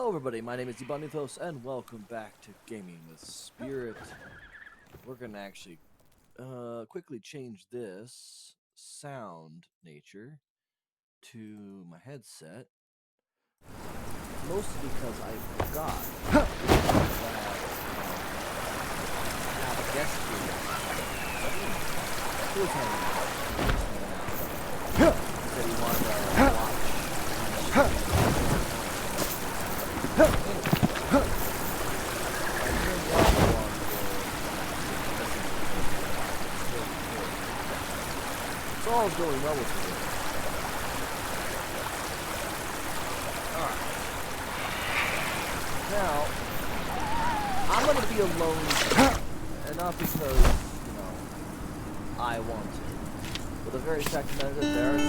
Hello everybody, my name is Ibanithos and welcome back to Gaming with Spirit. We're gonna actually quickly change this sound nature to my headset. Mostly because I forgot that I have a guest here. Who was hanging out? He said he wanted to watch. It's all going well with me. Alright. Now, I'm going to be alone, and not because, I want to. But the very fact that there is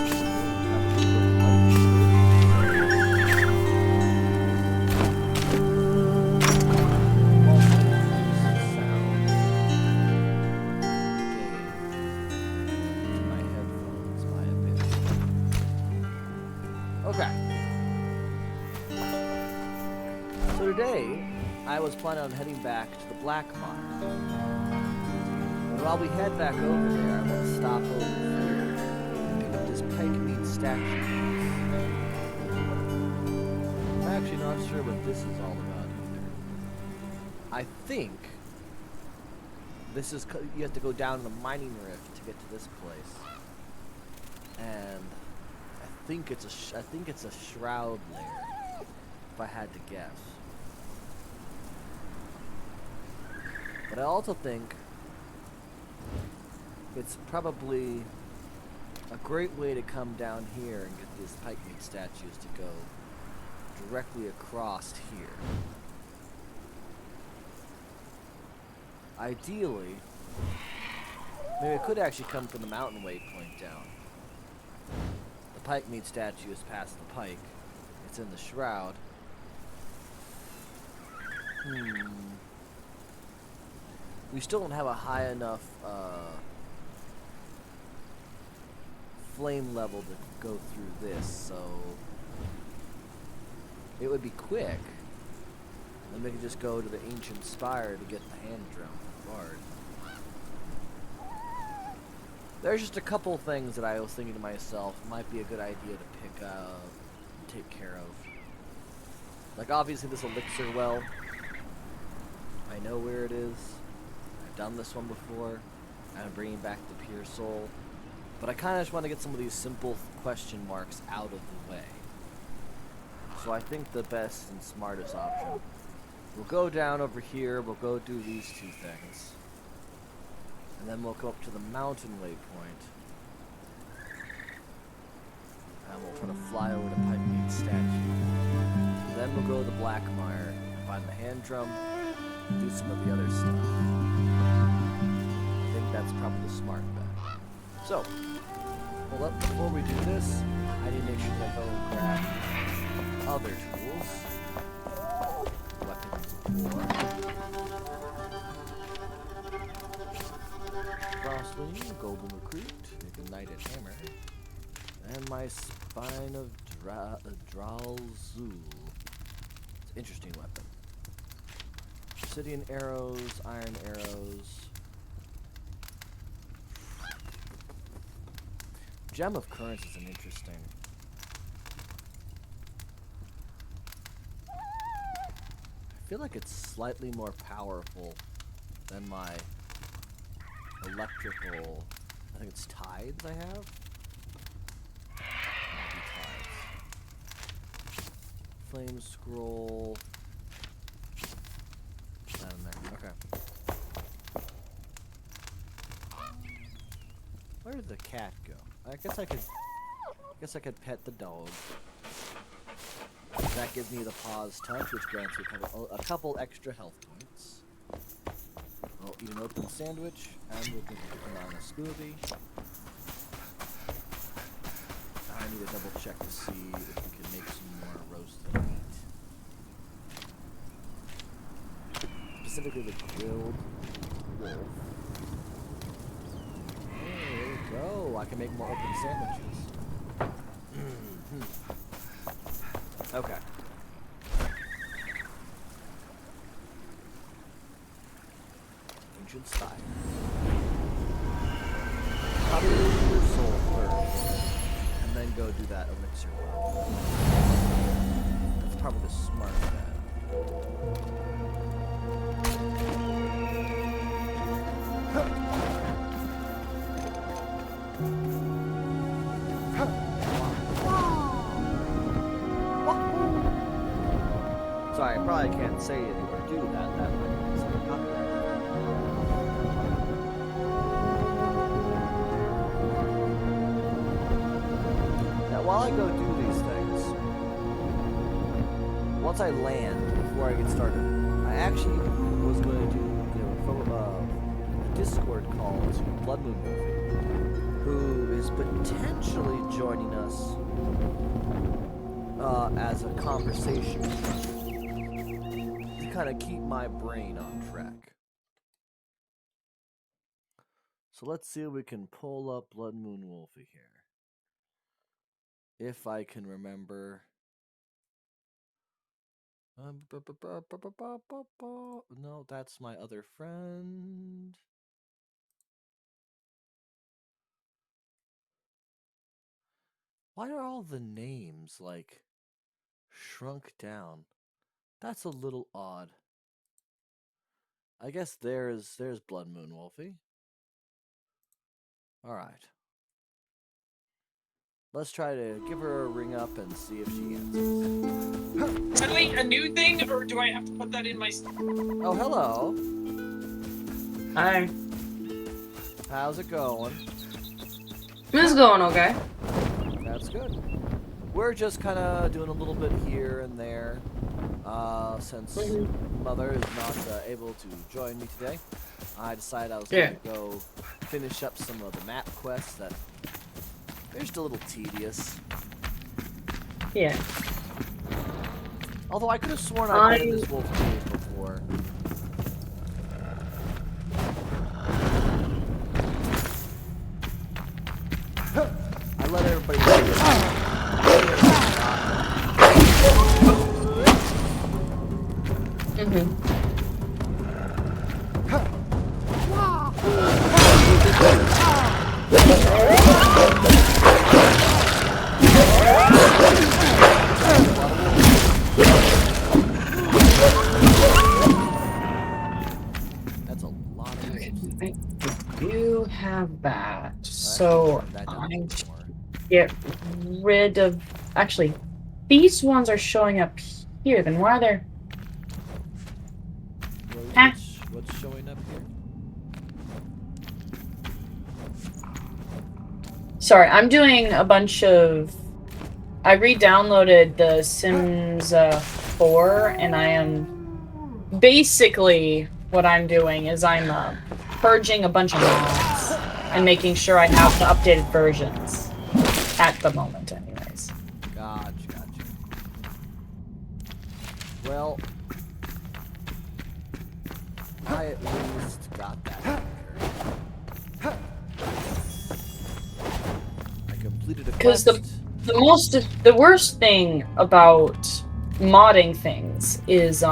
I was planning on heading back to the Blackmire. And while we head back over there, I want to stop over here and pick up this pike meat statue. I'm actually not sure what this is all about either. I think this is you have to go down the mining rift to get to this place, and I think it's a shroud lair, if I had to guess. But I also think it's probably a great way to come down here and get these pike meat statues to go directly across here. Ideally, maybe I could actually come from the mountain waypoint down. The pike meat statue is past the pike. It's in the shroud. We still don't have a high enough flame level to go through this, so it would be quick. Then we can just go to the ancient spire to get the hand drum guard. There's just a couple things that I was thinking to myself might be a good idea to pick up, take care of. Like obviously this elixir well, I know where it is. Done this one before. I'm bringing back the pure soul, but I kind of just want to get some of these simple question marks out of the way. So I think the best and smartest option, we'll go down over here, we'll go do these two things, and then we'll go up to the mountain waypoint, and we'll try to fly over to Pike Meat statue. Then we'll go to the Blackmire, find the hand drum, and do some of the other stuff. I think that's probably the smart bet. So, well, before we do this, I need to make sure that I go and grab other tools. Weapons of war. Crossling, golden recruit, ignited hammer, and my spine of Dralzul. It's an interesting weapon. Obsidian arrows, iron arrows. Gem of Currents is an interesting. I feel like it's slightly more powerful than my electrical. I think it's tides I have. Might be tides. Flame scroll. Down there. Okay. Where did the cat go? I guess I could pet the dog. That gives me the pause touch, which grants me a couple extra health points. I'll eat an open sandwich, and we'll get a banana smoothie. I need to double check to see if we can make some more roasted meat. Specifically the grilled wolf. There we go. I can make more open sandwiches. Okay. ancient spire. Probably lose your soul first, and then go do that elixir well. That's probably the smart bet. Sorry, I probably can't say it or do that. That might be some copyright. Now, while I go do these things, once I land, before I get started, I actually was going to do a Discord call to Blood Moon Movie, who is potentially joining us as a conversation to kind of keep my brain on track. So let's see if we can pull up Blood Moon Wolfie here. If I can remember. No, that's my other friend. Why are all the names like shrunk down? That's a little odd. I guess there's Blood Moon Wolfie. All right. Let's try to give her a ring up and see if she answers. Suddenly a new thing, or do I have to put that in my... Oh, hello. Hi. How's it going? It's going okay. That's good. We're just kind of doing a little bit here and there, since Mother is not able to join me today. I decided I was going to go finish up some of the map quests that are just a little tedious. Yeah. Although I could have sworn I've been in this wolf cave before. I let everybody know. That's a lot of wolves. I do have that. So I get rid of... Actually, these ones are showing up here. Then why are there... What's showing up here? Sorry, I'm doing a bunch of... I re-downloaded the Sims 4, and I am... Basically, what I'm doing is I'm purging a bunch of mods and making sure I have the updated versions. At the moment, anyways. Gotcha. Well, I at least got that. I completed a Because quest. the worst thing about modding things is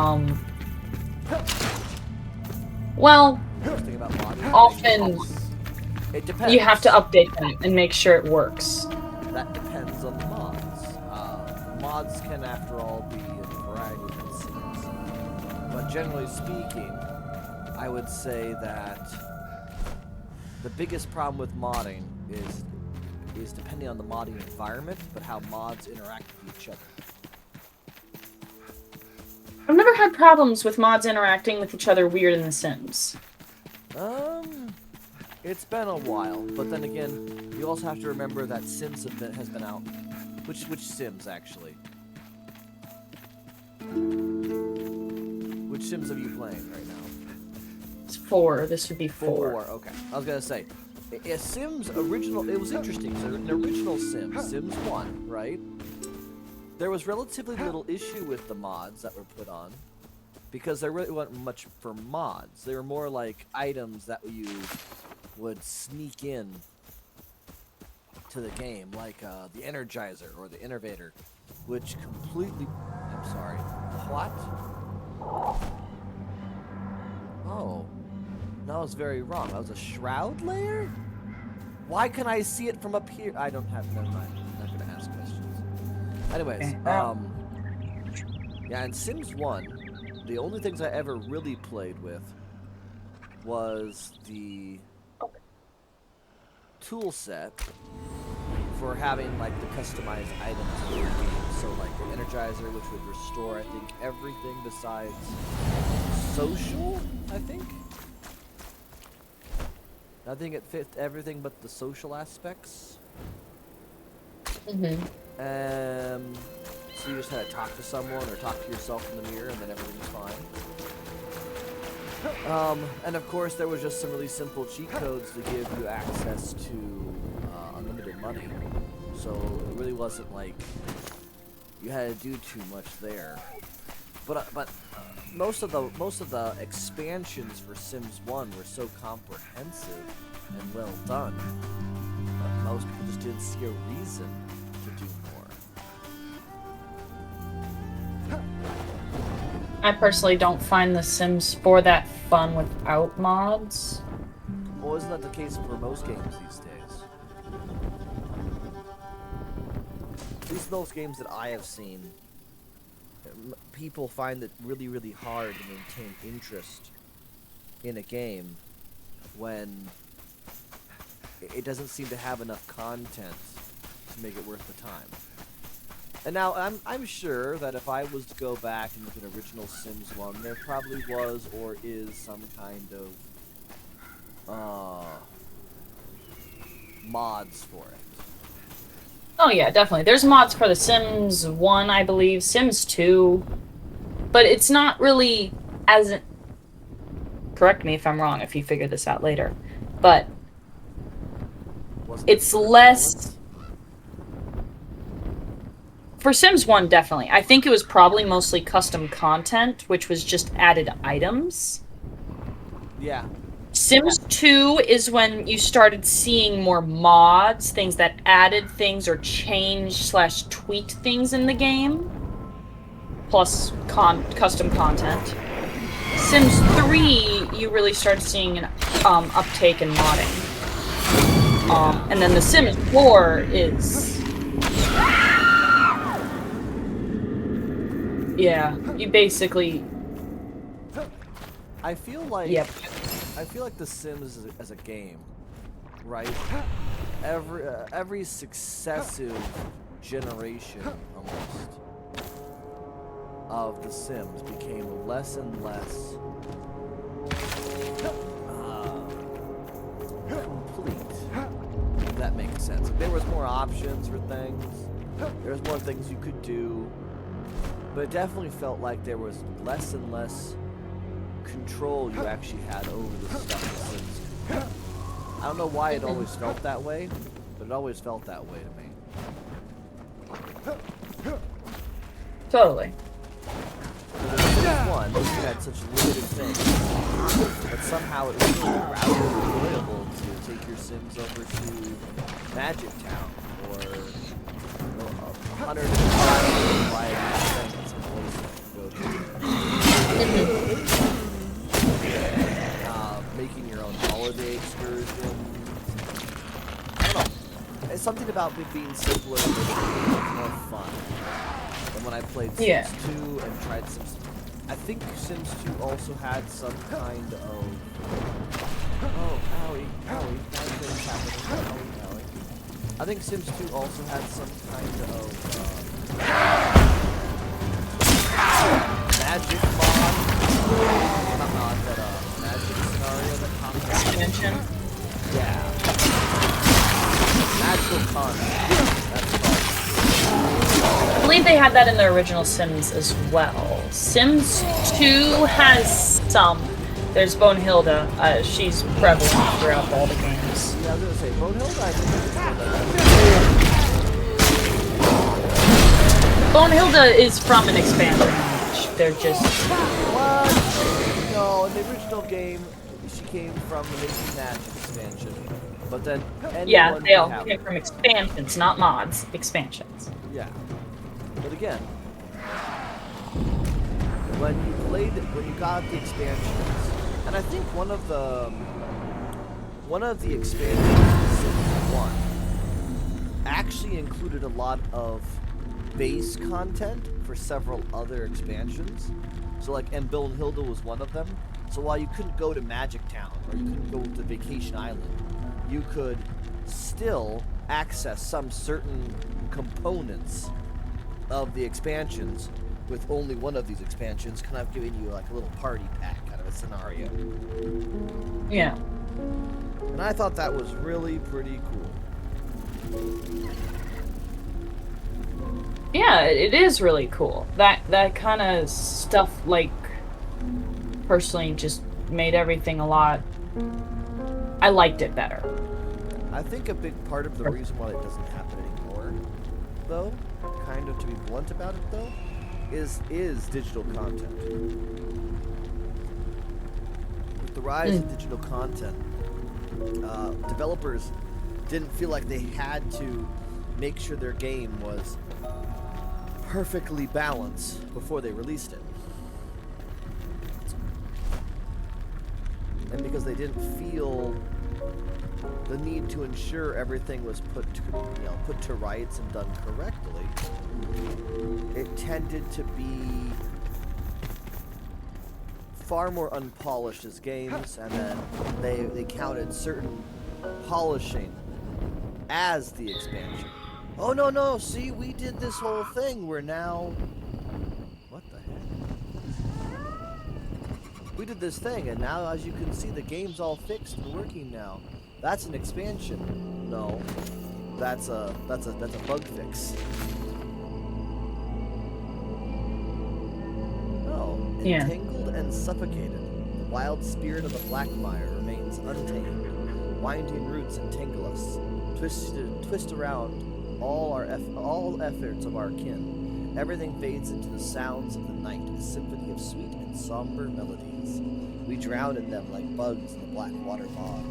well, Thing about modding often it depends. you have to update them and make sure it works. That depends on the mods. Mods can, after all, be a variety of things. But generally speaking, I would say that the biggest problem with modding is depending on the modding environment, but how mods interact with each other. I've never had problems with mods interacting with each other weird in The Sims. It's been a while, but then again, you also have to remember that Sims has been out. Which Sims, actually? Which Sims are you playing right now? It's 4. This would be 4. Okay. I was gonna say, Sims original. It was interesting. So an original Sims 1, right? There was relatively little issue with the mods that were put on, because there really wasn't much for mods. They were more like items that you would sneak in to the game, like the Energizer or the Innovator, which completely... I'm sorry. What? Oh. No, I was very wrong. That was a shroud layer? Why can I see it from up here? I don't have, never mind. I'm not gonna ask questions. Anyways, yeah, in Sims 1, the only things I ever really played with was the tool set for having like the customized items in your game. So like the Energizer, which would restore, I think, everything besides social, I think. I think it fit everything but the social aspects. Mm-hmm. So you just had to talk to someone or talk to yourself in the mirror and then everything's fine. And of course there was just some really simple cheat codes to give you access to unlimited money. So it really wasn't like you had to do too much there. But most of the expansions for Sims 1 were so comprehensive and well done. Most people just didn't see a reason to do more. I personally don't find The Sims 4 that fun without mods. Well, isn't that the case for most games these days? At least most games that I have seen, people find it really, really hard to maintain interest in a game when it doesn't seem to have enough content to make it worth the time. And now, I'm sure that if I was to go back and look at original Sims 1, there probably was or is some kind of mods for it. Oh yeah, definitely. There's mods for The Sims 1, I believe, Sims 2, but it's not really as... Correct me if I'm wrong, if you figure this out later, but it's less... For Sims 1, definitely. I think it was probably mostly custom content, which was just added items. Yeah. Sims 2 is when you started seeing more mods, things that added things or changed/tweaked things in the game, plus custom content. Sims 3, you really started seeing an uptake in modding. And then The Sims 4 is... Yeah, you basically... I feel like... Yep. I feel like The Sims as a game, right? Every successive generation, almost, of The Sims became less and less complete. If that makes sense. There was more options for things. There was more things you could do. But it definitely felt like there was less and less control you actually had over the stuff the Sims could do. I don't know why it always felt that way, but it always felt that way to me. Totally. So the Sims 1, you had such limited things, but somehow it was really rather enjoyable to take your Sims over to Magic Town, or 100 variety of things and places to go to. Making your own holiday excursions. I don't know. It's something about it being simpler and more fun than when I played Sims 2 and tried Sims. I think Sims 2 also had some kind of... Oh, owie, bad things happening. Owie. I think Sims 2 also had some kind of magic mod. Not that magic scenario that popped up. Expansion? Yeah. Magical content. That's fun. I believe they had that in the original Sims as well. Sims 2 has some. There's Bonehilda. She's prevalent throughout all the games. Yeah, I was gonna say, Bonehilda, I think Bonehilda is from an expansion. They're just... What? No, in the original game, she came from the Making Magic expansion. But then Yeah, they all came from expansions, not mods. Expansions. Yeah. But again, when you got the expansions, And I think one of the expansions in Sims 1 actually included a lot of base content for several other expansions. So like, and Bill and Hilda was one of them. So while you couldn't go to Magic Town or you couldn't go to Vacation Island, you could still access some certain components of the expansions with only one of these expansions kind of giving you like a little party pack kind of a scenario. Yeah. And I thought that was really pretty cool. Yeah, it is really cool. That kind of stuff, like, personally just made everything a lot... I liked it better. I think a big part of the reason why it doesn't happen anymore, though, kind of to be blunt about it, though, is digital content. With the rise of digital content, developers didn't feel like they had to make sure their game was perfectly balanced before they released it. And because they didn't feel the need to ensure everything was put to rights and done correctly, it tended to be far more unpolished as games, and then they counted certain polishing as the expansion. Oh no, see, we did this whole thing, we're now... What the heck? We did this thing, and now, as you can see, the game's all fixed and working now. That's an expansion. No. That's a bug fix. Oh, entangled and suffocated. The wild spirit of the Blackmire remains untamed. Winding roots entangle us, twist around all efforts of our kin. Everything fades into the sounds of the night, a symphony of sweet and somber melodies. We drown in them like bugs in the black water bog,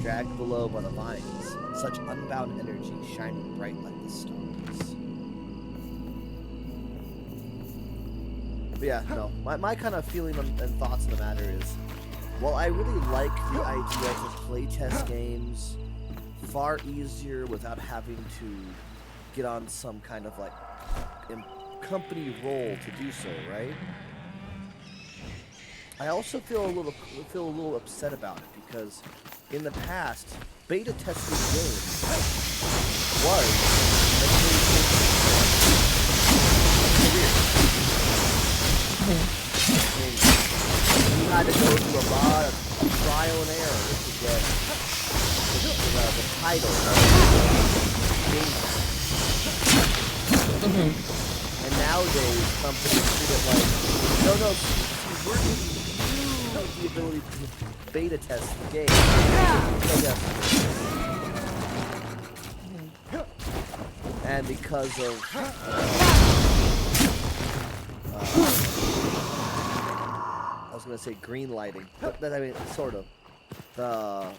dragged below by the vines, such unbound energy shining bright like the stars. But yeah, no, my kind of feeling and thoughts on the matter is, while I really like the idea to playtest games far easier without having to get on some kind of like company role to do so, right? I also feel a little upset about it because in the past, beta testing games was a career. You had to go through a lot of trial and error to get the title of the game. And nowadays, companies treat it like, no, we're giving you the ability to beta test the game. And because of I was gonna say green lighting, but I mean sort of the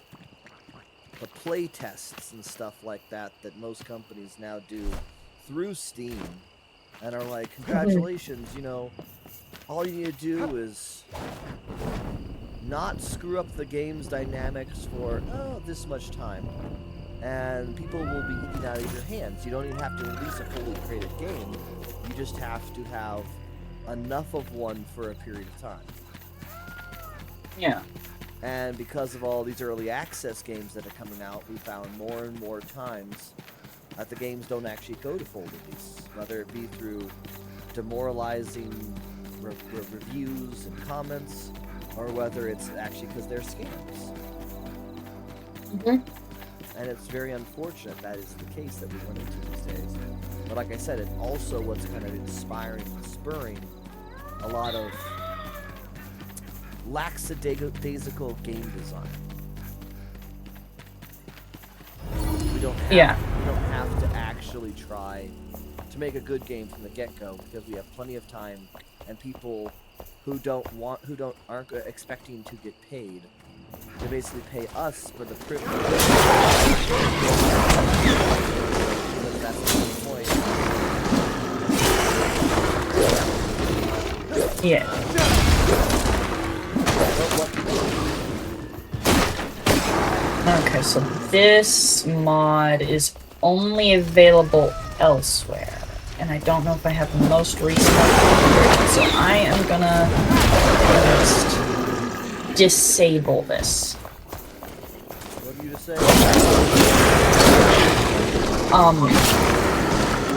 play tests and stuff like that most companies now do through Steam, and are like, congratulations, you know, all you need to do is not screw up the game's dynamics for this much time, and people will be eating out of your hands. You don't even have to release a fully created game. You just have to have enough of one for a period of time. Yeah. And because of all these early access games that are coming out, we found more and more times that the games don't actually go to full release, whether it be through demoralizing reviews and comments, or whether it's actually because they're scams. And it's very unfortunate that is the case that we run into these days. But like I said, it's also what's kind of inspiring and spurring a lot of lackadaisical game design. We don't have to actually try to make a good game from the get-go, because we have plenty of time, and people who aren't expecting to get paid. They basically pay us for the privilege. Because that's the point. Yeah. Okay, so this mod is only available elsewhere. And I don't know if I have the most recent update, so I am gonna just disable this. What do you just say?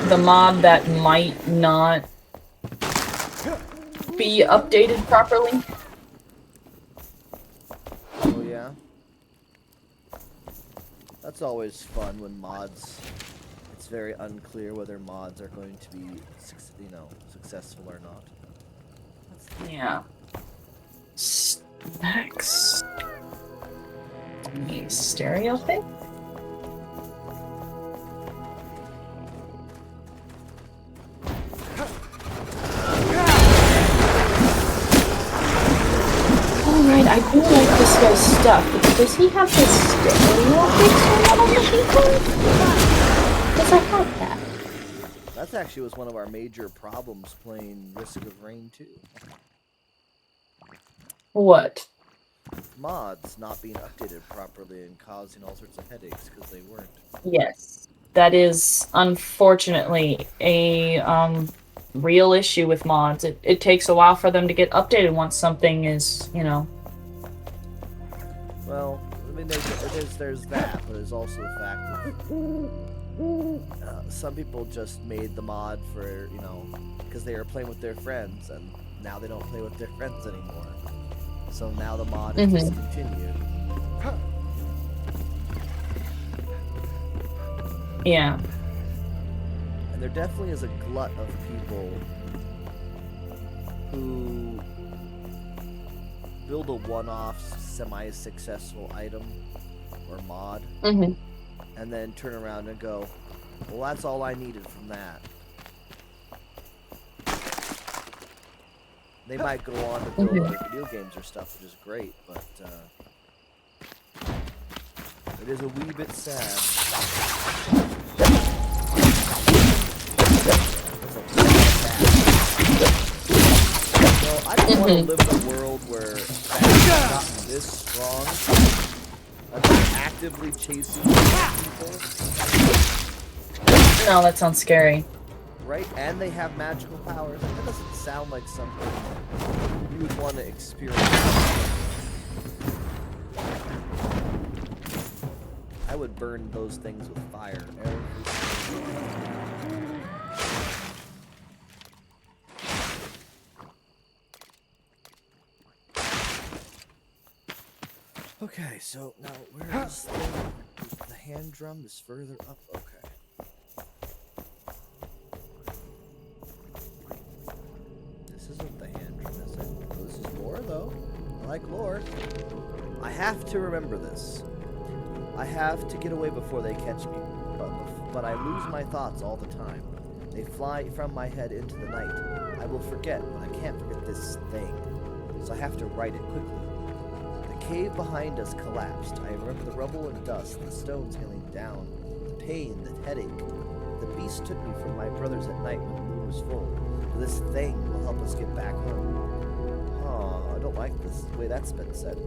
The mod that might not be updated properly. Oh yeah? That's always fun when mods... It's very unclear whether mods are going to be, you know, successful or not. Yeah. Next. Stereo thing? Alright, I do like this guy's stuff, but does he have his stereo fixer on the keyboard? Because I have that. That actually was one of our major problems playing Risk of Rain 2. What? Mods not being updated properly and causing all sorts of headaches because they weren't. Yes. That is, unfortunately, a, real issue with mods. It takes a while for them to get updated once something is, you know... Well, I mean, there's that, but there's also the fact that some people just made the mod for, you know, because they were playing with their friends, and now they don't play with their friends anymore. So now the mod is discontinued. Yeah. And there definitely is a glut of people who build a one-off semi-successful item or mod, and then turn around and go, well, that's all I needed from that. They might go on to build other video games or stuff, which is great, but it is a wee bit sad. Well, I don't want to live in a world where fans have gotten this strong that they're actively chasing people. No, that sounds scary. Right? And they have magical powers. That doesn't sound like something you would want to experience. I would burn those things with fire every single day. Okay, so now where is the hand drum is further up? Okay. This isn't the hand drum, is it? Oh, this is lore, though. I like lore. I have to remember this. I have to get away before they catch me, but I lose my thoughts all the time. They fly from my head into the night. I will forget, but I can't forget this thing. So I have to write it quickly. The cave behind us collapsed. I remember the rubble and dust, the stones hailing down, the pain, the headache. The beast took me from my brothers at night when the moon was full. This thing will help us get back home. Oh, I don't like this the way that's been said.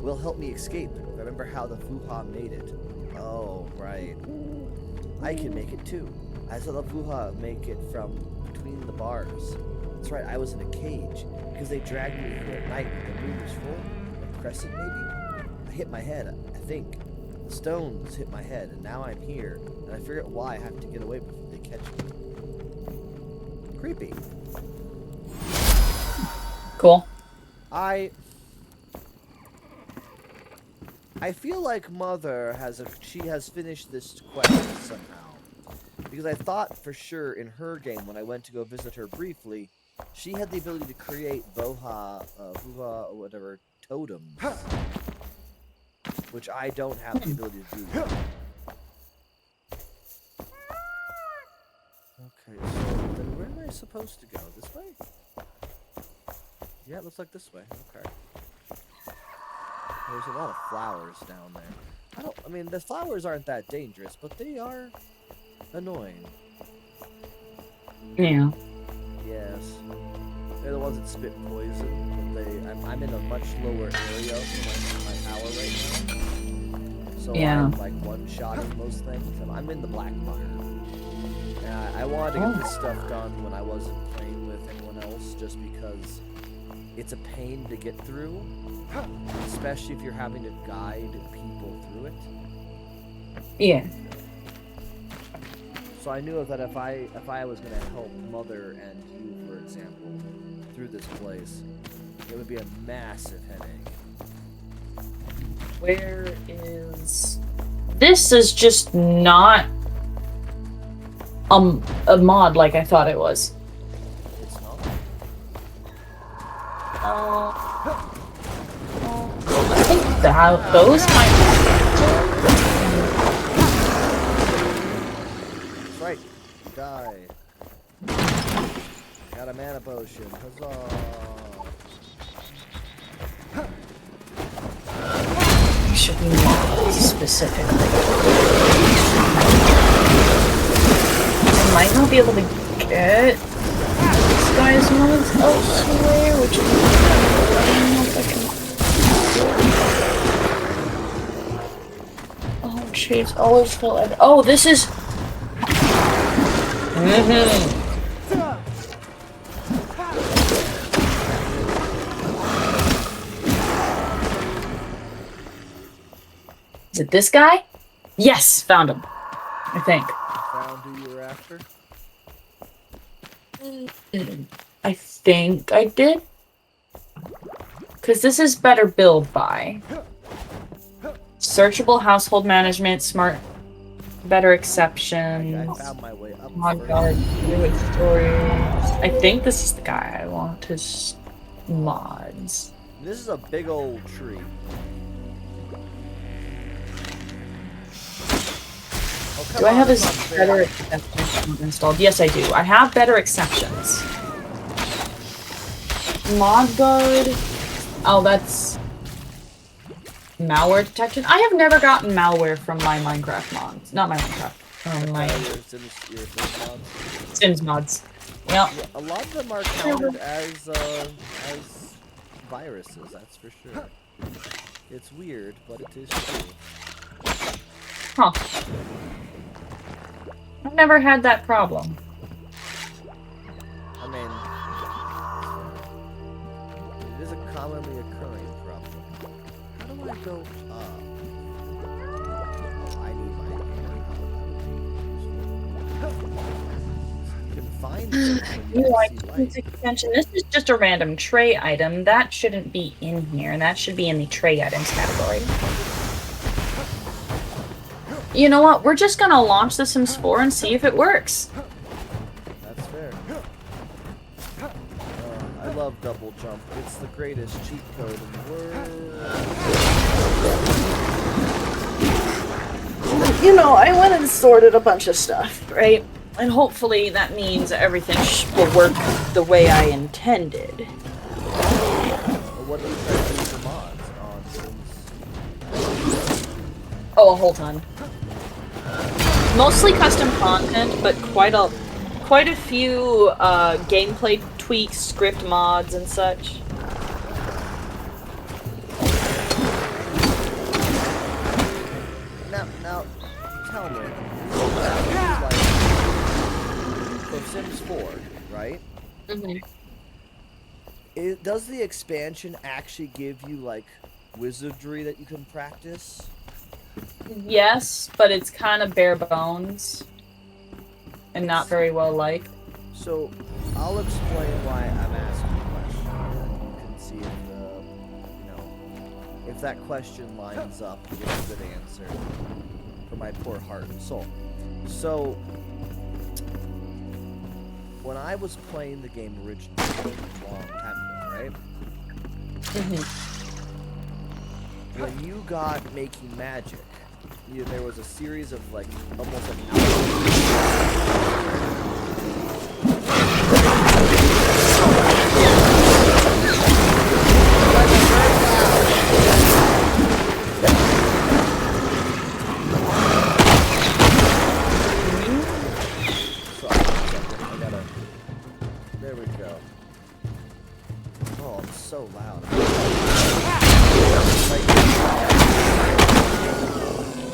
Will help me escape. Remember how the Fuha made it. Oh, right. I can make it too. I saw the Fuha make it from between the bars. That's right, I was in a cage because they dragged me here at night when the moon was full. A crescent, maybe? I hit my head, I think. The stones hit my head, and now I'm here, and I forget why I have to get away before they catch me. Creepy. Cool. I feel like Mother has finished this quest somehow, because I thought for sure in her game when I went to go visit her briefly, she had the ability to create Fuha or whatever totems, which I don't have the ability to do. Okay, so then where am I supposed to go? This way? Yeah, it looks like this way. Okay. There's a lot of flowers down there. I mean, the flowers aren't that dangerous, but they are annoying. Yeah. Yes. They're the ones that spit poison, but I'm I'm in a much lower area than my tower right now. So Yeah. I'm like one-shotting most things, and I'm in the Blackmire. And I wanted to get this stuff done when I wasn't playing with anyone else, just because it's a pain to get through, especially if you're having to guide people through it. Yeah. So I knew that if I was gonna help Mother and you, for example, through this place, it would be a massive headache. Where is... This is just not a mod like I thought it was. It's not. I think those might... That's right. Die. Got a mana potion. Huzzah. Should be mod specifically. I might not be able to get this guy's mods elsewhere, which is... I don't know if I can... Oh, jeez. Always feel like... Oh, this is... Is it this guy? Yes! Found him. I think. Found who you were after? I think I did. Because this is better build by. Searchable household management, smart, better exceptions. I found my way up. Mod guard, fluid storage. I think this is the guy I want his mods. This is a big old tree. Oh, come Do I on, have his it's not fair. better exceptions installed? Yes, I do. I have better exceptions. Mod guard. Oh, that's malware detection. I have never gotten malware from my Minecraft mods. Not my Minecraft. From my Your Sims mods. Sims mods. Yep. Yeah, a lot of them are counted as viruses, that's for sure. It's weird, but it is true. Huh. I've never had that problem. I mean, it is a commonly occurring problem. How do I go up? Oh, I need my You can find things when you New see items light. extension. This is just a random tray item. That shouldn't be in here. That should be in the tray items category. You know what? We're just gonna launch The Sims 4 and see if it works. That's fair. I love double jump. It's the greatest cheat code in the world. You know, I went and sorted a bunch of stuff, right? And hopefully that means everything will work the way I intended. What do you try to do for mods on Sims? Oh, a whole ton. Mostly custom content, but quite a few gameplay tweaks, script mods, and such. Now, tell me. For Sims 4, right? Mm-hmm. Does the expansion actually give you, like, wizardry that you can practice? Yes, but it's kind of bare bones and not very well liked. So, I'll explain why I'm asking the question, and you can see if that question lines up with a good answer for my poor heart and soul. So, when I was playing the game originally, a long time ago, right? Mm-hmm. When you got making magic, there was a series of like almost an There we go. Oh, I'm so loud. loud. Like,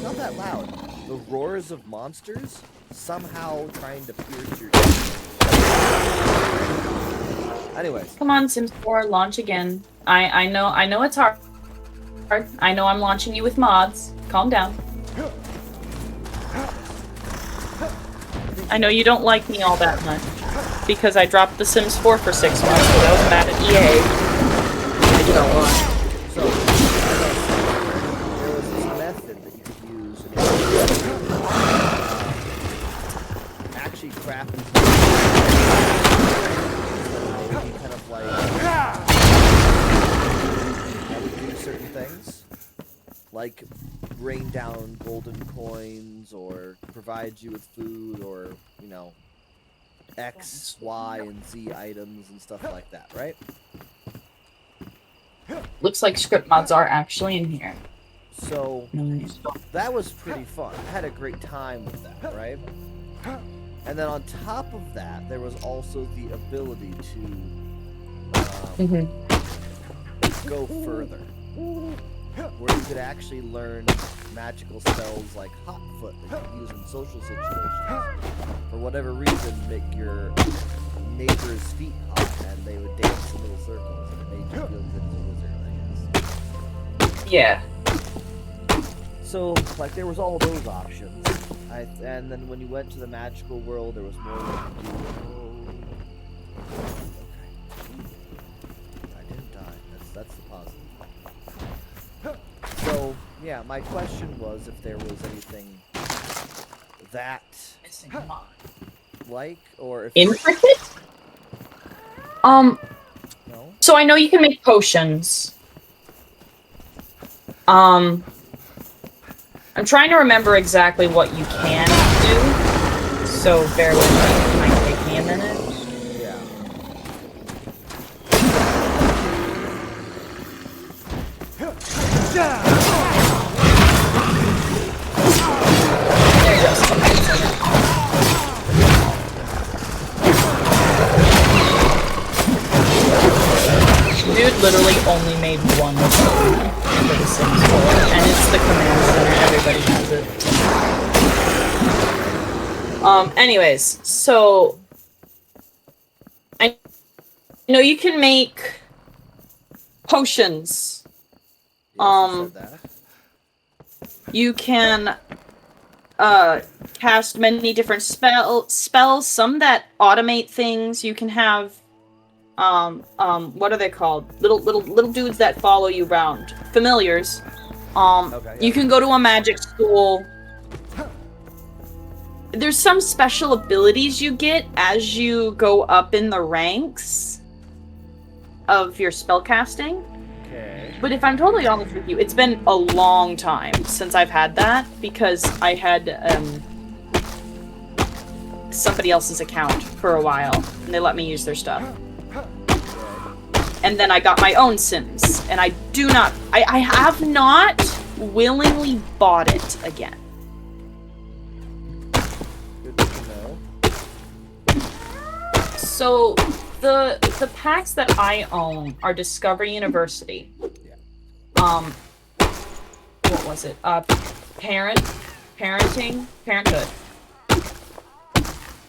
not that loud. The roars of monsters somehow trying to pierce your ears. Anyways. Come on, Sims 4, launch again. I know it's hard. I know I'm launching you with mods. Calm down. I know you don't like me all that much. Because I dropped The Sims 4 for 6 months because I was mad at EA. I do not lie. So, there was this method that you could use in actually crafting kind of like do certain things, like rain down golden coins, or provide you with food, or you know, X, Y, and Z items and stuff like that, right? Looks like script mods are actually in here. So Nice. that was pretty fun. I had a great time with that, right? And then on top of that, there was also the ability to go further, where you could actually learn magical spells like Hot Foot that you could use in social situations. For whatever reason, make your neighbor's feet hot, and they would dance in little circles, and it made you feel good as a wizard, I guess. Yeah. So, like, there was all those options. And then when you went to the magical world, there was more you could do. Okay. I didn't die. That's the positive. So, yeah, my question was if there was anything that like, or if Intricate? no? So I know you can make potions. I'm trying to remember exactly what you can do, so bear with me. It might take me a minute. Yeah. There you go. Dude literally only made one for the Sims 4, and it's the command center. Everybody has it. Anyways, so I know you can make potions. You can cast many different spells, some that automate things. You can have what are they called? Little dudes that follow you around. Familiars. Okay, yeah. You can go to a magic school. There's some special abilities you get as you go up in the ranks of your spellcasting. Okay. But if I'm totally honest with you, it's been a long time since I've had that because I had somebody else's account for a while and they let me use their stuff. And then I got my own Sims, and I have not willingly bought it again. Good to know. So the packs that I own are Discovery University. Yeah. What was it? Parenthood.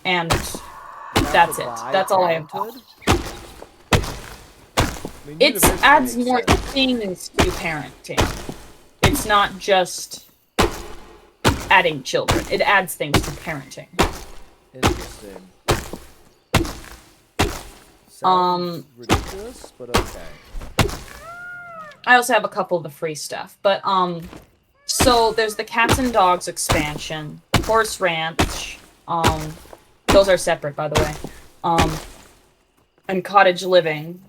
And that's it. That's all I have bought. It adds more things to parenting. It's not just adding children. It adds things to parenting. Interesting. Sounds ridiculous, but okay. I also have a couple of the free stuff, but so there's the Cats and Dogs expansion, Horse Ranch, those are separate, by the way, and Cottage Living,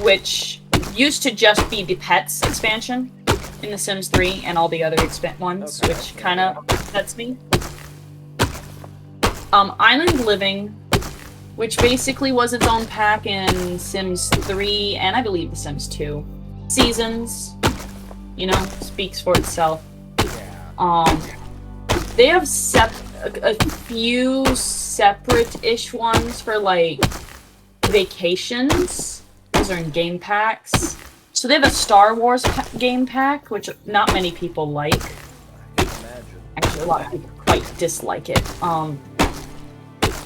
which used to just be the Pets expansion in The Sims 3 and all the other ones, Okay. which kind of upsets me. Island Living, which basically was its own pack in Sims 3 and I believe The Sims 2. Seasons, you know, speaks for itself. Yeah. They have a few separate-ish ones for like vacations. Those are in game packs. So they have a Star Wars game pack, which not many people like. I can imagine. Actually, a lot of people quite dislike it.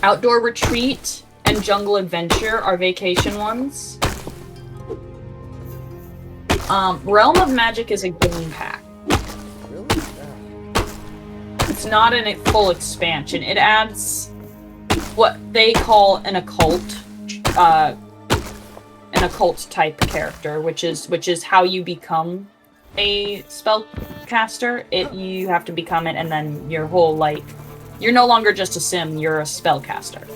Outdoor Retreat and Jungle Adventure are vacation ones. Realm of Magic is a game pack. Really? Yeah. It's not a full expansion. It adds what they call an occult type character, which is how you become a spellcaster. You have to become it, and then your whole you're no longer just a sim. You're a spellcaster.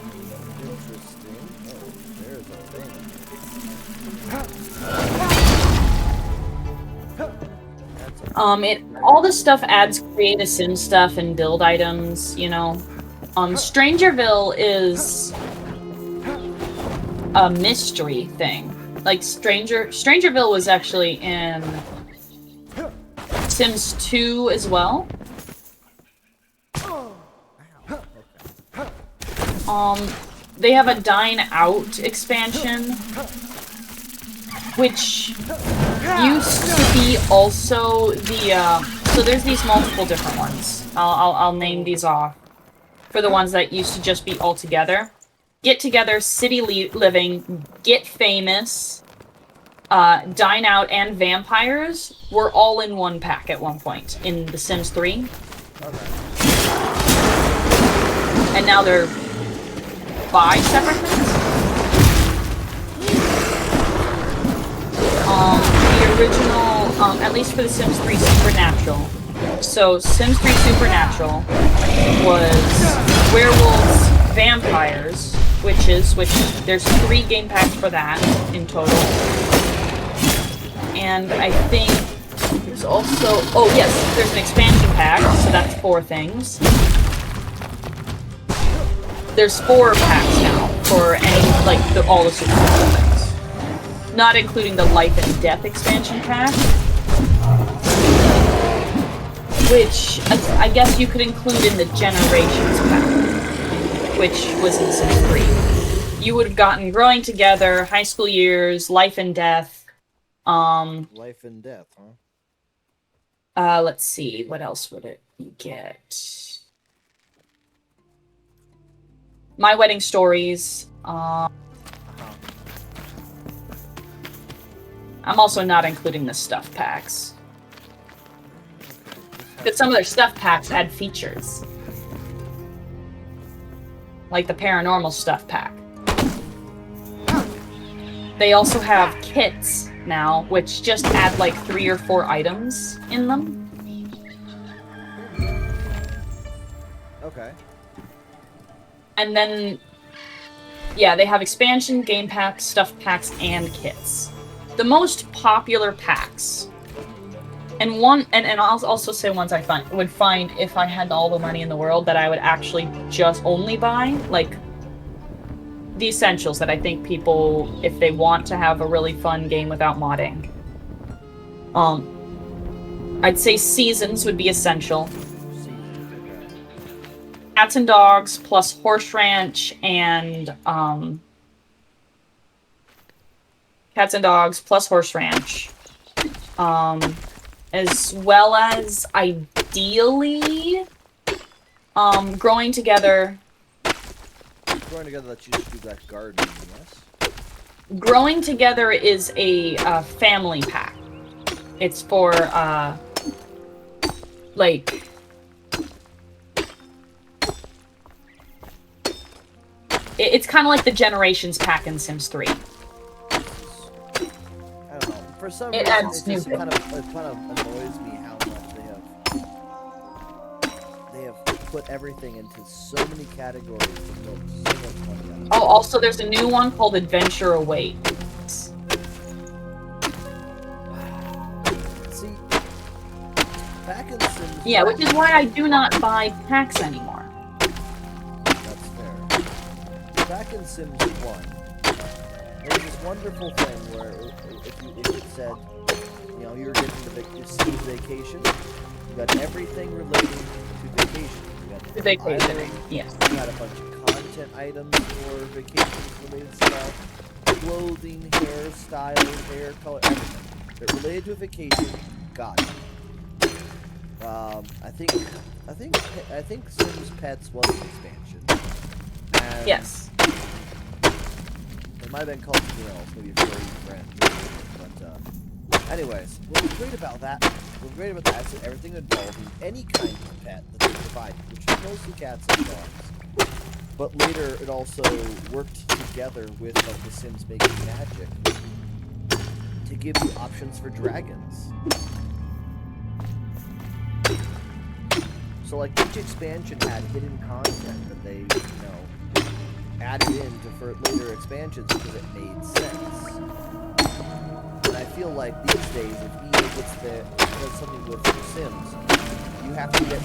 Interesting. Oh, there's a thing. All this stuff adds create a sim stuff and build items. You know, Strangerville is a mystery thing. Like Strangerville was actually in Sims 2 as well. They have a Dine Out expansion, which used to be also the so there's these multiple different ones. I'll name these off for the ones that used to just be all together. Get Together, City Living, Get Famous, Dine Out, and Vampires were all in one pack at one point in The Sims 3. Okay. And now they're 5 separate things. The original, at least for The Sims 3 Supernatural. So Sims 3 Supernatural was werewolves, vampires, witches, which there's 3 game packs for that in total. And I think there's also, oh yes, there's an expansion pack, so that's 4 things. There's 4 packs now for any, all the Supernatural things. Not including the Life and Death expansion pack. Which I guess you could include in the Generations pack, which was in Sims 3. You would have gotten Growing Together, High School Years, Life and Death. Life and Death, huh? Let's see, what else would it get? My Wedding Stories. I'm also not including the stuff packs. Because some of their stuff packs add features. Like the paranormal stuff pack. They also have kits now, which just add 3 or 4 items in them. Okay. And then, yeah, they have expansion, game packs, stuff packs, and kits. The most popular packs. And I'll also say ones I would find if I had all the money in the world that I would actually just only buy, the essentials that I think people, if they want to have a really fun game without modding. I'd say Seasons would be essential. Cats and Dogs plus Horse Ranch and Cats and Dogs plus Horse Ranch. As well as, ideally, Growing Together. Growing Together lets you just do that gardening, yes? Growing Together is a family pack. It's for, it's kind of like the Generations pack in Sims 3. I don't know. For some it reason, adds it just new kind of annoys me how much they have put everything into so many categories and built so much money out of it. Oh, also there's a new one called Adventure Awaits. See, back in the Sims, Yeah, which is why I do not buy packs anymore. that's fair. Back in Sims 1, there was this wonderful thing where if it said, you were getting the Sims vacation, you got everything relating to vacation. You got the Vacationing, yes. You got a bunch of content items for vacation related stuff, clothing, hairstyles, hair color, everything. It related to a vacation. Got it. I think Sims Pets was an expansion. And Yes. it might have been called something else, maybe Furry Friend. But anyways, what was great about that? Is everything involving any kind of pet that they provided, which was mostly cats and dogs. But later, it also worked together with like The Sims Making Magic to give you options for dragons. So like each expansion had hidden content that they, added into for later expansions because it made sense. And I feel like these days, if EA does something with The Sims, you have to get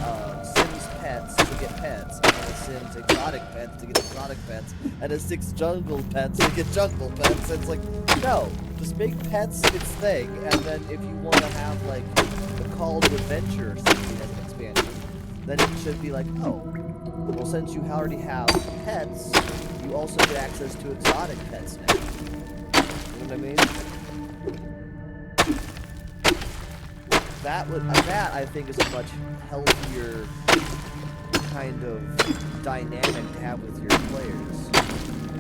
Sims Pets to get pets, and a Sims Exotic Pets to get exotic pets, and a Six Jungle Pets to get jungle pets. It's like, no, just make pets its thing, and then if you want to have like the Call to Adventure or something as an expansion, then it should be like, oh, well, since you already have pets, you also get access to exotic pets now. You know what I mean? That I think is a much healthier kind of dynamic to have with your players.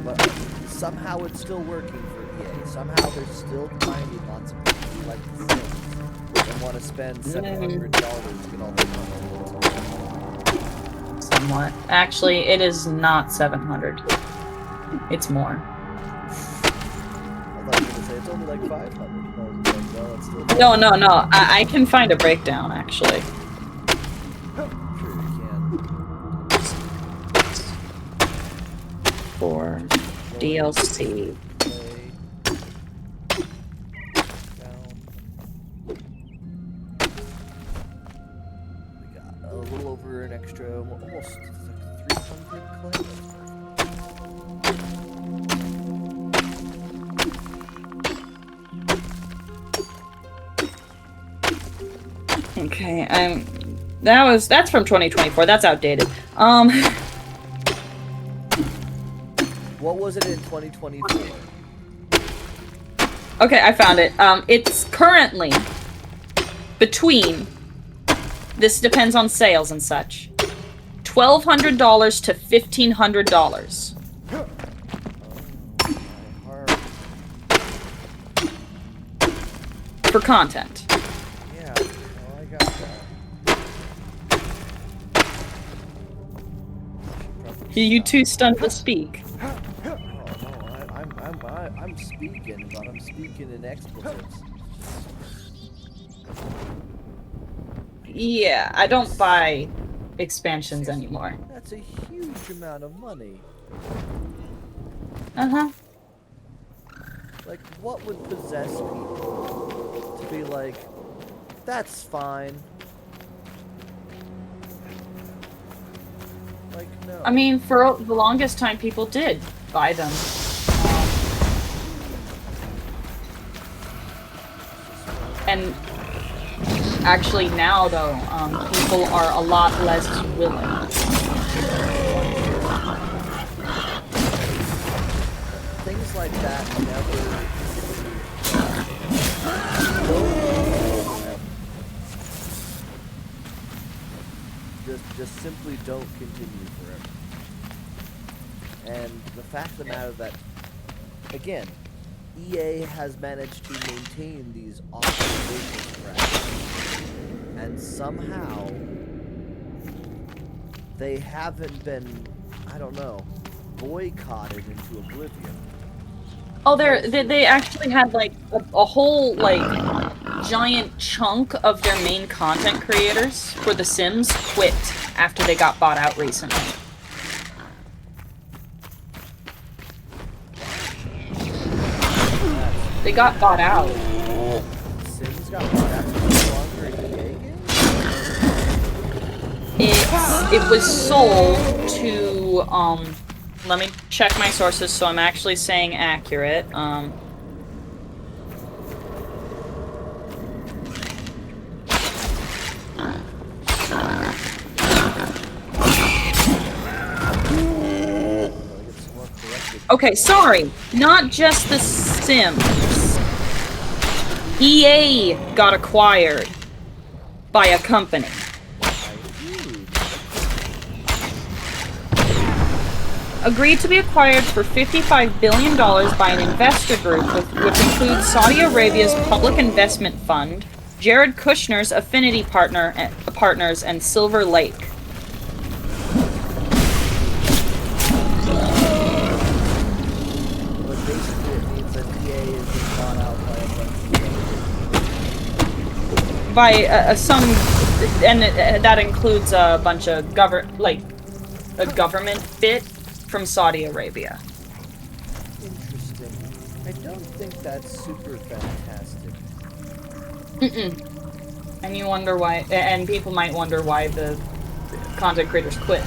But somehow it's still working for EA. Somehow there's still finding lots of people who like The Sims and want to spend $700 to get all the content. Somewhat. Actually, it is not 700. It's more. I thought you were gonna say it's only like 500. I was like, well, it's still. No. I can find a breakdown, actually. Sure you can. For DLC. Play. Down. We got a little over an extra, almost 300 claims. Okay, that's from 2024. That's outdated. What was it in 2024? Okay, I found it. It's currently between, this depends on sales and such, $1,200 to $1,500 for content. Yeah, well, I got that. You too stunned to speak. Oh no, I'm speaking, but I'm speaking in expletives. Yeah, I don't buy expansions anymore. That's a huge amount of money. Uh-huh. Like, what would possess people to be like, that's fine? Like, no. I mean, for the longest time, people did buy them. And actually now, though, people are a lot less willing. Things like that never... Just simply don't continue forever. And the fact of the matter that, again, EA has managed to maintain these awesome business practices, and somehow they haven't been, I don't know, boycotted into oblivion. Oh, they actually had like a whole like giant chunk of their main content creators for The Sims quit after they got bought out recently. They got bought out. Sims got bought out to no longer an EA game? It was sold to let me check my sources so I'm actually saying accurate. Okay, sorry. Not just The Sims. EA got acquired by a company. Agreed to be acquired for $55 billion by an investor group which includes Saudi Arabia's Public Investment Fund, Jared Kushner's affinity partners, and Silver Lake. But basically it means that EA is being bought out by a bunch of By some, and that includes a bunch of a government bit from Saudi Arabia. Interesting. I don't think that's super fantastic. And you wonder why, and people might wonder why the content creators quit.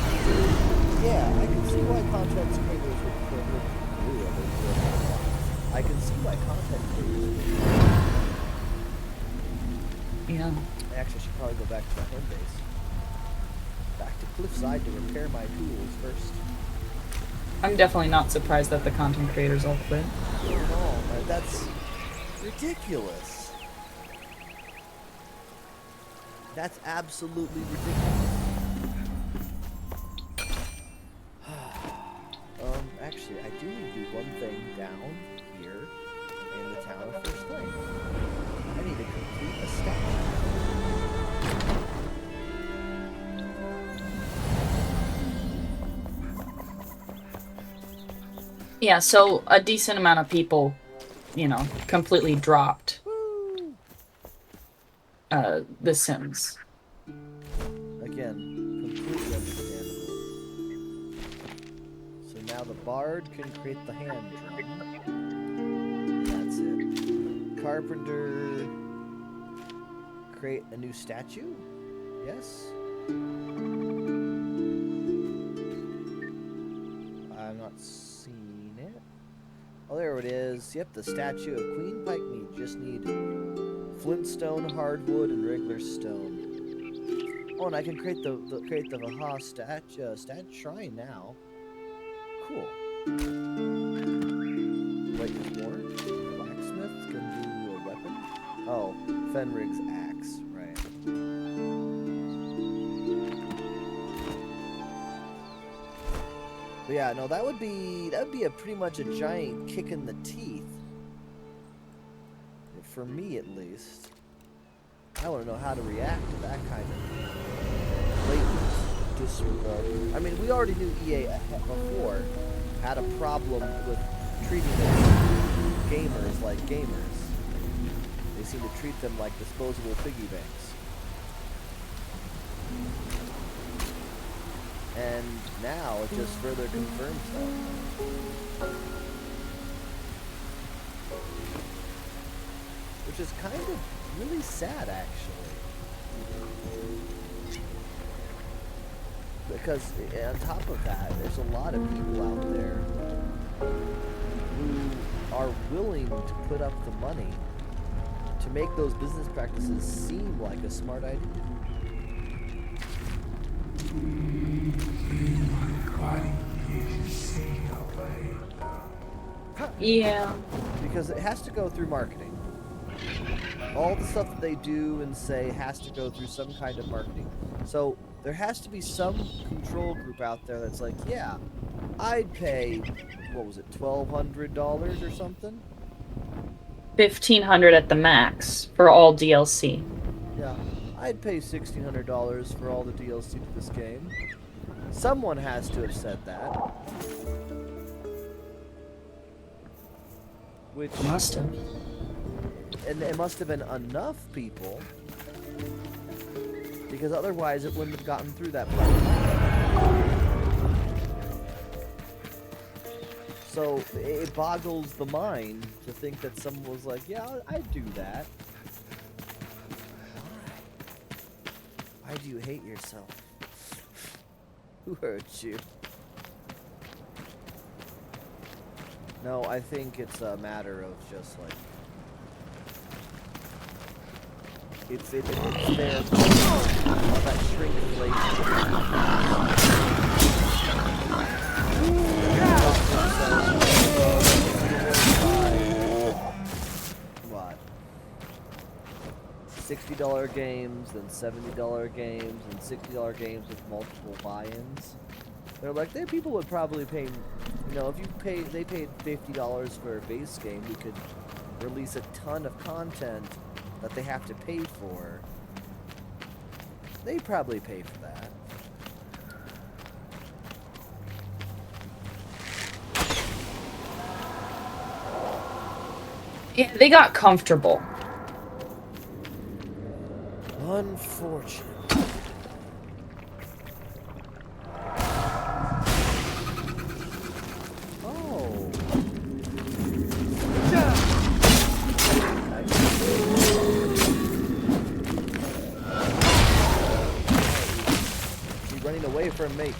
Yeah, I can see why content creators would quit. I can see why content creators would quit. Yeah. Actually, I should probably go back to my home base. Back to Cliffside to repair my tools first. I'm definitely not surprised that the content creators all quit. No, that's ridiculous. That's absolutely ridiculous. Actually, I do need to do one thing down here in the town of First Lane. I need to complete a statue. Yeah, so a decent amount of people, you know, completely dropped The Sims. Again, completely understandable. So now the bard can create the hand drum. That's it. Carpenter, create a new statue? Yes? I'm not seeing it. Oh, there it is. Yep, the statue of Queen Pikemeat. Just need flintstone, hardwood, and regular stone. Oh, and I can create the Vaha shrine now. Cool. Wait, there's more? Blacksmith can do a weapon? Oh, Fenrig's axe, right. But yeah, no, that would be a pretty much a giant kick in the teeth. For me, at least. I want to know how to react to that kind of blatant disregard. I mean, we already knew EA before had a problem with treating gamers like gamers. They seem to treat them like disposable piggy banks. And now it just further confirms that. Which is kind of really sad, actually. Because on top of that, there's a lot of people out there who are willing to put up the money to make those business practices seem like a smart idea. Yeah. Because it has to go through marketing. All the stuff that they do and say has to go through some kind of marketing. So there has to be some control group out there that's like, yeah, I'd pay, what was it, $1,200 or something? $1,500 at the max for all DLC. Yeah, I'd pay $1,600 for all the DLC to this game. Someone has to have said that. Which Must have. And it must have been enough people, because otherwise it wouldn't have gotten through that part. So it boggles the mind to think that someone was like, yeah, I'd do that. Why do you hate yourself? Who hurt you? No, I think it's a matter of just like, it's their all that shrinkflation. What? $60 games, then $70 games, and $60 games with multiple buy-ins. They're like, people would probably pay, you know, if they paid $50 for a base game, we could release a ton of content that they have to pay for. They'd probably pay for that. Yeah, they got comfortable. Unfortunate. Oh. She's running away from me.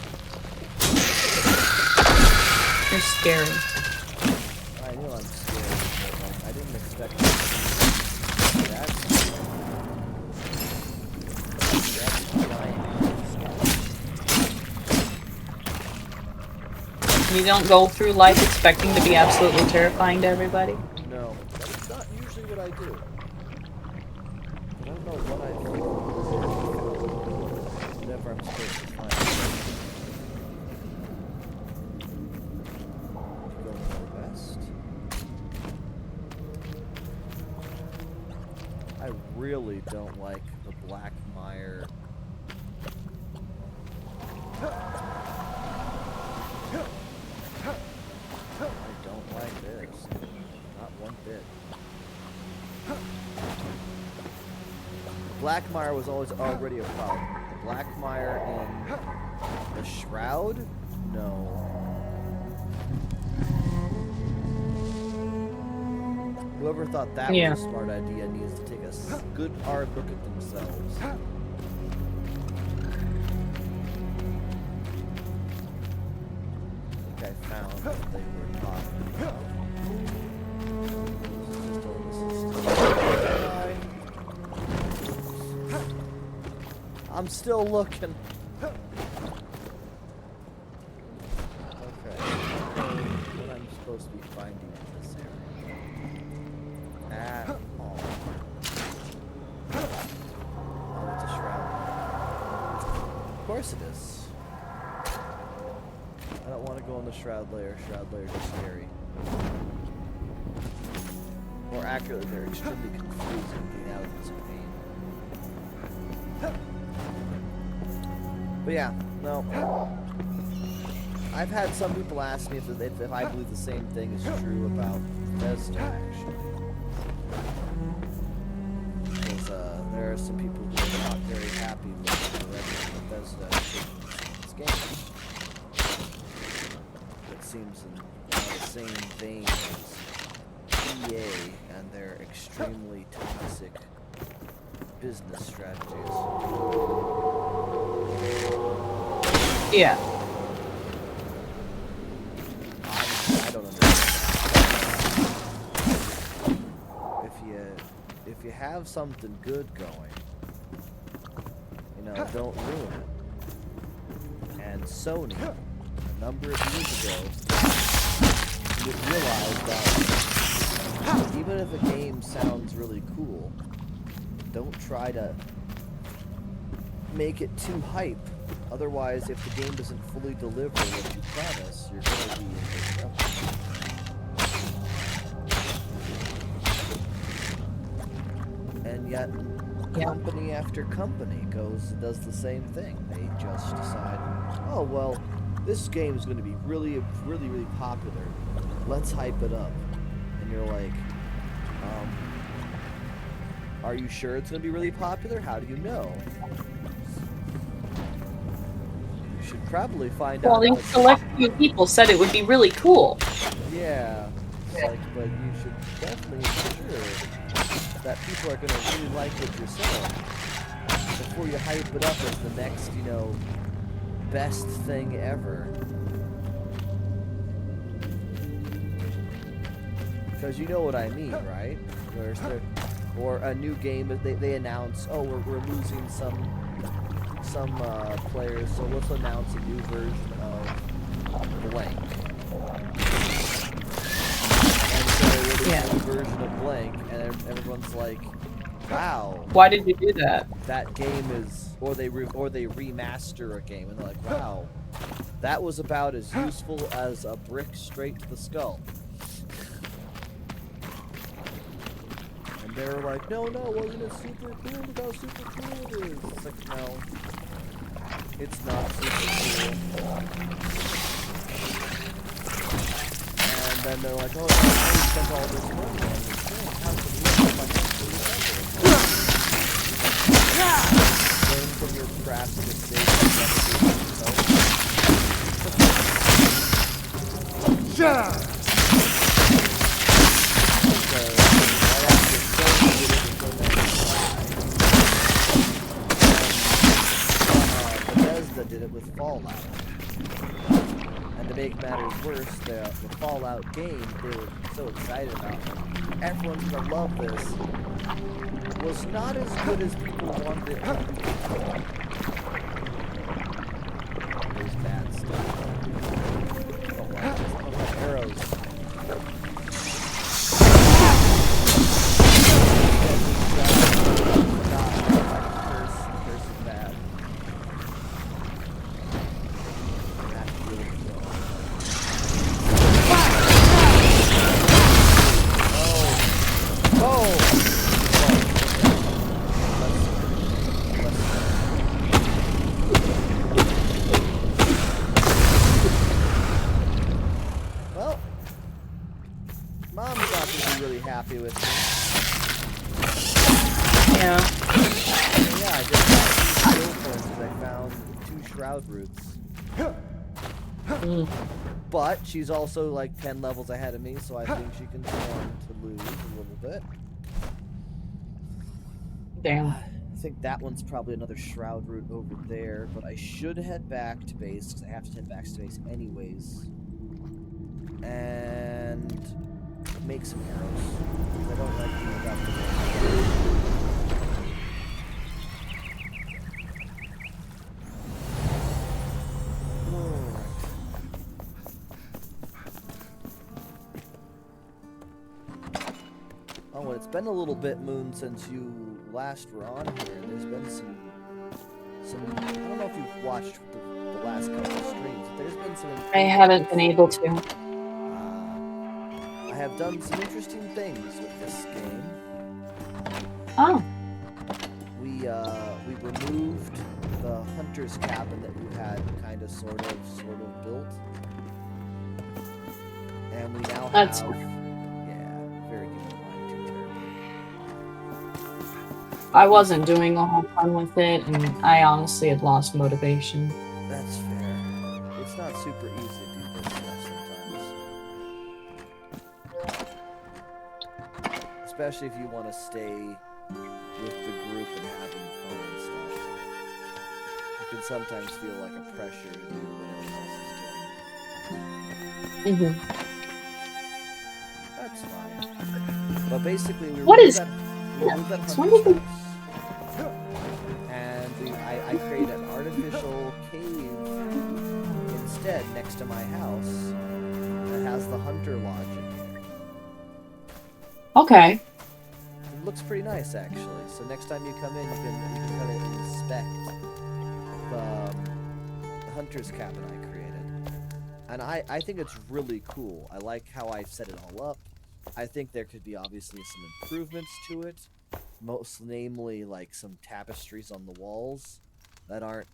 You're scary. I knew I'm scared, but like, I didn't expect that. You don't go through life expecting to be absolutely terrifying to everybody? No, that's not usually what I do. I don't know what I do whenever I'm supposed to find go to the west. I really don't like the Blackmire. I don't like this. Not one bit. Blackmire was always already a problem. Blackmire in the Shroud? No. Whoever thought that was a smart idea needs to take a good hard look at themselves. I found what they were talking about. I'm still looking. Okay. What I'm supposed to be finding in this area. At all. Oh, it's a shroud. Of course it is. I don't want to go in the Shroud Lair. Shroud Lair is scary. More accurately, they're extremely confusing getting out of this game. But yeah, no. I've had some people ask me if I believe the same thing is true about Bethesda, actually. Because there are some people who are not very happy with the direction Bethesda this game. Seems in the same vein as EA and their extremely toxic business strategies. Yeah. I don't understand. If you have something good going, you know, don't ruin it. And Sony, a number of years ago, you realize that even if a game sounds really cool, don't try to make it too hype. Otherwise, if the game doesn't fully deliver what you promise, you're going to be in big trouble. And yet, company after company does the same thing. They just decide, oh well, this game is going to be really popular. Let's hype it up. And you're like, are you sure it's going to be really popular? How do you know? You should probably find out. Well, these select few people said it would be really cool. Yeah. It's like, but you should definitely ensure that people are going to really like what you're saying before you hype it up as the next, you know, best thing ever. Because you know what I mean, right? Or a new game that they announce, oh, we're losing some players, so let's announce a new version of blank. And so they release a new version of blank, and everyone's like, wow, Why did you do that? that game is, or they remaster a game, and they're like, wow, that was about as useful as a brick straight to the skull. And they were like, no, wasn't it super cool? Look how super cool it is. It's like, no, it's not super cool. And then they're like, oh, yeah, we spent all this money on this thing. How could we have my learn from your craft mistakes and never do it yourself. Because right after Sony did it with Bethesda did it with Fallout. And to make matters worse, the Fallout game they were so excited about, everyone's gonna love this, was not as good as people wanted it to be. There's bad stuff. Oh, wow. Oh, arrows. Curse is bad. That's really cool. Oh! Well, Mom's not going to be really happy with me. Yeah. Yeah, I just got 2 skill points because I found 2 shroud roots. But she's also like 10 levels ahead of me, so I think she can stand to lose a little bit. Damn. I think that one's probably another shroud route over there, but I should head back to base, because I have to head back to base anyways. And make some arrows, because I don't like being without the Oh, and it's been a little bit, Moon, since you last were on here. There's been some I don't know if you've watched the last couple of streams, but there's been some... I haven't been able to. I have done some interesting things with this game. Oh. We removed the hunter's cabin that you had kind of sort of built. And we now That's have... Yeah, very good. I wasn't doing a whole ton with it, and I honestly had lost motivation. That's fair. It's not super easy to do this stuff sometimes. Especially if you want to stay with the group and having fun and stuff. It can sometimes feel like a pressure to do what everyone else is doing. That's fine. But basically, we removed that hunter's house. And I created an artificial cave instead next to my house that has the hunter lodge in here. Okay. It looks pretty nice, actually. So next time you come in, you can come in and inspect the hunter's cabin I created. And I think it's really cool. I like how I set it all up. I think there could be obviously some improvements to it. Most namely, like some tapestries on the walls that aren't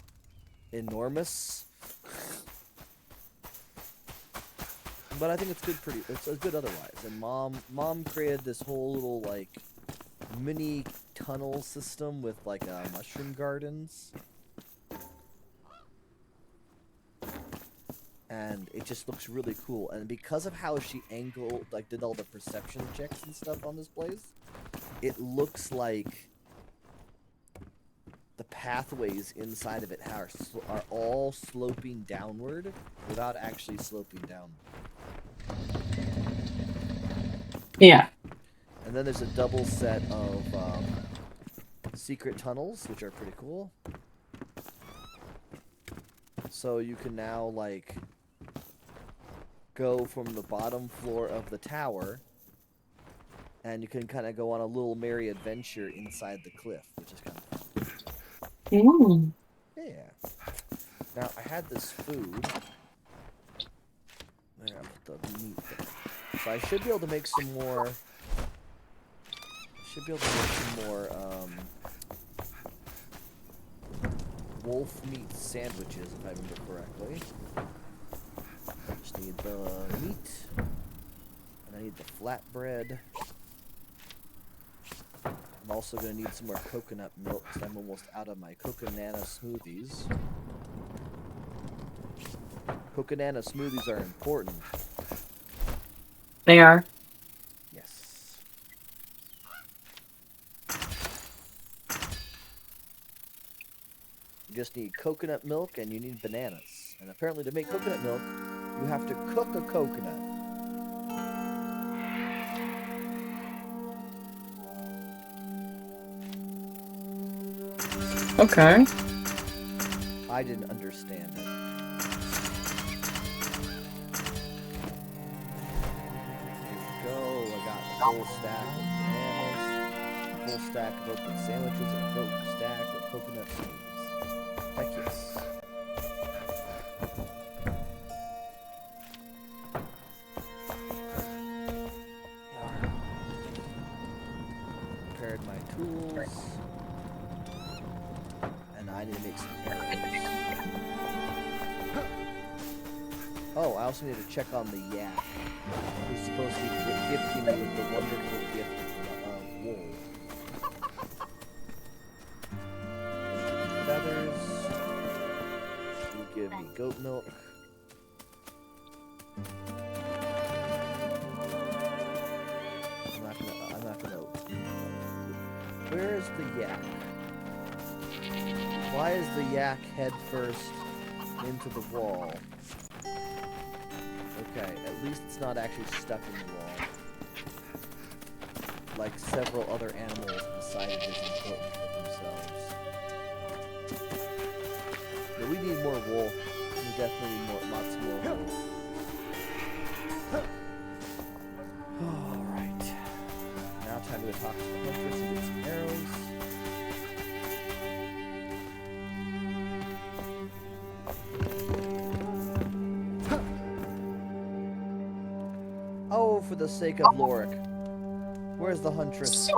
enormous. But I think it's good. It's good otherwise. And Mom created this whole little like mini tunnel system with like mushroom gardens, and it just looks really cool. And because of how she did all the perception checks and stuff on this place, it looks like the pathways inside of it are all sloping downward without actually sloping down. Yeah. And then there's a double set of secret tunnels, which are pretty cool. So you can now, like, go from the bottom floor of the tower And you can kind of go on a little merry adventure inside the cliff, which is kind of fun. Mm. Yeah. Now, I had this food. There, I put the meat there. So I should be able to make some more... wolf meat sandwiches, if I remember correctly. Just need the meat. And I need the flatbread. I'm also going to need some more coconut milk, because I'm almost out of my coconut smoothies. Coconut smoothies are important. They are. Yes. You just need coconut milk and you need bananas. And apparently to make coconut milk, you have to cook a coconut. Okay. I didn't understand it. Here we go. I got a full stack of bananas, a full stack of open sandwiches, and a full stack of coconut smoothies. Heck yes. Prepared my tools. And I need to make some arrows. Oh, I also need to check on the yak. He's supposed to be gifting me with the wonderful gift of wool. Feathers. You give me goat milk. I'm not gonna. Where is the yak? Why is the yak head first into the wall? Okay, at least it's not actually stuck in the wall. Like several other animals decided it's important for themselves. But we need more wool. We definitely need lots more wool. Alright. Now time to talk to the huntress and get some arrows. Oh, for the sake of Lorik. Where's the huntress?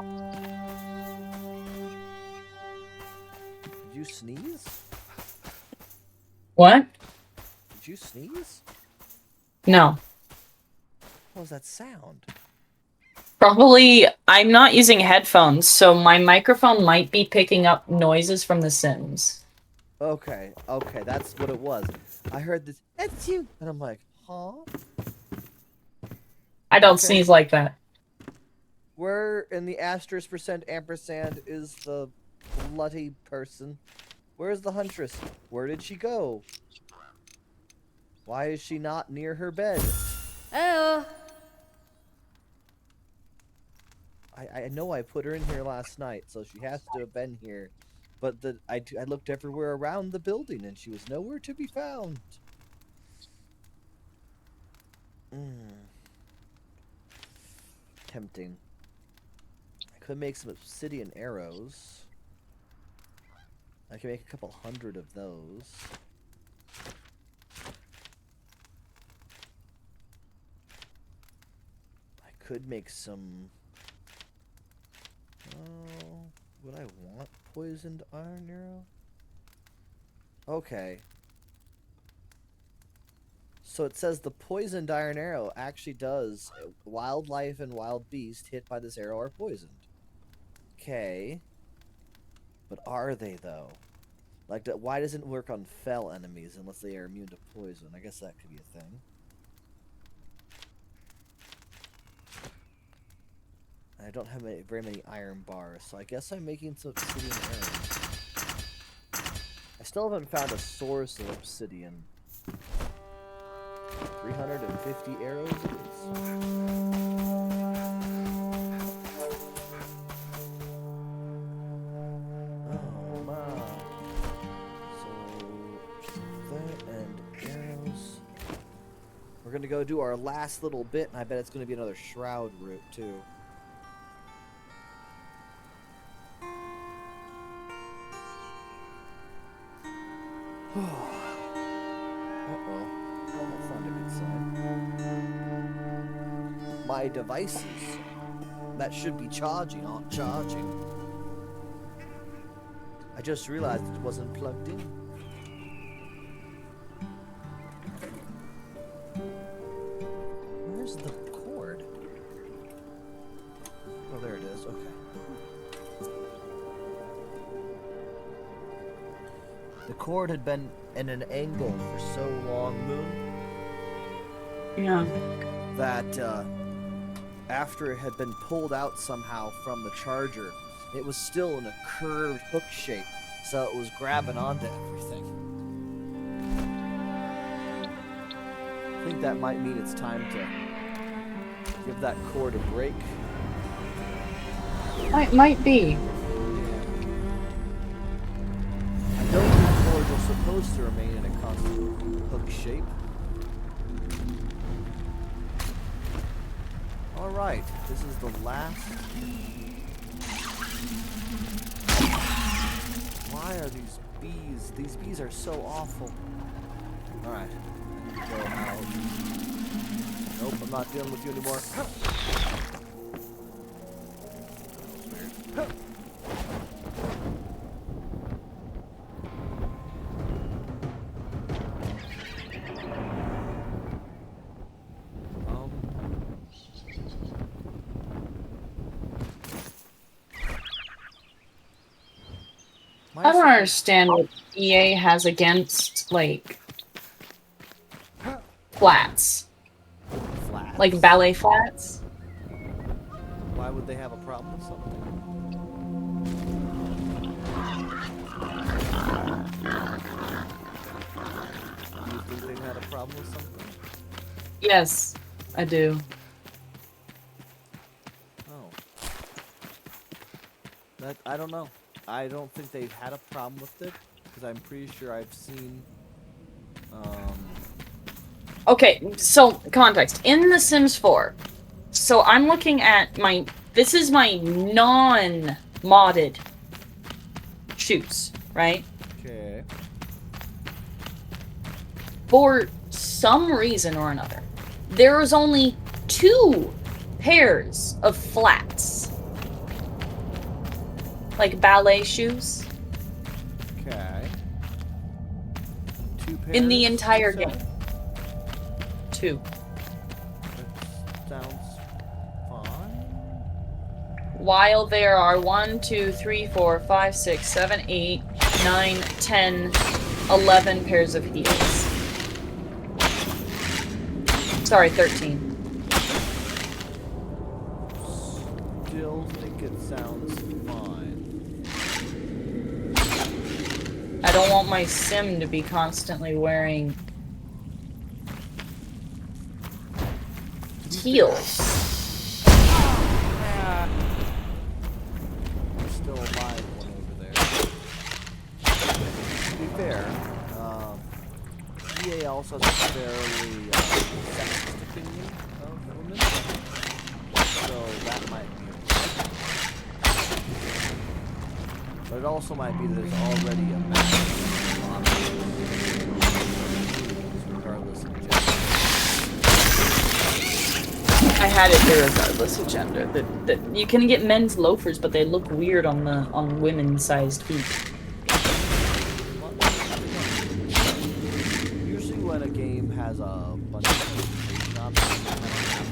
Did you sneeze? What? Did you sneeze? No. What was that sound? Probably, I'm not using headphones, so my microphone might be picking up noises from The Sims. Okay, that's what it was. I heard this, it's you, and I'm like, huh? I don't Okay. sneeze like that. Where in the asterisk % ampersand is the bloody person? Where's the huntress? Where did she go? Why is she not near her bed? Oh. I know I put her in here last night, so she has to have been here. But I looked everywhere around the building, and she was nowhere to be found. Tempting. I could make some obsidian arrows. I can make a couple hundred of those. I could make some... Oh, would I want poisoned iron arrow? Okay. So it says the poisoned iron arrow actually does wildlife and wild beast hit by this arrow are poisoned. Okay. But are they though? Like, why doesn't it work on fell enemies unless they are immune to poison? I guess that could be a thing. I don't have very many iron bars, so I guess I'm making some obsidian arrows. I still haven't found a source of obsidian. 350 arrows it is. Oh my. So that and arrows. We're gonna go do our last little bit, and I bet it's gonna be another shroud route too. Uh-oh. That's not a good sign. My devices that should be charging aren't charging. I just realized it wasn't plugged in. Where's the cord? Oh, there it is. Okay. The cord had been in an angle for so long, Moon, Yeah. that after it had been pulled out somehow from the charger, it was still in a curved hook shape, so it was grabbing onto everything. I think that might mean it's time to give that cord a break. Might be. I don't think cords are supposed to remain in a constant hook shape. Alright, this is the last. Why are these bees? These bees are so awful. Alright, go out. Nope, I'm not dealing with you anymore. Weird. I don't understand what EA has against, like, flats. Flats. Like ballet flats. Why would they have a problem with something? Do you think they've had a problem with something? Yes, I do. Oh. That, I don't know. I don't think they've had a problem with it, because I'm pretty sure I've seen, Okay, so context. In The Sims 4, so I'm looking at this is my non-modded shoes, right? Okay. For some reason or another, there is only 2 pairs of flats. Like ballet shoes. Okay. 2 pairs? In the entire you said? game. 2. That sounds fine. While there are 1, 2, 3, 4, 5, 6, 7, 8, 9, 10, 11 pairs of heels. Sorry, 13. Still think it sounds fine. I don't want my sim to be constantly wearing heels. There's still a live one over there. To be fair, EA also has a fairly sexist opinion of women, so that might be. But it also might be that there's already a massive regardless of gender. I had it regardless of gender. That you can get men's loafers, but they look weird on women-sized feet. Usually when a game has a bunch of presentation options, you kind of have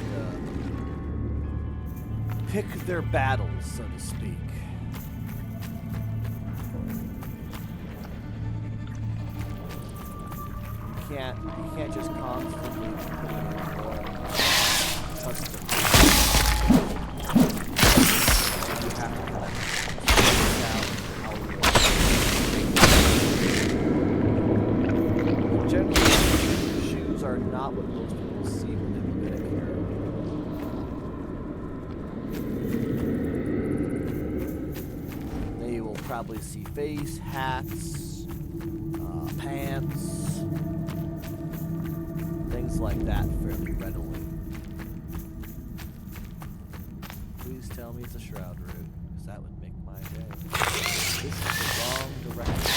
to pick their battles, so to speak. You can't just constantly put in more custom. You have to kind of down how you generally, shoes are not what most people see when they look at a character. They will probably see face, hats, pants, things like that fairly readily. Please tell me it's a shroud route, because that would make my day. This is the wrong direction.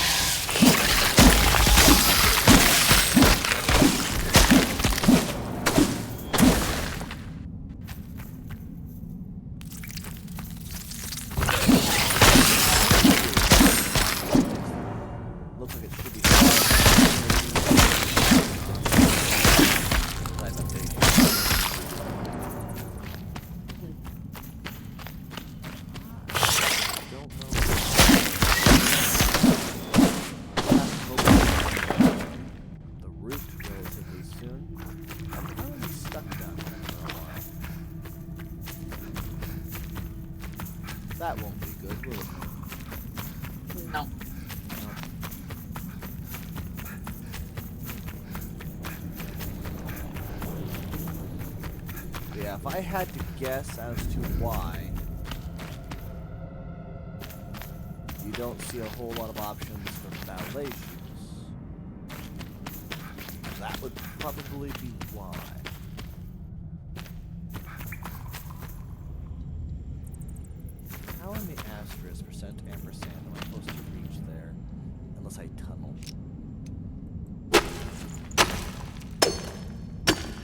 No. Yeah, if I had to guess as to why, you don't see a whole lot of options for ballet shoes. That would probably be why. How in the asterisk percent ampersand am I supposed to reach there? Unless I tunnel.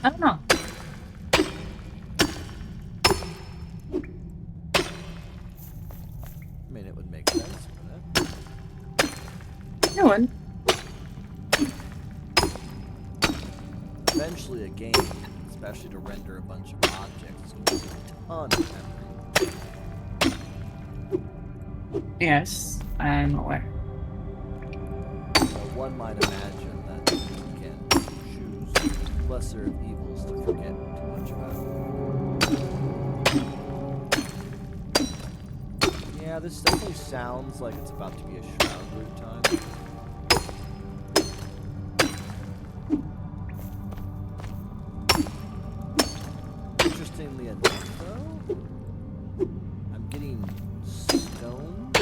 I don't know. I mean, it would make sense, wouldn't it? No one. Eventually, a game, especially to render a bunch of objects, is going to take a ton of memory. Yes, I'm aware. So one might imagine that, again, choose lesser of evils to forget too much about. Yeah, this definitely sounds like it's about to be a Shroud route time. Interestingly enough, though, I'm getting stone,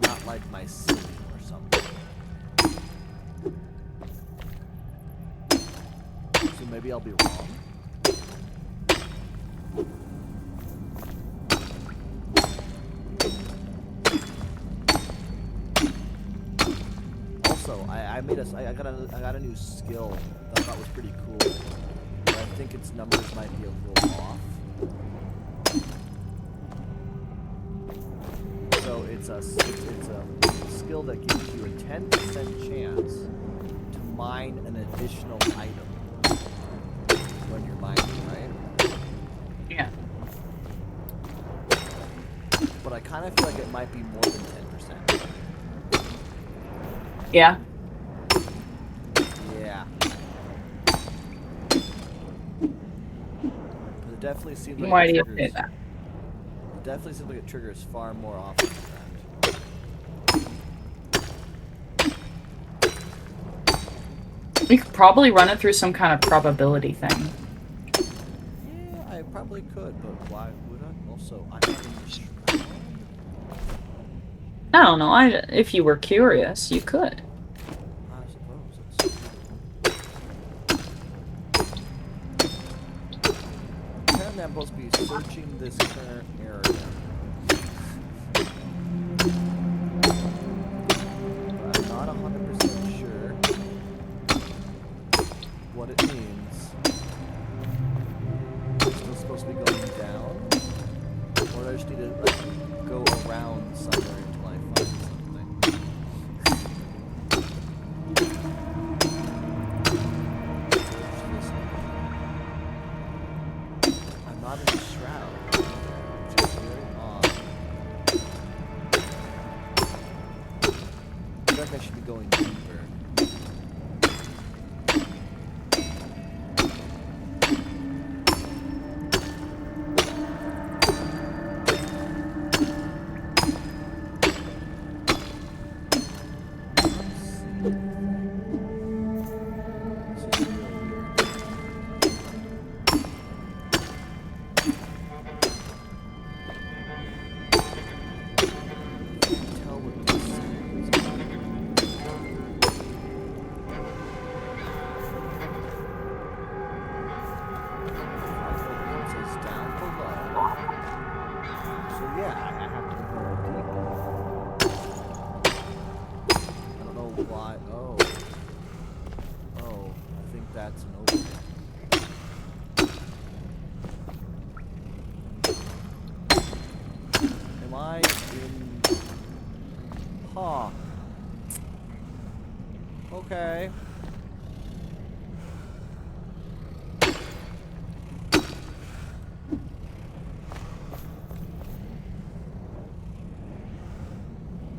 not like my ceiling or something. So maybe I'll be wrong. Also, I got a new skill that I thought was pretty cool. But I think its numbers might be a little off. So it's a skill that gives you a 10% chance to mine an additional item when you're mining, right? Yeah. But I kind of feel like it might be more than 10%. Yeah. Yeah. But it definitely seems like Why do you say that? It definitely seems like it triggers far more often than that. We could probably run it through some kind of probability thing. Yeah, I probably could, but why would I? Also, I'm not in the Shroud. I don't know. If you were curious, you could. I suppose it's... Apparently I'm supposed to be searching this current area. But I'm not 100% sure what it means. It's still supposed to be going down? Or do I just need to like, go around somewhere until I find something? I'm not in the Shroud, which is very odd. I feel like I should be going deeper. Okay.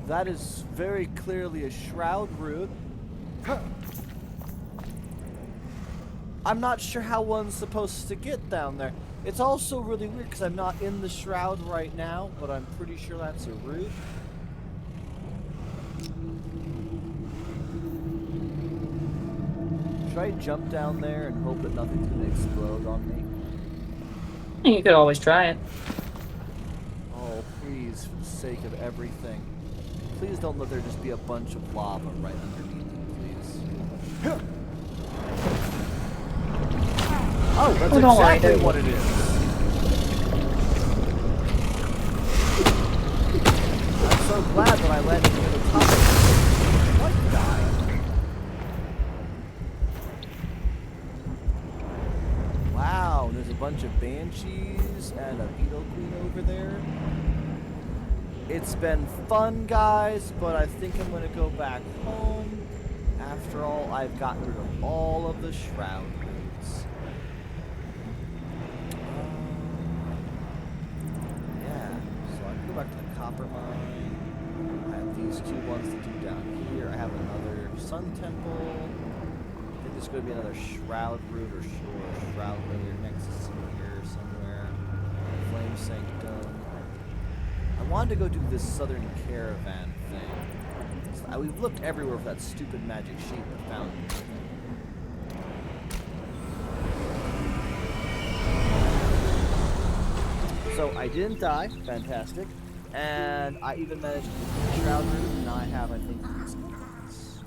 That is very clearly a Shroud route. I'm not sure how one's supposed to get down there. It's also really weird because I'm not in the Shroud right now, but I'm pretty sure that's a route. Should I jump down there and hope that nothing's gonna explode on me? You could always try it. Oh, please, for the sake of everything. Please don't let there just be a bunch of lava right underneath me, please. Oh, that's exactly what it is. I'm so glad that I landed near the top of it. What guy? Wow, there's a bunch of banshees and a beetle queen over there. It's been fun, guys, but I think I'm going to go back home. After all, I've gotten rid of all of the shroud roots. Yeah, so I can go back to the copper mine. I have these 2 ones to do down here. I have another sun temple. I think there's going to be another shroud root or shroud layer next to here somewhere. Flame sanctum. I wanted to go do this southern caravan thing. We've looked everywhere for that stupid magic sheet but found nothing. So I didn't die, fantastic, and I even managed to get the shroud root, and now I have, I think, these nuggets.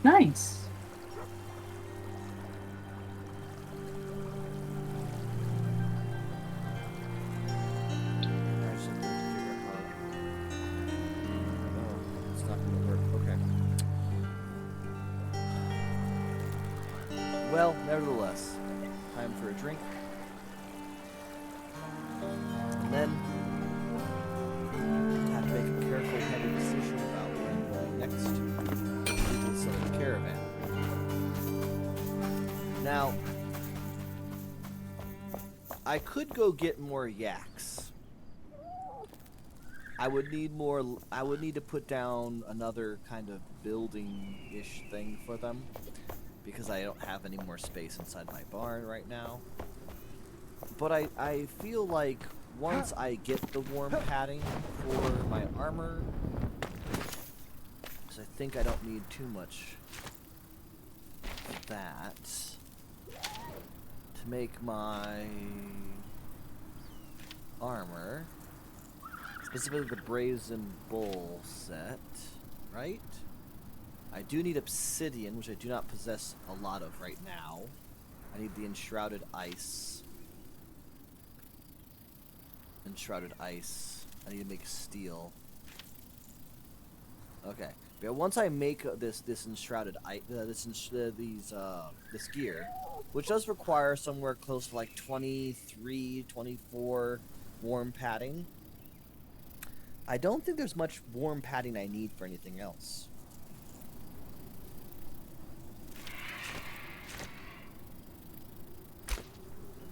Nice. Well, nevertheless, time for a drink. And then, I have to make a careful, heavy decision about where I'm going next to the southern caravan. Now, I could go get more yaks. I would need to put down another kind of building-ish thing for them, because I don't have any more space inside my barn right now. But I feel like once I get the warm padding for my armor, because I think I don't need too much of that to make my armor, specifically the Brazen Bull set, right? I do need obsidian, which I do not possess a lot of right now. I need the Enshrouded Ice. Enshrouded Ice. I need to make steel. Okay, but once I make this Enshrouded Ice, this gear, which does require somewhere close to like 23, 24 warm padding. I don't think there's much warm padding I need for anything else.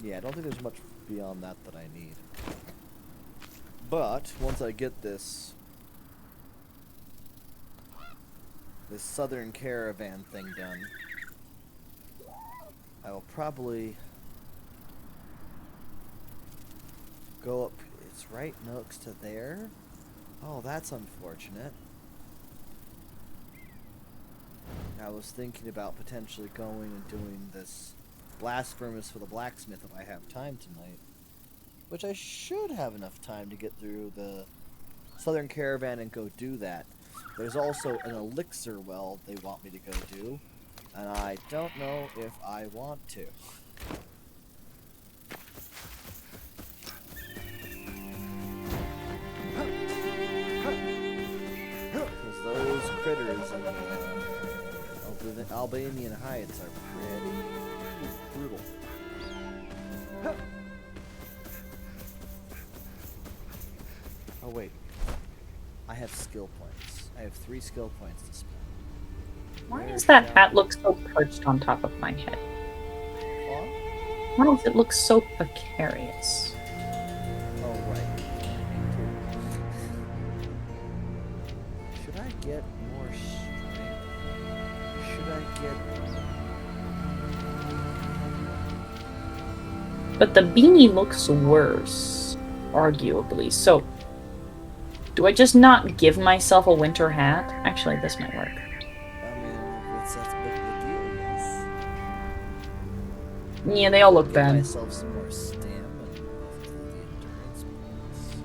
Yeah, I don't think there's much beyond that I need. But once I get this southern caravan thing done, I will probably go up. It's right next to there. Oh, that's unfortunate. I was thinking about potentially going and doing this blast furnace for the blacksmith if I have time tonight, which I should have enough time to get through the southern caravan and go do that. There's also an elixir well they want me to go do, and I don't know if I want to. Because those critters in the Albanian Heights are pretty brutal. Oh wait, I have skill points. I have 3 skill points to spend. Why does that hat look so perched on top of my head? Why does it look so precarious? Oh right. Should I get more strength? Should I get... But the beanie looks worse, arguably. So, Do I just not give myself a winter hat? Actually, this might work. I mean, that's a bit of the deal, yes. Yeah, they all look Give bad. myself some more stamina and the endurance points.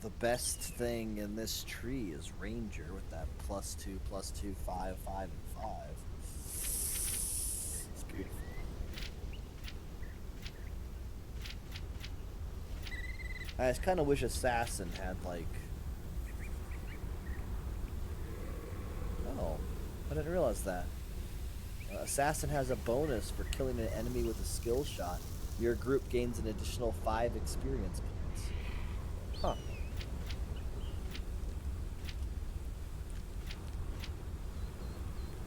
The best thing in this tree is Ranger with that +2, +2, 5, 5, and 5. It's beautiful. I just kind of wish Assassin had, like... Oh, I didn't realize that. Assassin has a bonus for killing an enemy with a skill shot. Your group gains an additional 5 experience points. Huh.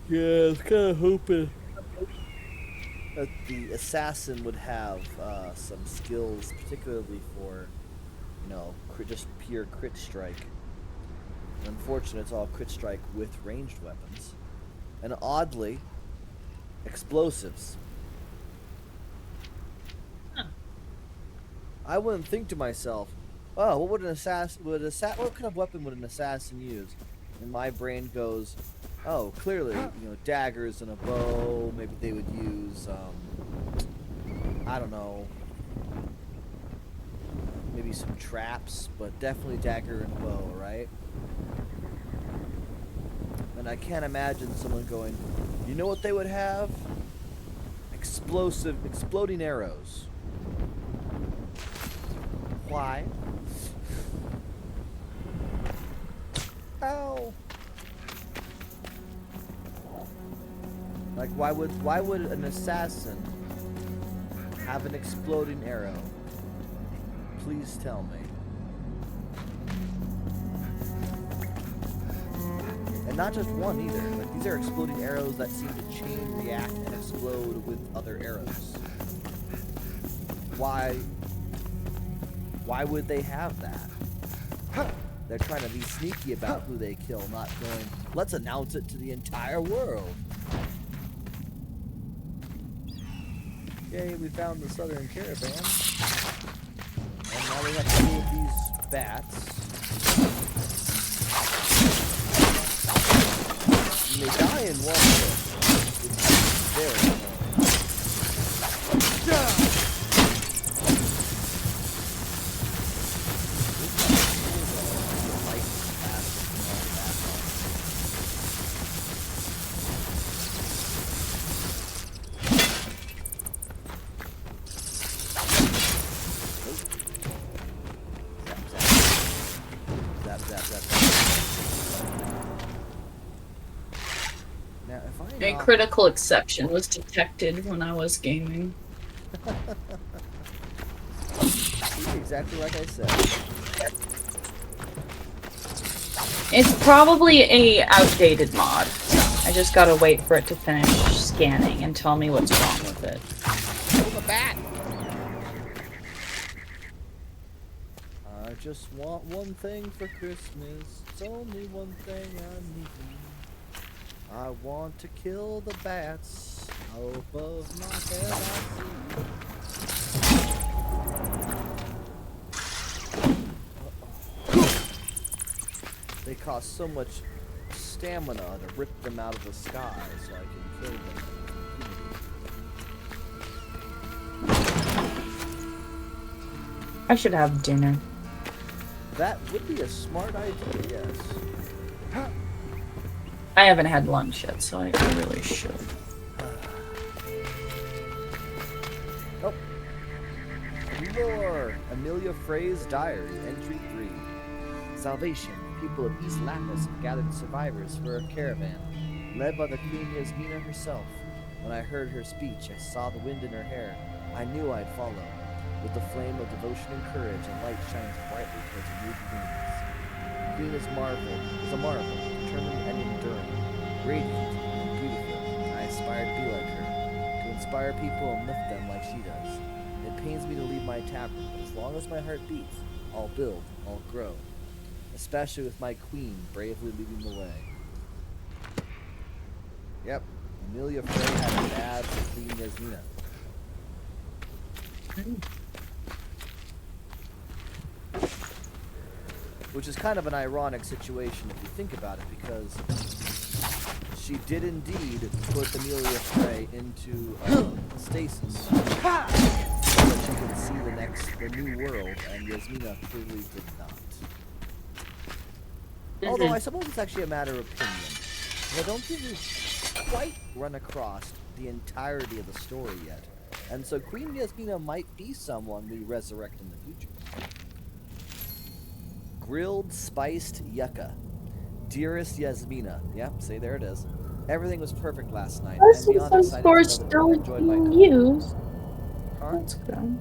Yeah, I was kind of hoping that the Assassin would have some skills, particularly for, you know, just pure crit strike. Unfortunately, it's all crit strike with ranged weapons. And oddly, explosives. Huh. I wouldn't think to myself, oh, what would an assassin, what kind of weapon would an assassin use? And my brain goes, oh, clearly, you know, daggers and a bow. Maybe they would use, I don't know, maybe some traps, but definitely dagger and bow, right? And I can't imagine someone going, you know what they would have? Exploding arrows. Why? Ow! Like, why would an assassin have an exploding arrow? Please tell me. And not just one either. Like, these are exploding arrows that seem to chain react and explode with other arrows. Why would they have that? They're trying to be sneaky about who they kill, not going, let's announce it to the entire world. Yay, we found the southern caravan. And now we have to deal with these bats. And they die in one hit. It's very annoying. A critical exception was detected when I was gaming. Exactly like I said. It's probably a outdated mod. I just gotta wait for it to finish scanning and tell me what's wrong with it. Kill the bat! I just want one thing for Christmas. It's only one thing I need. I want to kill the bats. Above my head I see. They cost so much stamina to rip them out of the sky so I can kill them. I should have dinner. That would be a smart idea, yes. I haven't had lunch yet, so I really should. Oh. Lore! Amelia Frey's Diary, Entry 3. Salvation. The people of East Lapis have gathered survivors for a caravan, led by the Queen Yasmina herself. When I heard her speech, I saw the wind in her hair. I knew I'd follow. With the flame of devotion and courage, and light shines brightly towards a new beginnings. The Queen is a marvel, determined and enduring, radiant and beautiful. I aspire to be like her, to inspire people and lift them like she does. It pains me to leave my tavern, but as long as my heart beats, I'll build, I'll grow. Especially with my queen bravely leading the way. Yep, Amelia Frey had an ad for Queen Yasmina. Which is kind of an ironic situation if you think about it, because she did indeed put Amelia Frey into stasis so that she could see the new world, and Yasmina clearly did not. Although I suppose it's actually a matter of opinion. I don't think we've quite run across the entirety of the story yet. And so Queen Yasmina might be someone we resurrect in the future. Grilled spiced yucca. Dearest Yasmina. Yep, see, there it is. Everything was perfect last night. This I'm is beyond excited score to know that still you enjoyed my being company. used. Huh? That's good.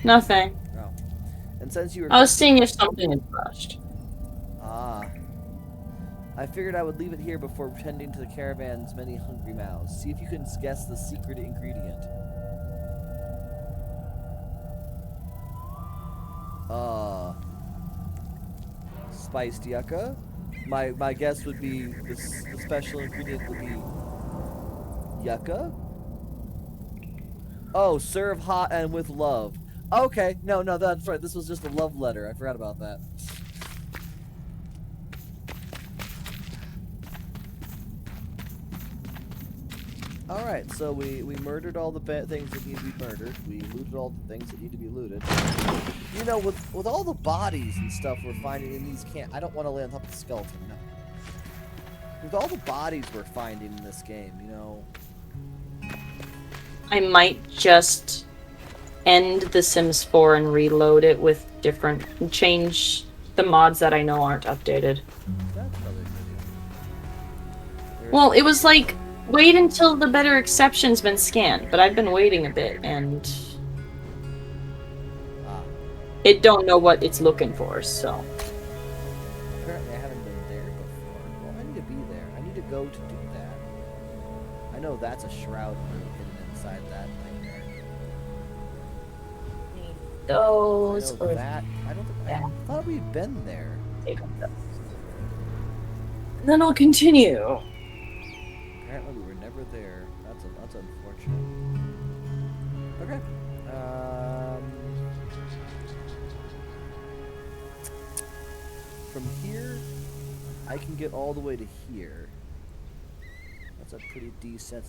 Nothing. Oh. And since you were I was seeing if something had crushed. Ah. I figured I would leave it here before tending to the caravan's many hungry mouths. See if you can guess the secret ingredient. Spiced yucca. My guess would be the special ingredient would be yucca. Oh, serve hot and with love. Okay, no, that's right. This was just a love letter. I forgot about that. Alright, so we murdered all the things that need to be murdered. We looted all the things that need to be looted. You know, with all the bodies and stuff we're finding in these I don't want to lay on top of the skeleton, no. With all the bodies we're finding in this game, you know... I might just end The Sims 4 and reload it with change the mods that I know aren't updated. That's probably a good idea. Well, it was like, wait until the better exception's been scanned, but I've been waiting a bit, and it don't know what it's looking for, so. Apparently I haven't been there before. Well, I need to be there. I need to go to do that. I know that's a shroud hidden inside that thing there. Those I know that. I thought we'd been there. And then I'll continue. Apparently we were never there. That's unfortunate. Okay. From here, I can get all the way to here. That's a pretty decent...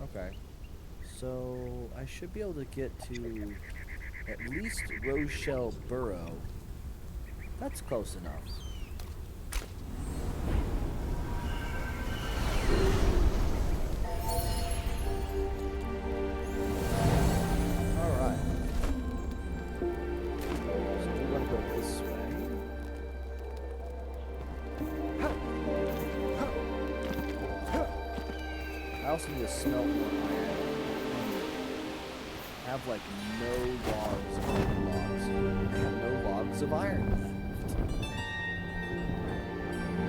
Okay. So, I should be able to get to at least Rochelle Burrow. That's close enough. Alright. So we want to go this way. I also need to smelt more iron. I have like no logs of iron. I have no logs of iron left.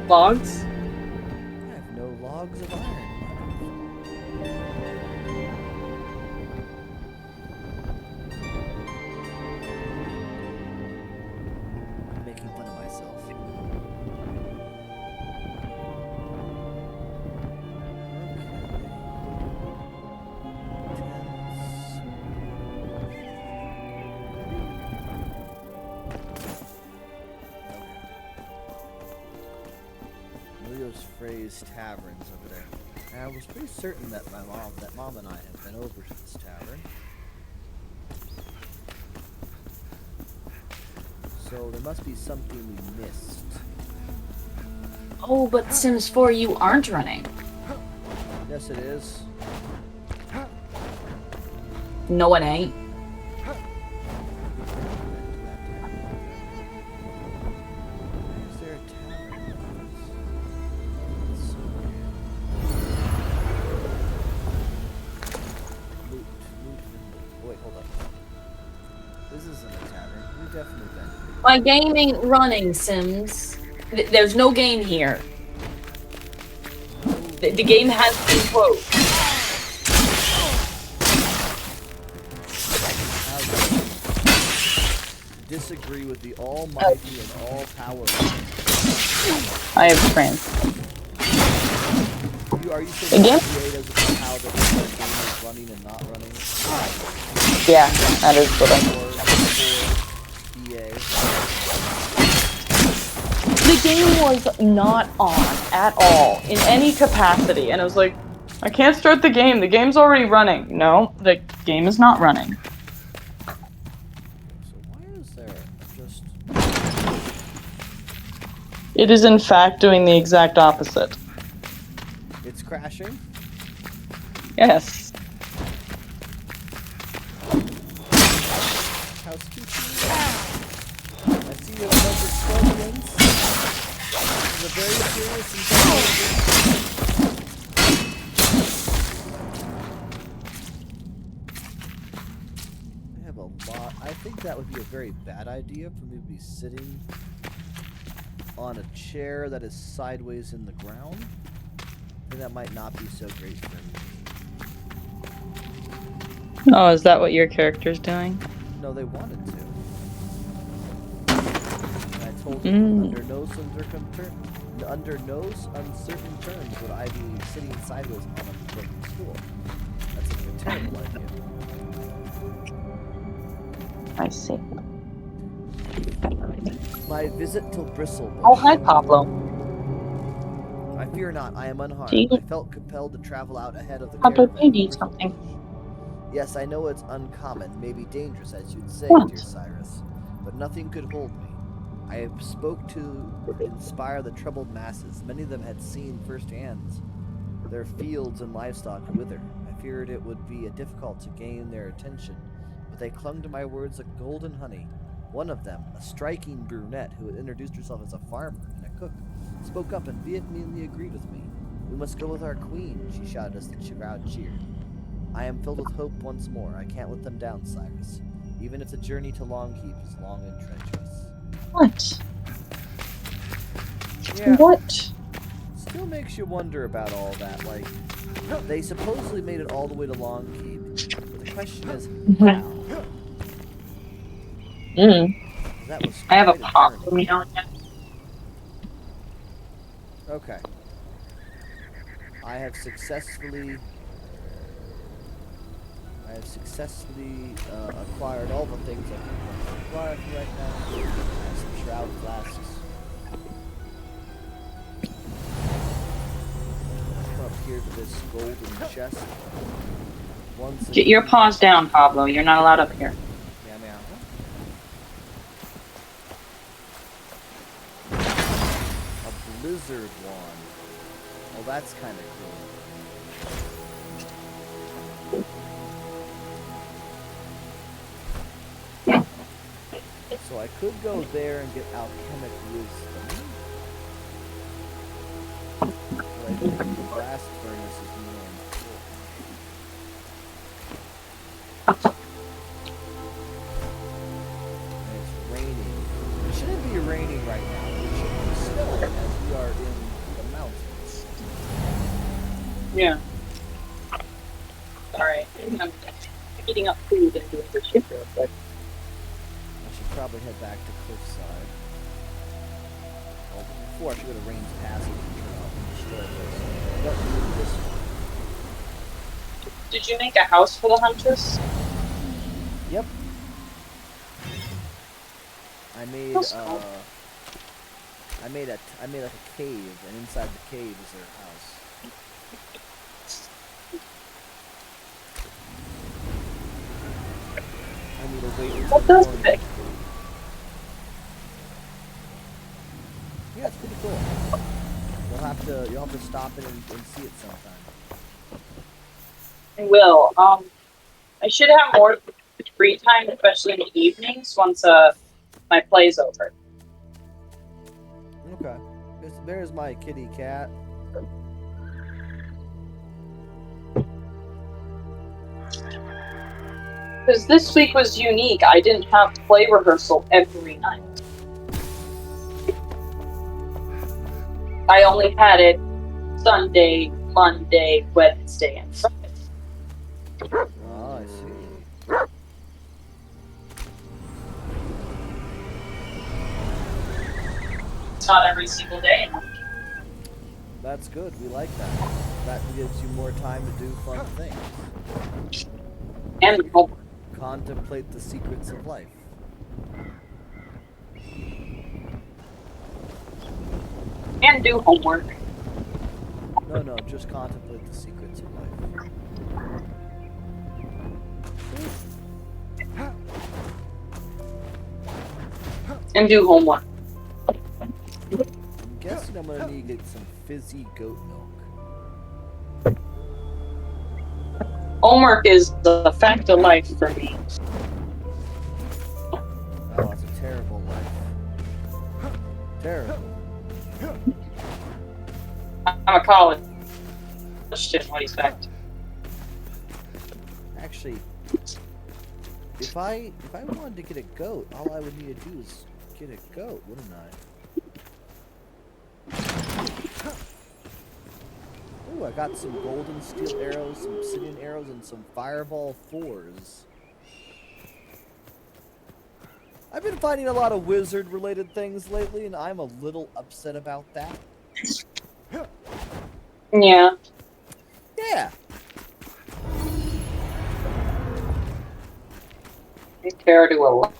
Logs? I have no logs of iron left. I'm making fun of myself. Frey's taverns over there. And I was pretty certain that mom and I had been over to this tavern. So there must be something we missed. Oh, but Sims 4 you aren't running. Yes, it is. No, it ain't. Is there a tavern? Loot. Wait, hold up. This isn't a tavern. We've definitely been here. My game ain't running, Sims. There's no game here. The game has been closed. Disagree with the almighty and all-powerful. I have trans. Are you saying Again? EA doesn't know how the game is running and not running? Yeah, that is what I'm. For EA. The game was not on at all in any capacity, and I was like, I can't start the game. The game's already running. No, the game is not running. So why is there just... It is in fact doing the exact opposite. It's crashing? Yes. Housekeeping? I see you have a bunch of scorpions. This is a very serious environment. I have a lot. I think that would be a very bad idea for me to be sitting on a chair that is sideways in the ground. I think that might not be so great for me. Oh, is that what your character's doing? No, they wanted to. And I told them under no uncertain terms would I be sitting sideways on a broken stool. That's a terrible idea. I see. My visit to Bristlebush. Oh, hi, Pablo. I fear not, I am unharmed. Do you- I felt compelled to travel out ahead of the Pablo, caravan. do you to need Bristlebush. something? Yes, I know it's uncommon, maybe dangerous, as you'd say, What? dear Cyrus, but nothing could hold me. I have spoke to inspire the troubled masses. Many of them had seen firsthand their fields and livestock wither. I feared it would be difficult to gain their attention, but they clung to my words like golden honey. One of them, a striking brunette who had introduced herself as a farmer and a cook, spoke up and vehemently agreed with me. We must go with our queen, she shouted as the crowd cheered. I am filled with hope once more. I can't let them down, Cyrus, even if the journey to Longkeep is long and treacherous. What? Yeah, What? still makes you wonder about all that. Like, they supposedly made it all the way to Longkeep, but the question is, how? That was I have a quite pop journey. for me on it. Okay. I have successfully acquired all the things I think I'm required for right now. I have some shroud flasks. Come up here to this golden chest. Get your paws down, Pablo. You're not allowed up here. Yeah, meow. A blizzard wand. Well, that's kind of cool. So I could go there and get alchemic wisdom. But I think the blast furnace is more important. And it's raining. It shouldn't be raining right now. It should be snowing as we are in the mountains. Yeah. Alright. I'm heating up food and doing the ship real quick. I should probably head back to Cliffside. Well, before I should go to Rain's Passage and turn off and destroy this. Don't need this one. Did you make a house for the Huntress? Yep. I made That's cool. I made like a cave, and inside the cave is their house. I need to wait until What does morning. it? Yeah, it's pretty cool. You'll have to stop it and see it sometime. I will. I should have more free time, especially in the evenings, once my play's over. Okay. There's my kitty cat. Because this week was unique. I didn't have play rehearsal every night. I only had it Sunday, Monday, Wednesday, and Friday. Oh, I see. It's not every single day. That's good. We like that. That gives you more time to do fun things. And homework. Contemplate the secrets of life. And do homework. No, just contemplate the secrets of life. And do homework. I'm guessing I'm gonna need to get some fizzy goat milk. Homework is the fact of life for me. Oh, it's a terrible life. Terrible. I'm a college student. What do you expect? Actually, if I wanted to get a goat, all I would need to do is get a goat, wouldn't I? Ooh, I got some golden steel arrows, some obsidian arrows, and some fireball 4s. I've been finding a lot of wizard-related things lately, and I'm a little upset about that. Yeah. Yeah. You care to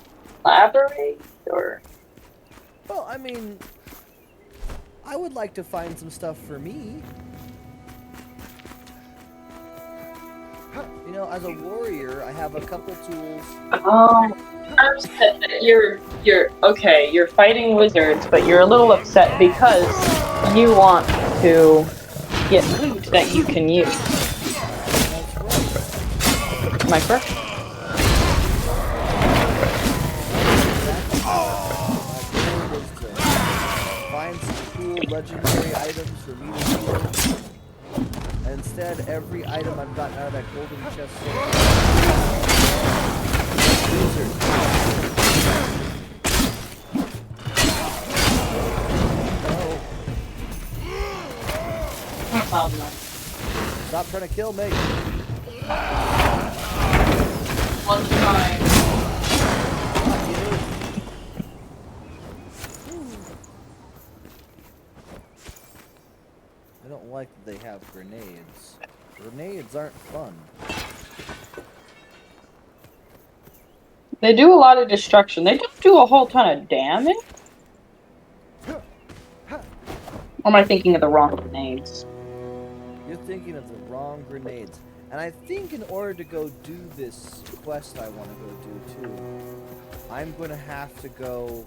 elaborate, or? Well, I mean, I would like to find some stuff for me. You know, as a warrior, I have a couple tools. Oh, you're okay. You're fighting wizards, but you're a little upset because you want to get loot that you can use. That's right. Am I correct? My goal was to find some cool legendary items for me to use. And instead, every item I've gotten out of that golden chest so far, wizard. Stop trying to kill me. One time. I don't like that they have grenades. Grenades aren't fun. They do a lot of destruction. They don't do a whole ton of damage. Or am I thinking of the wrong grenades? You're thinking of the wrong grenades. And I think in order to go do this quest I want to go do too, I'm going to have to go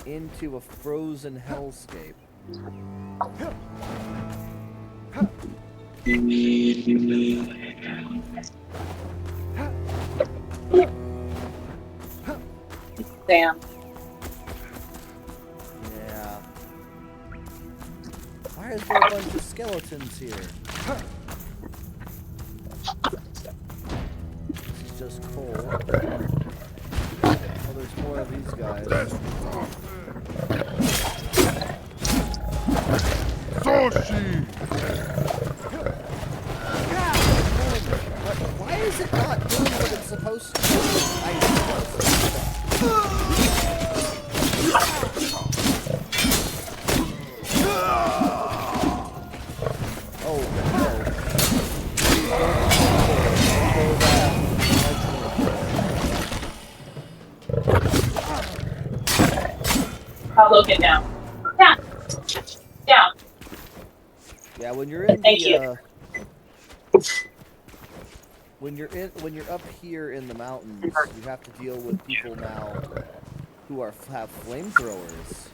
into a frozen hellscape. Damn. Yeah. Why is there a bunch of skeletons here? This is just coal. Oh, there's more of these guys. Soshi! Why is it not doing what it's supposed to do? Oh, no. I'll get down. Down. Down. Yeah, when you're in Thank the, you. when you're up here in the mountains, you have to deal with people now who have flamethrowers.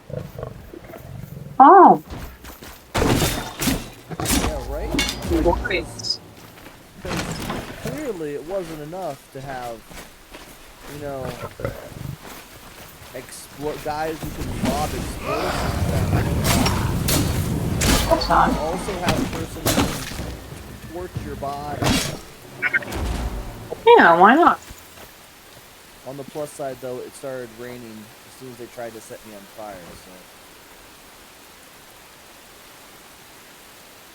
Oh. Yeah, right? Glorious. Because clearly it wasn't enough to have, you know, guys who can lob explosives. That's not. You also have a person who can torch your body. Yeah, why not? On the plus side, though, it started raining as soon as they tried to set me on fire,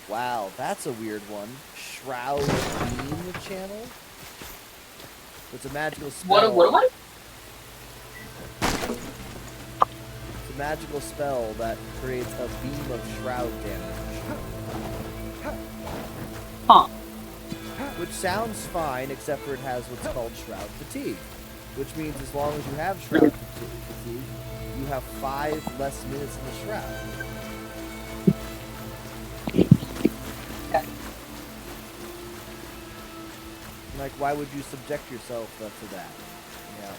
so... Wow, that's a weird one. Enshrouded beam channel? It's a magical spell. What? It's a magical spell that creates a beam of shroud damage. Huh. Which sounds fine, except for it has what's called shroud fatigue. Which means as long as you have shroud fatigue, you have 5 less minutes in the shroud. Like, why would you subject yourself to that? Yeah.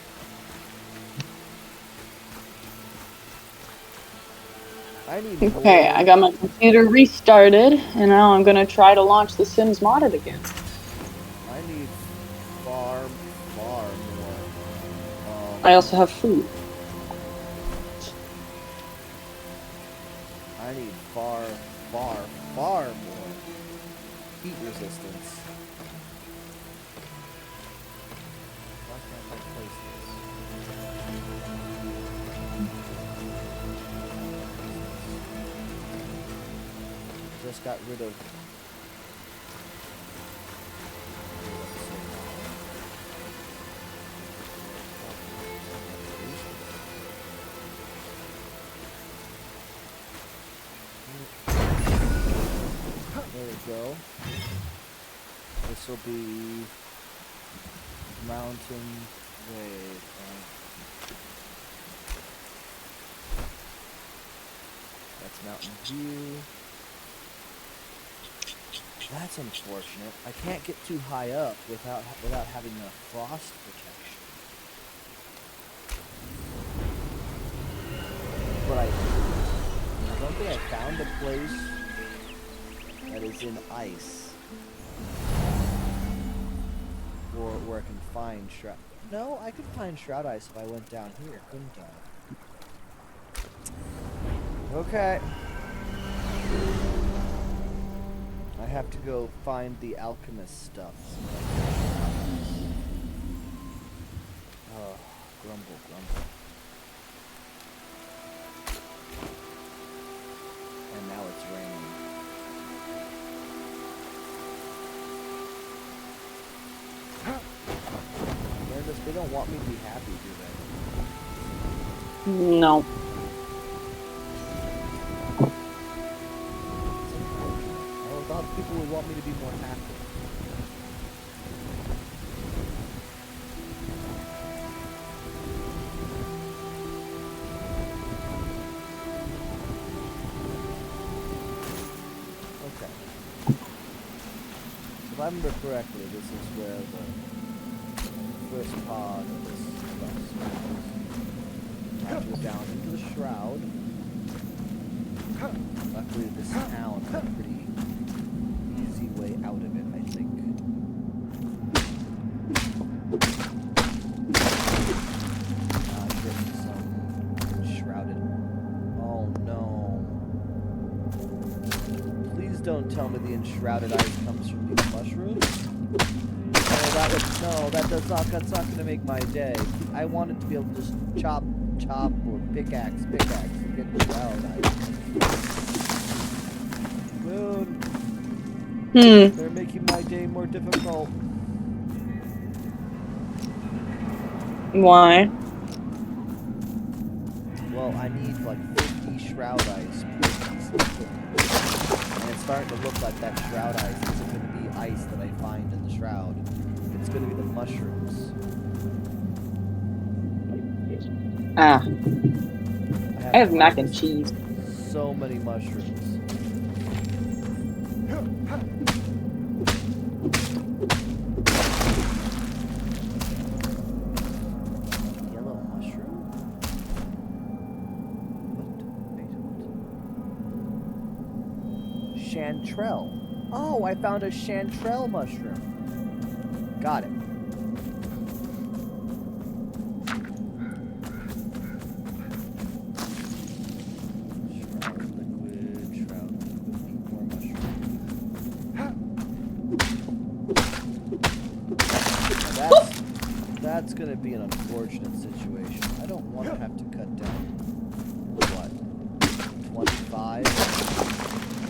I need Okay, more. I got my computer restarted, and now I'm gonna try to launch The Sims modded again. I need far more. I also have food. I need far more heat resistance. Why can't I place this? Just got rid of. There we go. This will be mountain wave. That's mountain view. That's unfortunate. I can't get too high up without having a frost protection. But I don't think I found a place that is in ice, or where I can find shroud. No, I could find shroud ice if I went down here, couldn't I? Okay. I have to go find the alchemist stuff. Oh, grumble. And now it's raining. They don't want me to be happy, do they? No. I thought people would want me to be more happy. Okay. If I remember correctly, this is where the first pod of this stuff spawns. I have to go down into the shroud. Luckily, this town has a pretty easy way out of it, I think. Getting some enshrouded. Oh no. Please don't tell me the enshrouded ice comes from these mushrooms. That's not gonna make my day. I wanted to be able to just chop, or pickaxe, and get the shroud ice. Moon. They're making my day more difficult. Why? Well, I need like 50 shroud ice per piece of equipment. And it's starting to look like that shroud ice isn't going to be ice that I find in the shroud. It's going to be the mushrooms. Ah. I have mac and cheese. So many mushrooms. Yellow mushroom? What? Chanterelle. Oh, I found a chanterelle mushroom. Got it. That's gonna be an unfortunate situation. I don't want to have to cut down, what, 25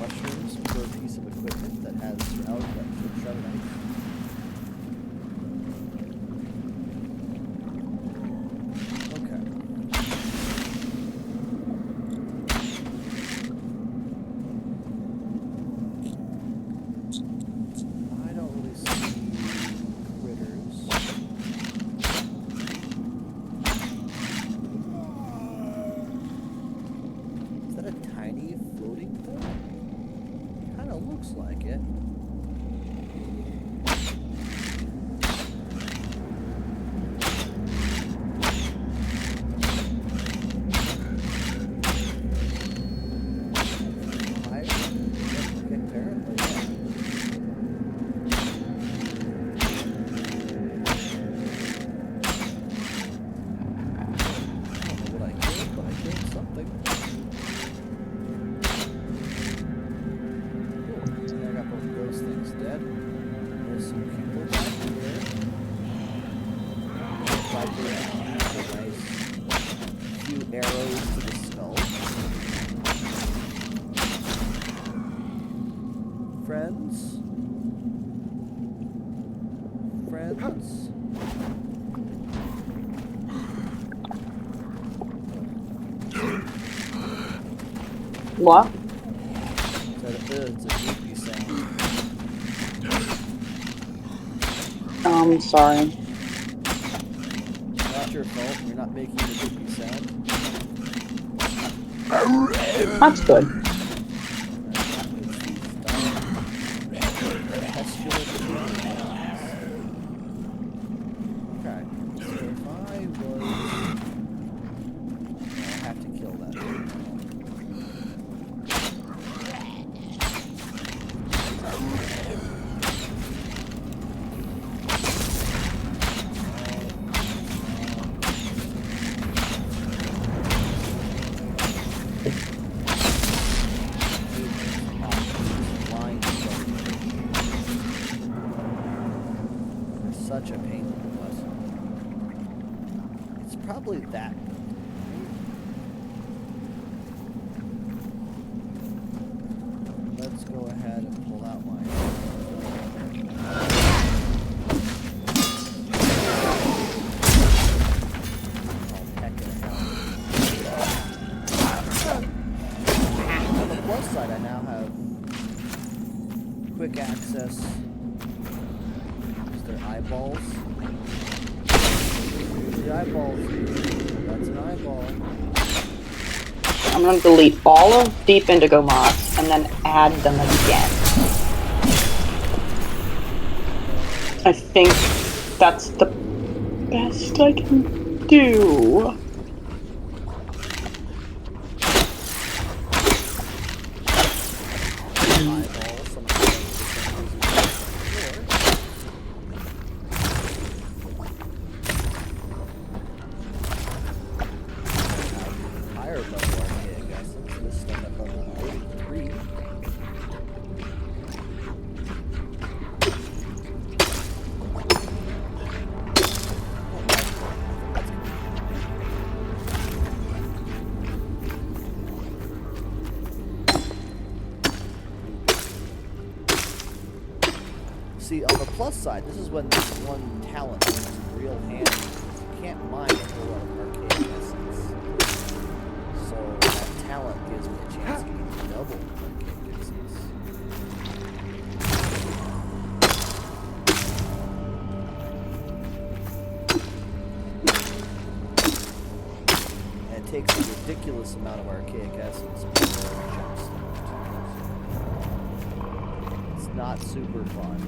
mushrooms per piece of equipment that has shroud ice. Okay. Friends. What? It's a creepy sound. I'm sorry. Not your fault. You're not making a creepy sound. That's good. Okay. So if I was... I have to kill that. Such a pain in the butt. It's probably that. Let's go ahead and pull out my. Oh, heck it. On the plus side, I now have quick access. Eyeballs. The eyeballs. That's an eyeball. I'm gonna delete all of Deep Indigo Moss and then add them again. I think that's the best I can do. See, on the plus side, this is when this one talent is real handy. You can't mine a whole lot of arcade essence. So that talent gives me a chance to get double arcade essence. And it takes a ridiculous amount of archaic essence before it jumps. It's not super fun.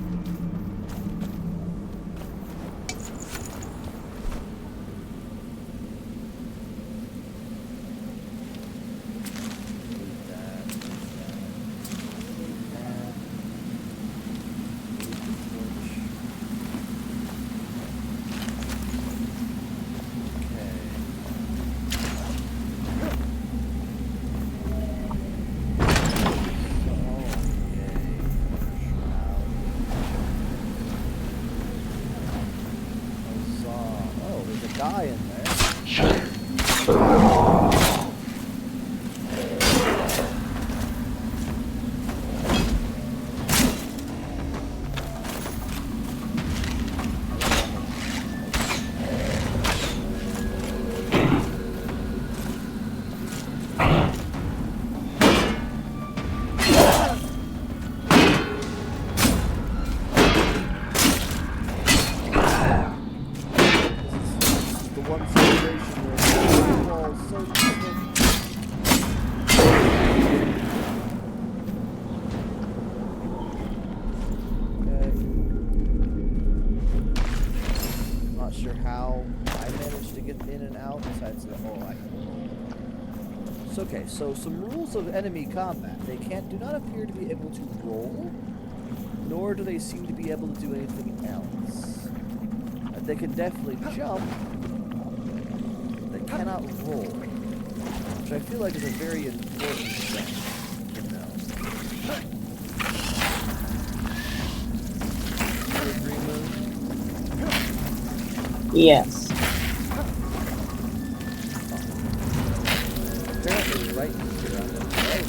Guy in there. Okay, so some rules of enemy combat. They do not appear to be able to roll, nor do they seem to be able to do anything else. They can definitely jump. They cannot roll, which I feel like is a very important thing to know. Yes. Right here on the right.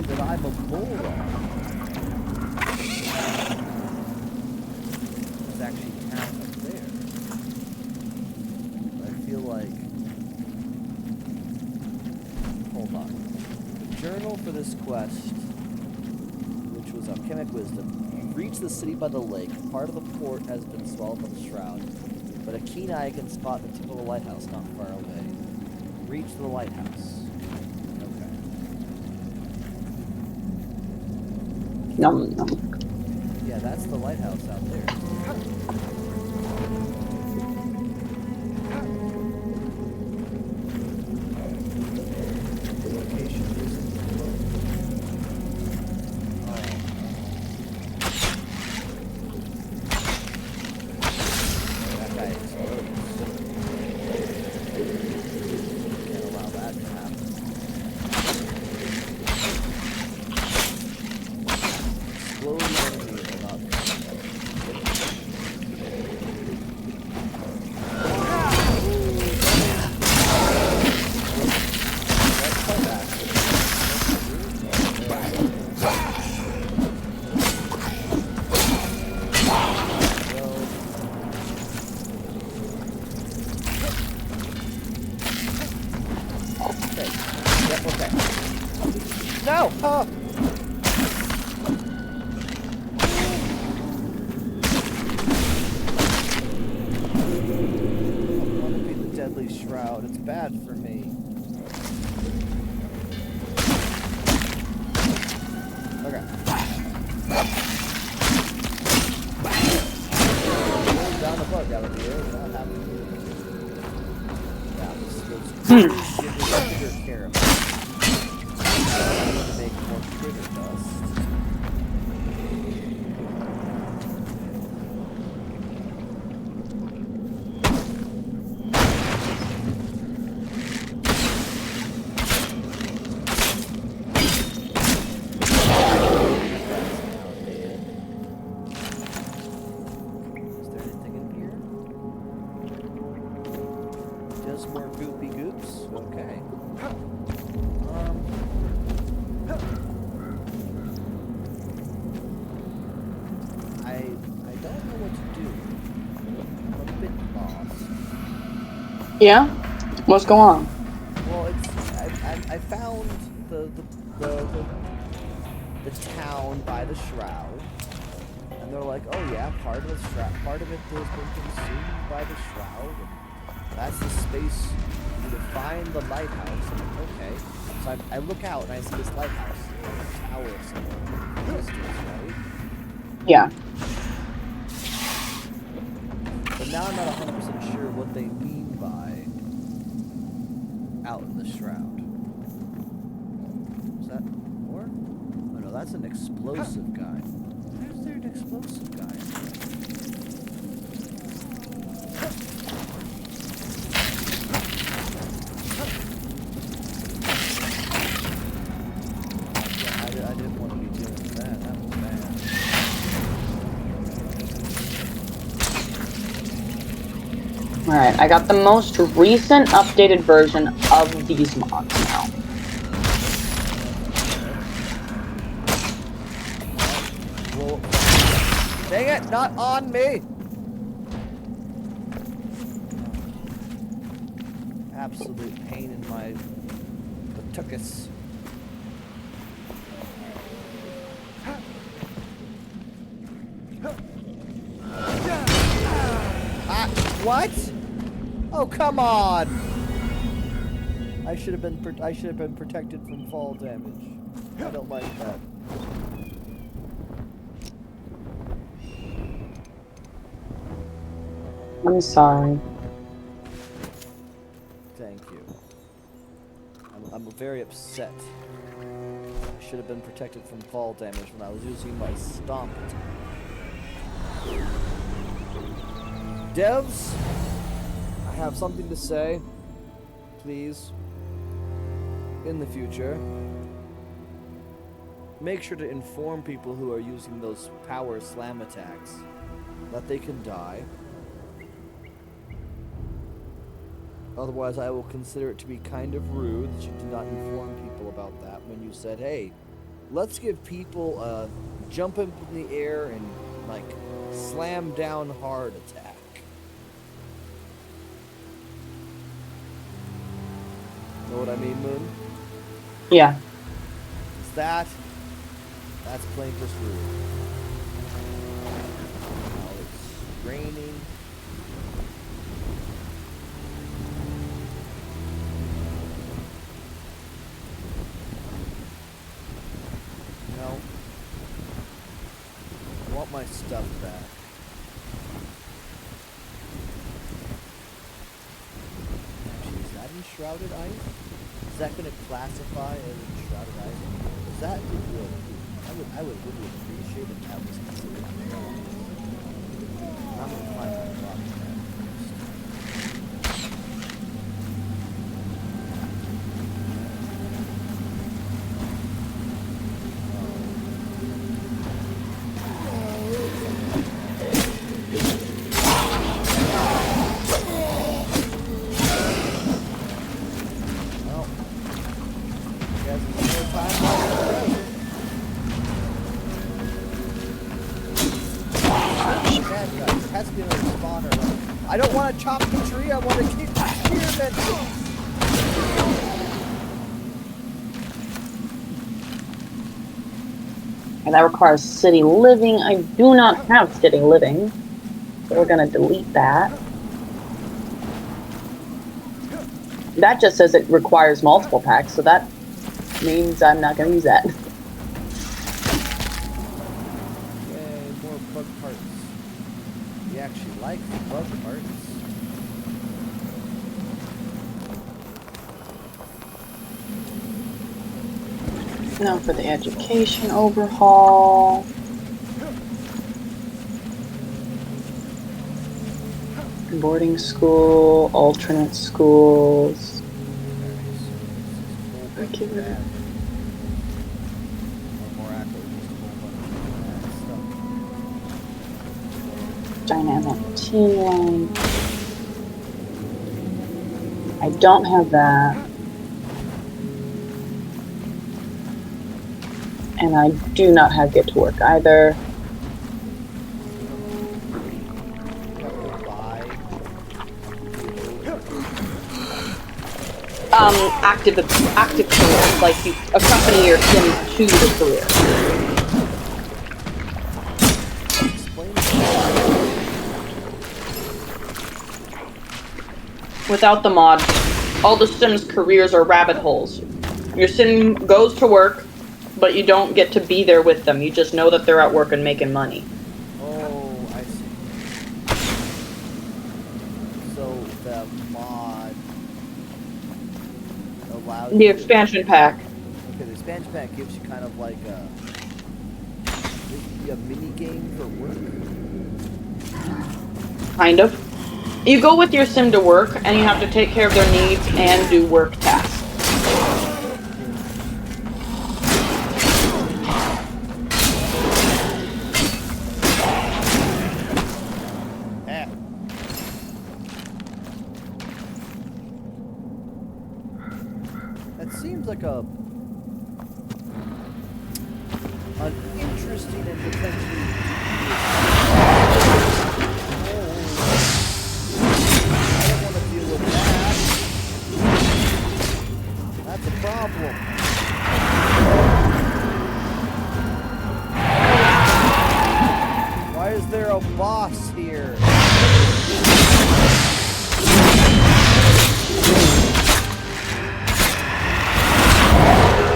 that I'm a moron. There's actually town up there. I feel like... Hold on. The journal for this quest, which was Alchemic Wisdom, reach the city by the lake. Part of the port has been swallowed by the shroud, but a keen eye can spot the tip of a lighthouse not far away. Reach the lighthouse. Okay. Num num. Yeah, that's the lighthouse out there. The location isn't below. That guy explodes. Can't allow that to happen. Exploding enemies are not Let's come back. Okay. Yep, okay. No! Deadly shroud. It's bad for me. Okay. Down the bug out of here. Not happening. Yeah, this goes sugar caramel. To make more critter dust. More goopy goops. Okay. I don't know what to do. I'm a bit lost. Yeah? What's going on? Well, it's I found the town by the shroud, and they're like, oh yeah, part of it has been consumed by the shroud. And that's the space you need to find the lighthouse. I'm like, okay. So I look out and I see this lighthouse, a tower somewhere. Distance, right? Yeah. But now I'm not 100% sure what they mean by out in the shroud. Is that more? Oh no, that's an explosive guy. Why is there an explosive guy? I didn't want to be doing that. That was bad. Alright, I got the most recent updated version of these mods now. Well, dang it, not on me! Absolute pain in my tuchus. What? Oh, come on! I should have been protected from fall damage. I don't like that. I'm sorry. Thank you. I'm very upset. I should have been protected from fall damage when I was using my stomp attack. Devs, I have something to say. Please, in the future, make sure to inform people who are using those power slam attacks that they can die. Otherwise, I will consider it to be kind of rude that you did not inform people about that when you said, hey, let's give people a jump up in the air and like slam down hard attack. Know what I mean, Moon? Yeah. Is that's playing for screw. Now it's raining. No. I want my stuff back. Actually, is that enshrouded ice? Is that going to classify as enshrouded ice? Is that wood? I would really appreciate if that was considered enshrouded. I'm going to find my rock pad Well, you guys have more time left to play. Bad guys. There has to be another spawner. I don't want to chop the tree. I want to keep the spearmen. And that requires city living. I do not have city living. So we're going to delete that. That just says it requires multiple packs, so that means I'm not going to use that. Yay, more bug parts. We actually like the bug parts. Now for the education overhaul. Boarding school, alternate schools. Okay. Dynamic team line. I don't have that. And I do not have Get to Work either. Active careers, like you accompany your sims to the career. Without the mod, all the sims' careers are rabbit holes. Your sim goes to work, but you don't get to be there with them. You just know that they're at work and making money. Oh, I see. So the mod allows The expansion pack. Okay, the expansion pack gives you kind of like a mini game for work. Kind of. You go with your sim to work, and you have to take care of their needs and do work tasks. That seems like an interesting and potentially I don't want to deal with that. That's a problem. Why is there a boss here?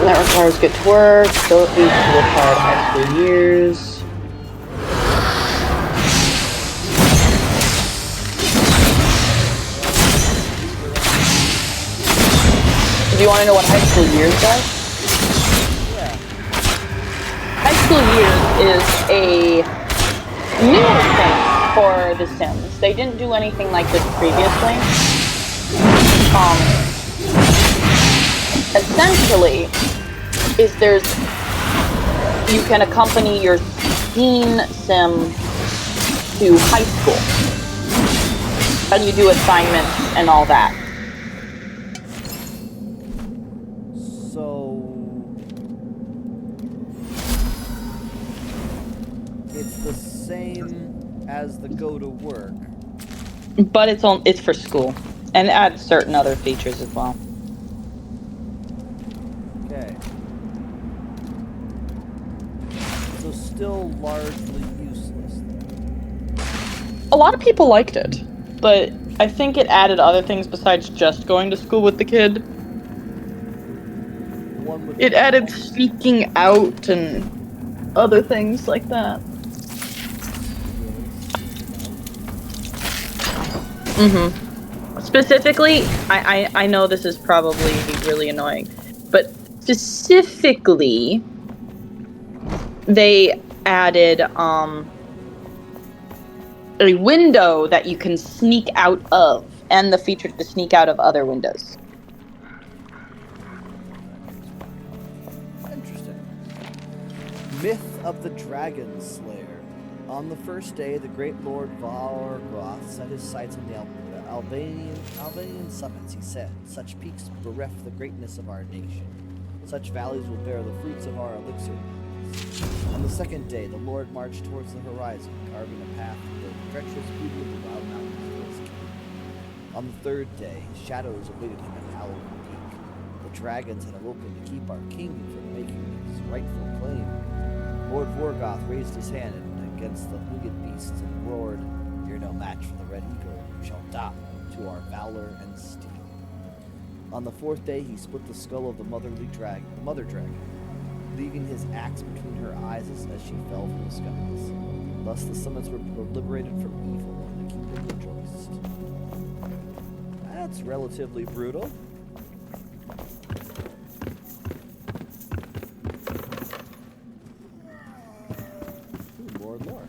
That requires Get to Work, so it needs to require high school years. Do you want to know what high school years does? Yeah. High school years is a new thing for The Sims. They didn't do anything like this previously. Essentially, you can accompany your teen sim to high school, and you do assignments and all that. So has the go to work. But it's for school, and adds certain other features as well. Okay. So still largely useless. A lot of people liked it, but I think it added other things besides just going to school with the kid. One with It added sneaking out and other things like that. Specifically, I know this is probably really annoying, but specifically, they added a window that you can sneak out of, and the feature to sneak out of other windows. Interesting. Myth of the Dragon Slayer. On the first day, the great Lord Vargoth set his sights on the Albanian summits. He said, "Such peaks bereft the greatness of our nation. Such valleys will bear the fruits of our elixir." On the second day, the Lord marched towards the horizon, carving a path through the treacherous beauty of the wild mountains for his king. On the third day, shadows awaited him at Halloween Peak. The dragons had awoken to keep our king from making his rightful claim. Lord Vorgoth raised his hand against the winged beasts and roared, "You're no match for the Red Eagle. You shall die to our valor and steel." On the fourth day, he split the skull of the mother dragon, leaving his axe between her eyes as she fell from the skies. Thus the summits were liberated from evil, and the kingdom rejoiced. That's relatively brutal. Ooh, more and more.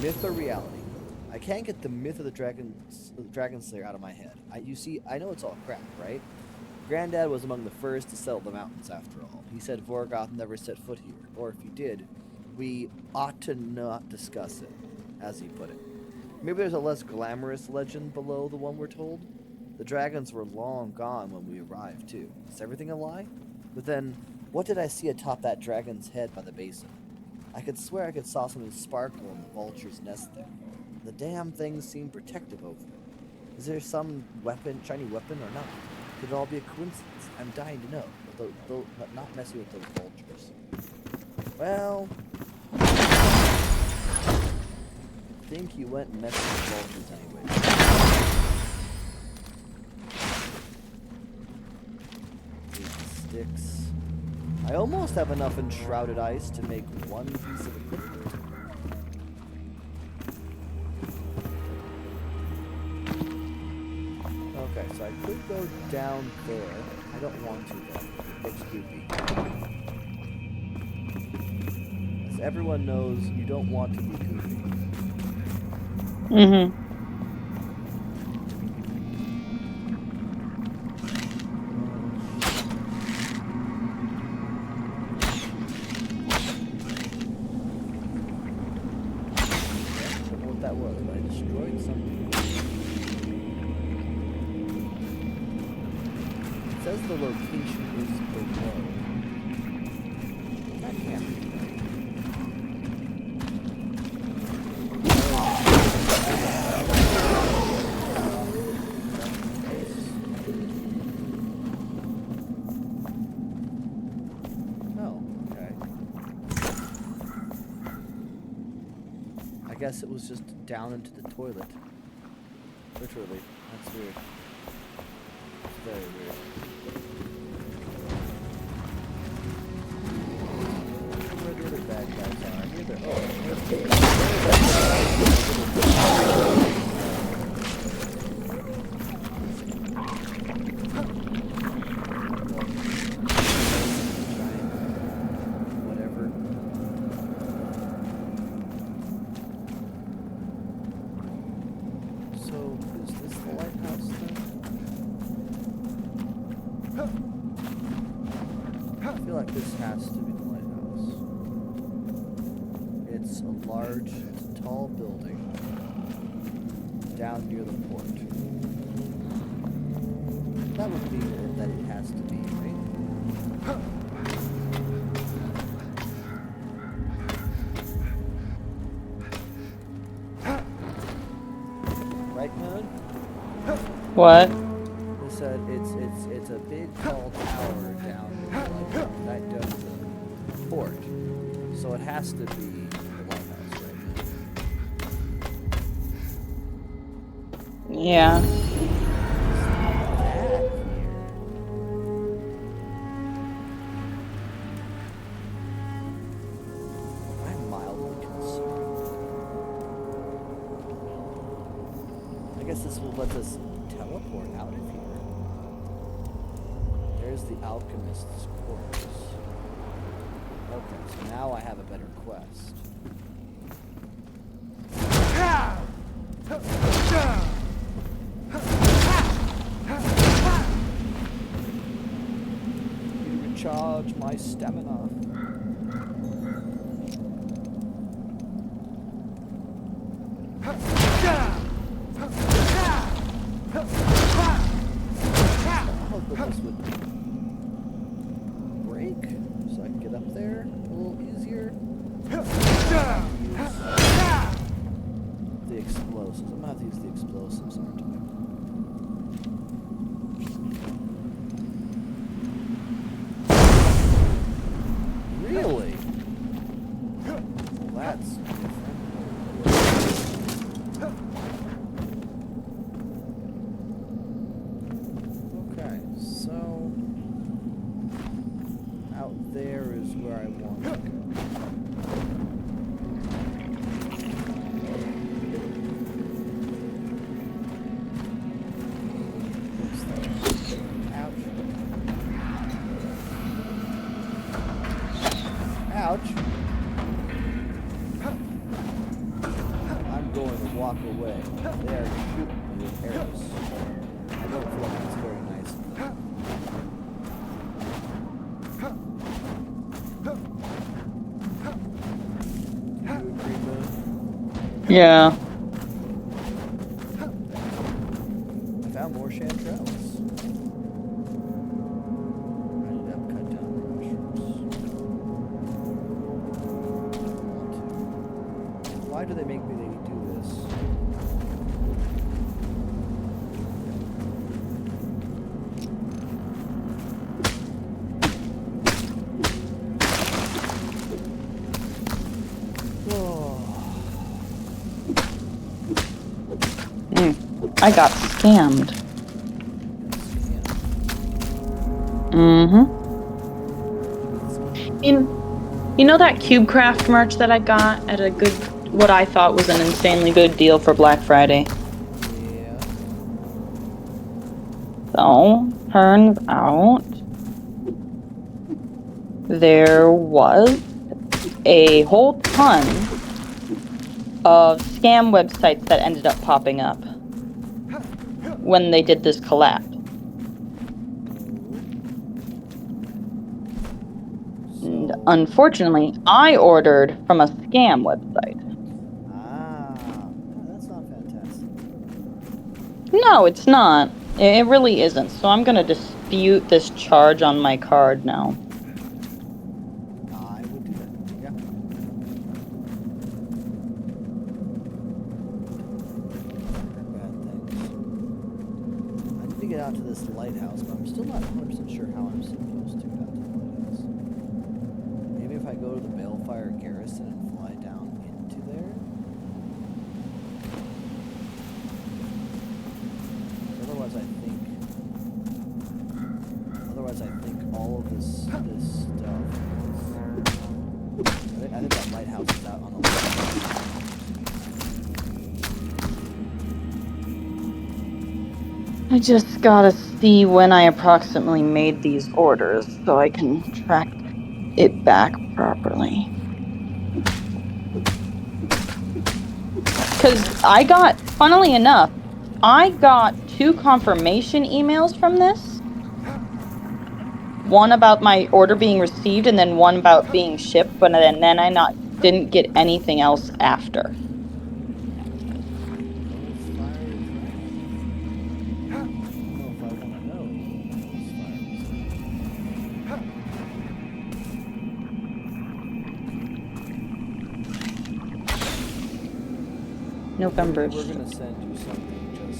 Myth or reality? I can't get the myth of the Dragon Slayer out of my head. You see, I know it's all crap, right? Granddad was among the first to settle the mountains, after all. He said Vorgoth never set foot here, or if he did, we ought to not discuss it, as he put it. Maybe there's a less glamorous legend below the one we're told? The dragons were long gone when we arrived, too. Is everything a lie? But then, what did I see atop that dragon's head by the basin? I could swear I saw something sparkle in the vulture's nest there. The damn things seemed protective over it. Is there some shiny weapon, or not? Could it all be a coincidence? I'm dying to know, though not messing with those vultures. Well, I think you went and messed with the vultures anyway. These sticks. I almost have enough enshrouded ice to make one piece of equipment. Okay, so I could go down there. I don't want to, though. It looks goofy. As everyone knows, you don't want to be goofy. Mm-hmm. I don't know what that was, but I destroyed something. It says the location is below. That can't be right. Oh, okay. I guess it was just down into the toilet. Literally. That's weird. It's very weird. Where the other bad guys are? Here they're. Whatever. So, is this the lighthouse then? I feel like this has to be the lighthouse. It's a large, tall building down near the port. That would be it that it has to be, right? man? What? They said it's a big tall tower down like down the port. So it has to be the lighthouse, right? Yeah. I'm mildly concerned. I guess this will let us teleport out of here. There's the alchemist's quarters. Okay, so now I have a better quest. You recharge my stamina. How this would break so I can get up there a little easier. The explosives. I'm gonna have to use the explosives, aren't I? Really? Well, that's different. Okay, so out there is where I want to go. Ouch. I'm going to walk away. They are shooting me with arrows. I don't feel like it's very nice. You agree, Moon? Yeah. I found more chanterelles. I need to cut down the mushrooms. Why do they make me do this? I got scammed. Mm-hmm. You know that CubeCraft merch that I got at a good, what I thought was an insanely good deal for Black Friday? Yeah. So, turns out there was a whole ton of scam websites that ended up popping up when they did this collab. And unfortunately, I ordered from a scam website. Ah, that's not fantastic. No, it's not. It really isn't. So I'm going to dispute this charge on my card now. I would do that. Yeah. Bad things. I need to get out to this lighthouse, but I'm still not 100% sure how I'm supposed to get out to the lighthouse. Maybe if I go to the Balefire Garrison and fly down into there? Otherwise, I think all of this stuff is... I think that lighthouse is out on the left. I just gotta see when I approximately made these orders so I can track it back properly. Because funnily enough, I got 2 confirmation emails from this. One about my order being received and then one about being shipped, but then I didn't get anything else after. November. We're gonna send you something just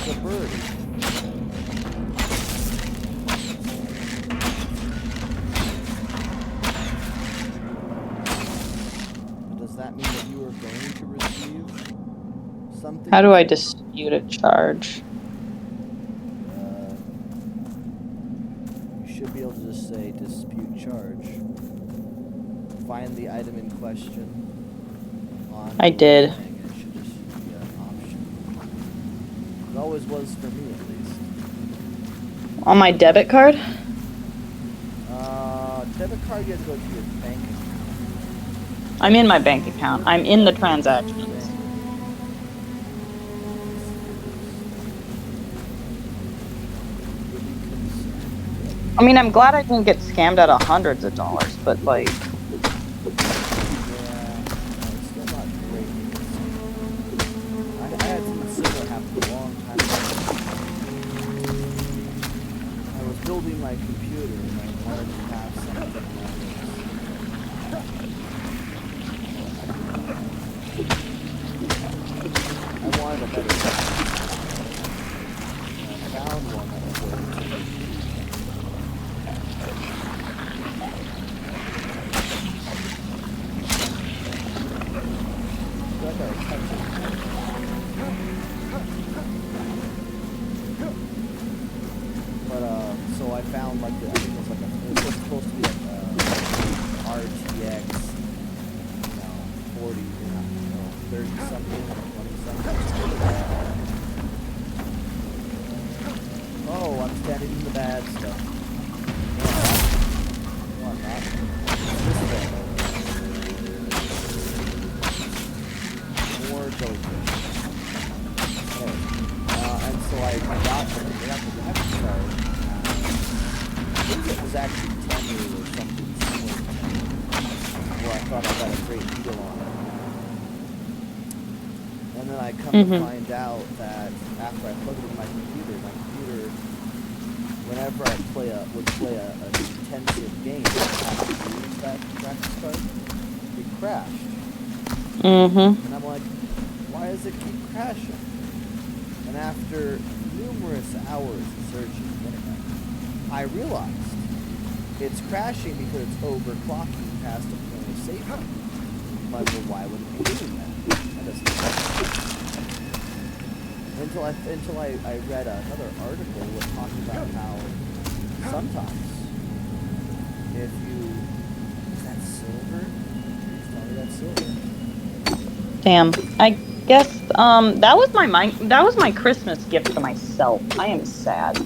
a bird. Does that mean that you are going to receive something? How do I dispute a charge? You should be able to just say dispute charge. Find the item in question. I did. Thing. It should just be an option. It always was for me, at least. On my debit card? Debit card, you have to go to your bank account. I'm in my bank account. I'm in the transactions. I mean, I'm glad I didn't get scammed out of hundreds of dollars, but like... Yeah, it's still not great. I had something similar happen a long time ago. I was building my computer and I wanted to have something that I wanted a better system. And I found one that was willing to do But so I found like I think it was like it was supposed to be like RTX, 40, 30 something, 20 something. Oh, I'm standing in the bad stuff. No, I'm not. This way. More jellyfish. Okay. And so I got the graphics card. I think it was actually 10 or something similar to 10, where I thought I got a great deal on it. And then I come to find out that after I plugged it in my computer, whenever I would play an intensive game, I have to use that graphics card, it crashed. And I'm like, why does it keep crashing? And after numerous hours of searching the internet, I realized it's crashing because it's overclocking past a point of safety. I'm like, well, why would it be doing that? That doesn't make sense. Until I read another article that talked about how sometimes if you... Is that silver? Please tell me that's silver. Damn. I guess that was my Christmas gift to myself. I am sad.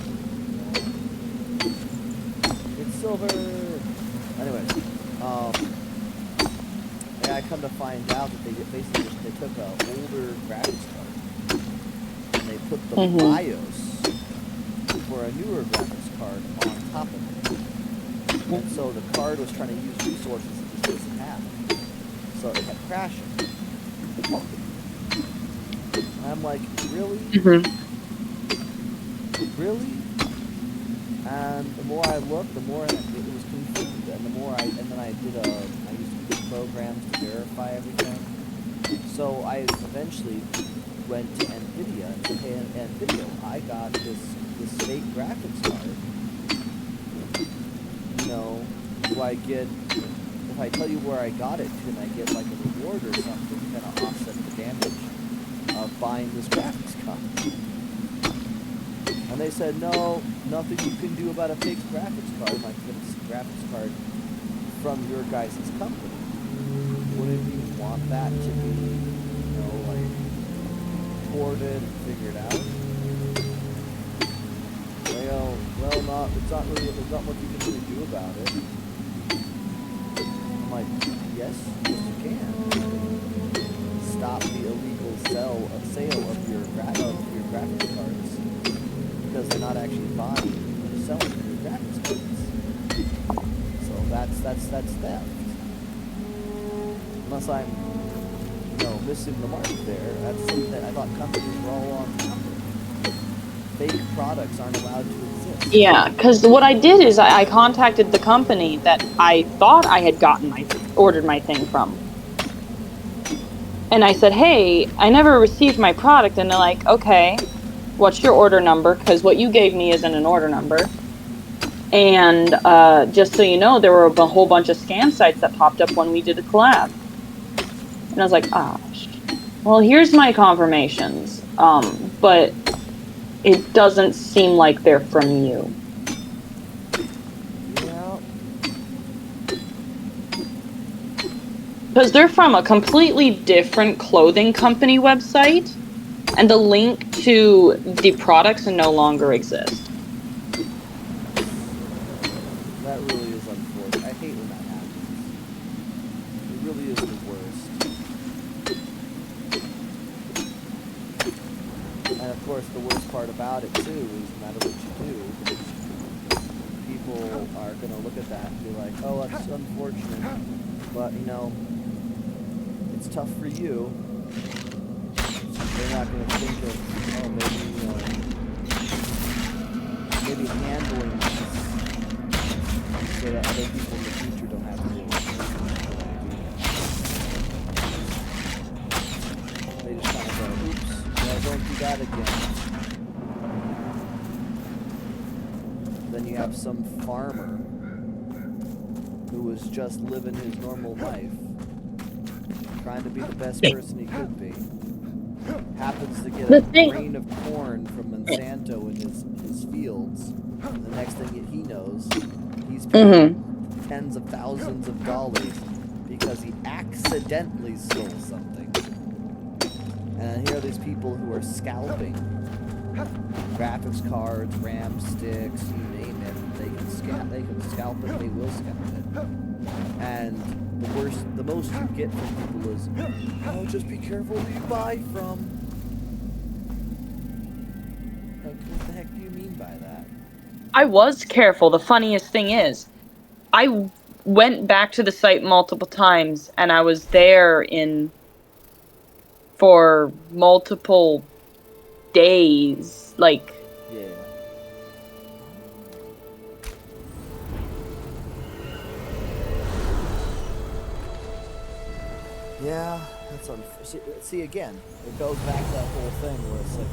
It's silver. Anyways, and I come to find out that they basically they took an older graphics card and they put the BIOS for a newer graphics card on top of it. And so the card was trying to use resources it just doesn't have. So it kept crashing. And I'm like, really? Really? And the more I looked, the more it was confused. And the more I used to do programs to verify everything. So I eventually went to NVIDIA and said, hey, NVIDIA, I got this fake graphics card. Do I get, if I tell you where I got it, can I get like a reward or something to kind of offset the damage of buying this graphics card? And they said, no, nothing you can do about a fake graphics card. Like, it's a graphics card from your guys' company. Wouldn't you want that to be, like, ported and figured out? Well, it's not what you can really do about it. I'm like, yes, you can. Stop the illegal sale of your graphics cards because they're not actually buying or selling your graphics cards. So that's theft. Unless I'm, missing the mark there. That's something that I thought companies were all on top of. Fake products aren't allowed to exist. Yeah, because what I did is I contacted the company that I thought I had ordered my thing from. And I said, hey, I never received my product. And they're like, okay. what's your order number? Because what you gave me isn't an order number. And just so you know, there were a whole bunch of scam sites that popped up when we did a collab. And I was like, well, here's my confirmations. But it doesn't seem like they're from you. Yeah. Because they're from a completely different clothing company website, and the link to the products no longer exists. That really is unfortunate. I hate when that happens. It really is the worst. And of course, the worst part about it too is no matter what you do, people are going to look at that and be like, oh, that's unfortunate. But, you know, it's tough for you. They're not going to think of, oh, maybe, you know, maybe handling this so that other people in the future don't have to deal with it. They just kind of go, oops, no, don't do that again. Then you have some farmer who was just living his normal life, trying to be the best person he could be. Happens to get a grain of corn from Monsanto in his fields, and the next thing he knows, he's paying tens of thousands of dollars because he accidentally stole something. And here are these people who are scalping graphics cards, RAM sticks, you name it. They can scalp it, they will scalp it. And the most you get from people is, oh, just be careful who you buy from. Like, what the heck do you mean by that? I was careful. The funniest thing is, I went back to the site multiple times, and I was there for multiple days. Like, Yeah. Yeah, that's see again, it goes back to that whole thing where it's like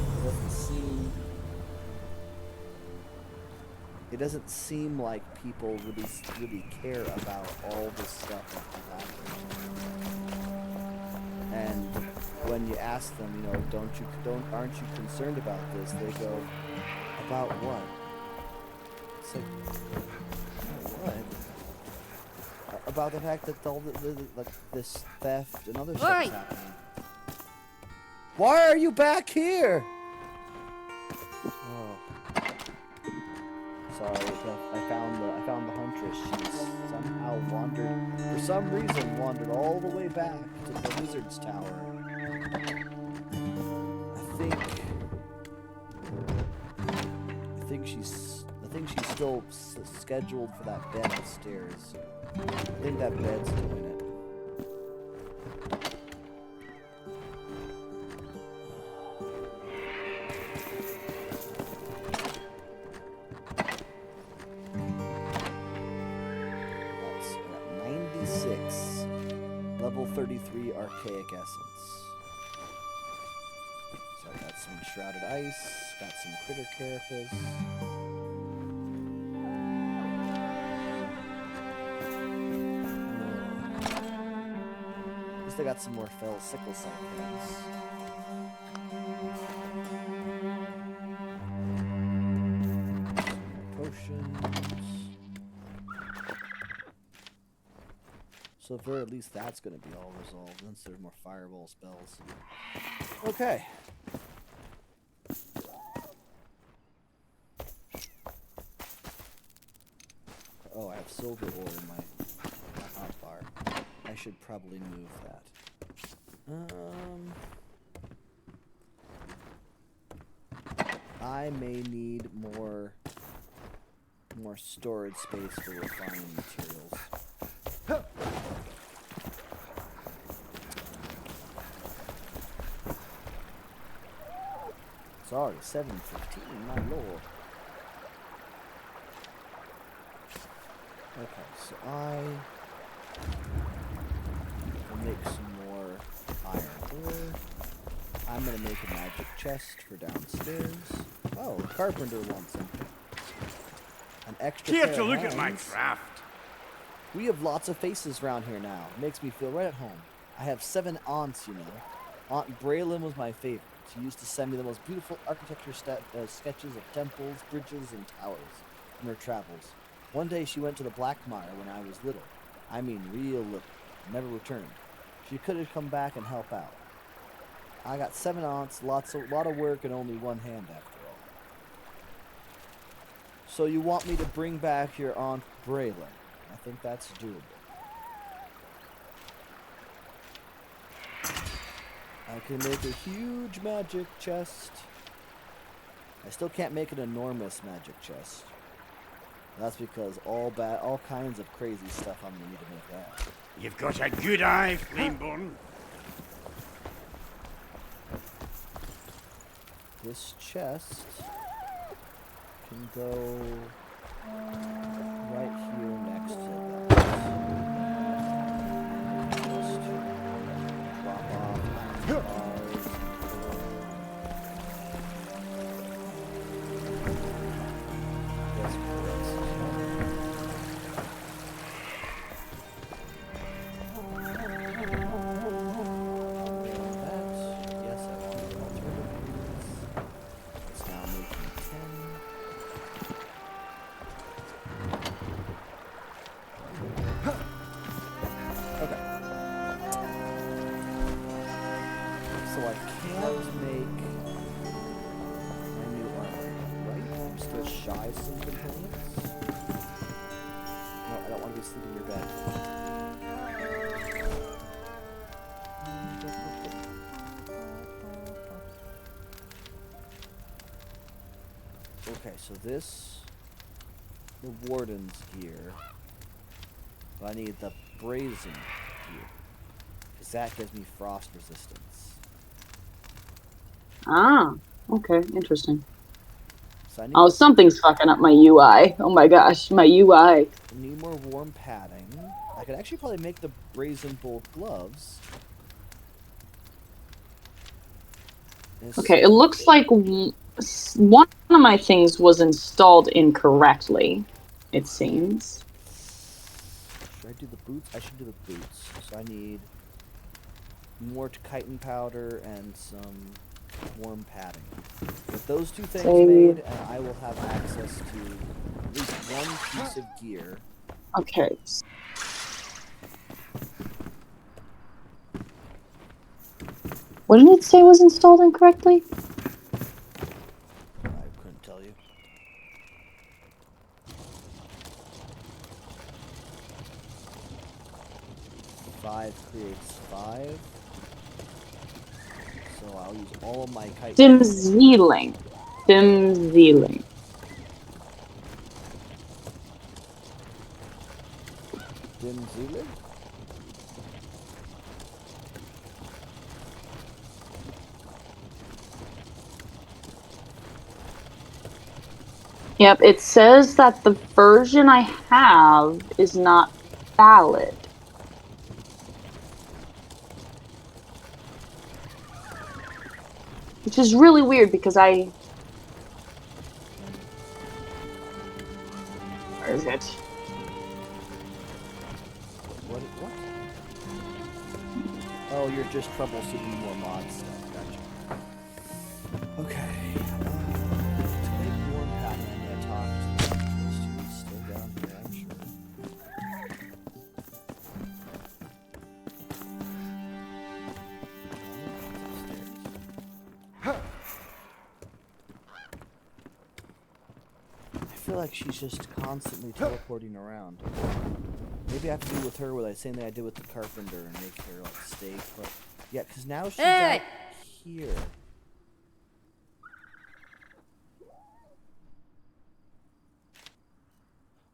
it doesn't seem like people really care about all this stuff that's happening. And when you ask them, you know, aren't you concerned about this? They go, about what? It's like, what? About the fact that all this theft and other stuff is happening. Why are you back here? Oh. Sorry, I found the huntress. She's somehow for some reason wandered all the way back to the wizard's tower. I think she's still scheduled for that bed upstairs. I think that bed's doing it. That's at 96. Level 33 Archaic Essence. So I got some Enshrouded Ice, got some Critter Carapace. I got some more fell sickle site things. Potions. So for at least that's going to be all resolved once there's more fireball spells. Okay. Oh, I have silver ore in my hotbar. I should probably move that. I may need more storage space for refining materials. It's already 7:15, my lord. Okay, so I will make some more iron ore. I'm gonna make a magic chest for downstairs. Oh, carpenter wants something. An extra Care pair to of look at my hands. craft? We have lots of faces around here now. It makes me feel right at home. I have 7 aunts, you know. Aunt Braylon was my favorite. She used to send me the most beautiful architecture sketches of temples, bridges, and towers in her travels. One day she went to the Blackmire when I was little. I mean real little. Never returned. She could have come back and help out. I got 7 aunts, lot of work, and only 1 hand after all. So you want me to bring back your Aunt Braylon? I think that's doable. I can make a huge magic chest. I still can't make an enormous magic chest. That's because all kinds of crazy stuff I'm gonna need to make that. You've got a good eye, Flameborn. This chest can go right here next to that. Just drop off iron bars. Yes, so I can't make my new armor, right? I'm still shy some components. No, I don't want to be sleeping in your bed. Okay, so this, the Warden's gear, but I need the Brazen gear, because that gives me frost resistance. Ah, okay, interesting. So I need, Oh, something's fucking up my UI. Oh my gosh, my UI. I need more warm padding. I could actually probably make the Brazen Bolt gloves. Okay, it looks like one of my things was installed incorrectly, it seems. Should I do the boots? I should do the boots. So I need more chitin powder and some warm padding. With those 2 things made, and I will have access to at least 1 piece of gear. Okay. What did it say was installed incorrectly? I couldn't tell you. Five creates 5. So I'll use all of my chitin. Dimzealing. Dimzealing. Dimzealing? Yep, it says that the version I have is not valid. Which is really weird because I... Where is it? What? Oh, you're just troubleshooting more mod stuff. Gotcha. Okay. To make warm padding, I'm gonna talk to those 2 still down here, I'm sure. I feel like she's just constantly teleporting around. Maybe I have to do with her what I same thing I did with the carpenter and make her like stay put. Yeah, because now she's out here.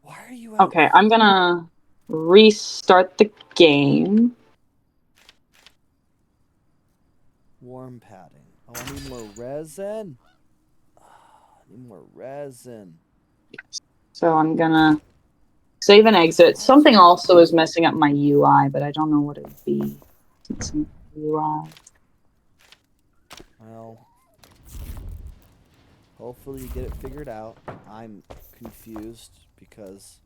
Why are you out? Okay, I'm gonna restart the game. Warm padding. Oh, I need more resin. Oh, I need more resin. So I'm gonna save and exit. Something also is messing up my UI, but I don't know what it would be. It's in the UI. Well, hopefully you get it figured out. I'm confused because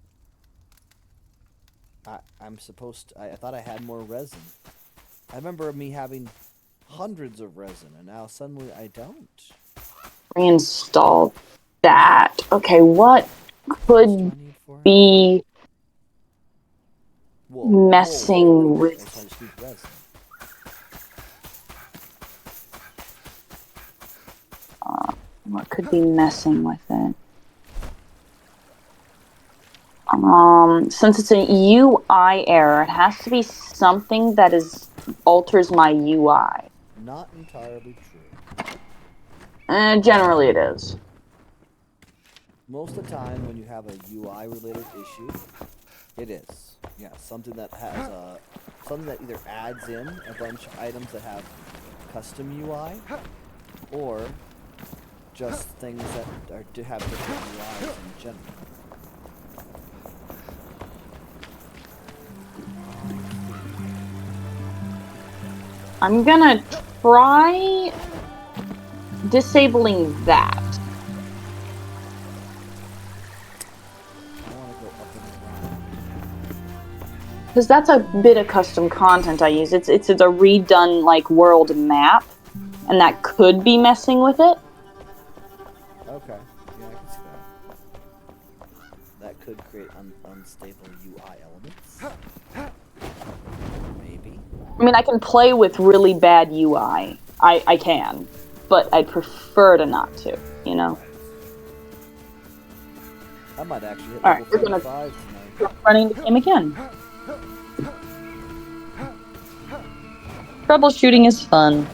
I'm supposed to, I thought I had more resin. I remember me having hundreds of resin, and now suddenly I don't. Reinstall that. Okay, what What else do I could need for it? be Wool. messing Wool. with... So I just need resin. What could be messing with it? Since it's a UI error, it has to be something that alters my UI. Not entirely true. Generally it is. Most of the time when you have a UI related issue, it is. Yeah, something that has something that either adds in a bunch of items that have custom UI, or just things that have different UIs in general. I'm gonna try disabling that. I want to go up and around. Because that's a bit of custom content I use. It's a redone like world map, and that could be messing with it. Okay, yeah, I can see that. That could create unstable UI elements. Maybe. I mean, I can play with really bad UI. I can, but I'd prefer to not to, you know? I might actually hit Alright, level we're gonna 35 tonight. running the game again. Troubleshooting is fun.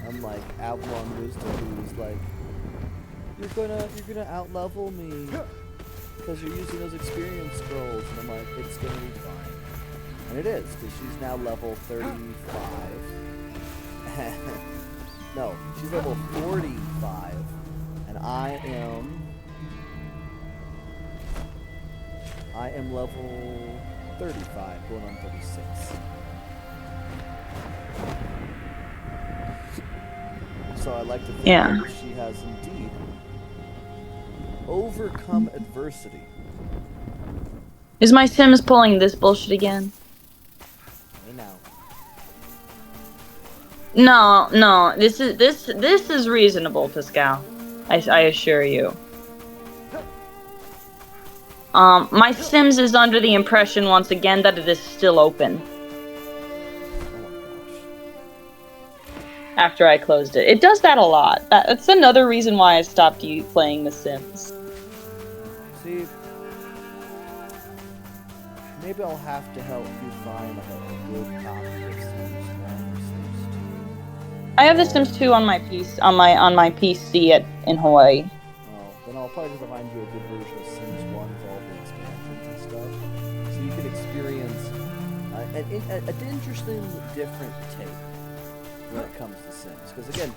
I'm like Avalon Wisdom, who's like, you're gonna outlevel me because you're using those experience scrolls, and I'm like, it's gonna be fine, and it is because she's now level 35. No, she's level 45, and I am level 35, going on 36. So I like to think that she has indeed overcome adversity. Is my Sims pulling this bullshit again? Hey now. No. This is reasonable, Pascal. I assure you. My Sims is under the impression once again that it is still open. After I closed it. It does that a lot. That's another reason why I stopped playing The Sims. See, maybe I'll have to help you find a good copy of Sims 1 or Sims 2. I have The Sims 2 on my PC in Hawaii. Well, then I'll probably just find you a good version of Sims 1 with all the expansions and stuff, so you can experience an interesting, different take when it comes to Sims. Because again,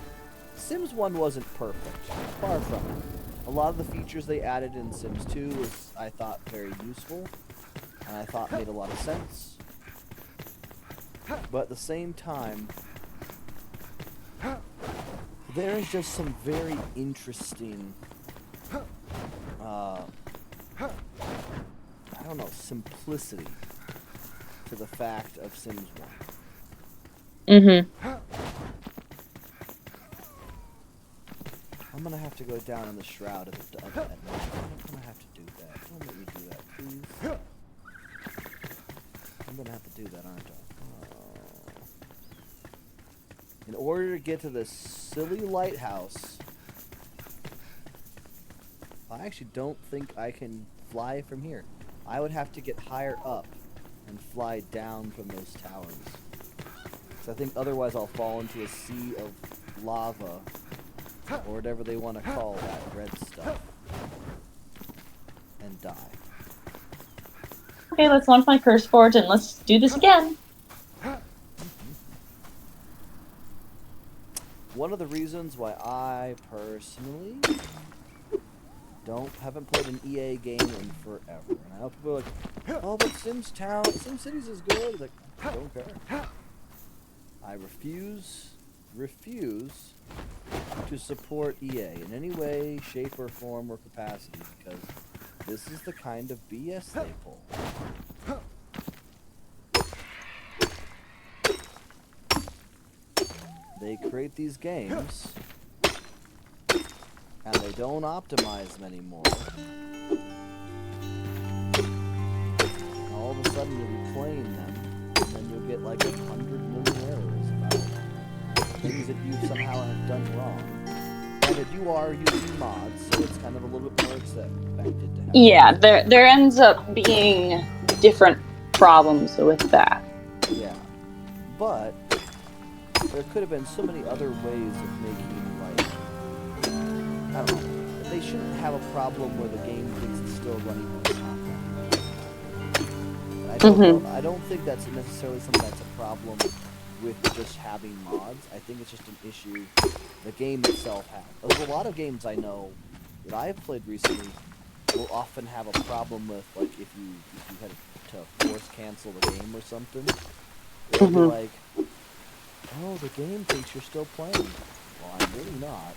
Sims 1 wasn't perfect. Far from it. A lot of the features they added in Sims 2 was, I thought, very useful, and I thought made a lot of sense. But at the same time, there is just some very interesting, I don't know, simplicity to the fact of Sims 1. Mm-hmm. I'm gonna have to go down in the shroud at night. I'm gonna have to do that. Don't let me do that, please. I'm gonna have to do that, aren't I? In order to get to this silly lighthouse, I actually don't think I can fly from here. I would have to get higher up and fly down from those towers. So I think otherwise I'll fall into a sea of lava, or whatever they want to call that red stuff, and die. Okay, let's launch my curse forge and let's do this again. One of the reasons why I personally haven't played an EA game in forever, and I know people are like, oh, but SimCities is good. Like, I don't care. I refuse refuse to support EA in any way, shape, or form or capacity because this is the kind of BS they pull. They create these games and they don't optimize them anymore. And all of a sudden you'll be playing them and then you'll get like 100 million errors about things that you somehow have done wrong. Granted, you are using mods, so it's kind of a little bit more expected to happen. Yeah, there ends up being different problems with that. Yeah. But there could have been so many other ways of making, like, I don't know. They shouldn't have a problem where the game thinks it's still running when it's not running. I don't think that's necessarily something that's a problem with just having mods. I think it's just an issue the game itself has. There's a lot of games I know that I've played recently will often have a problem with, like, if you had to force cancel the game or something. They'll be like, oh, the game thinks you're still playing. Well, I'm really not.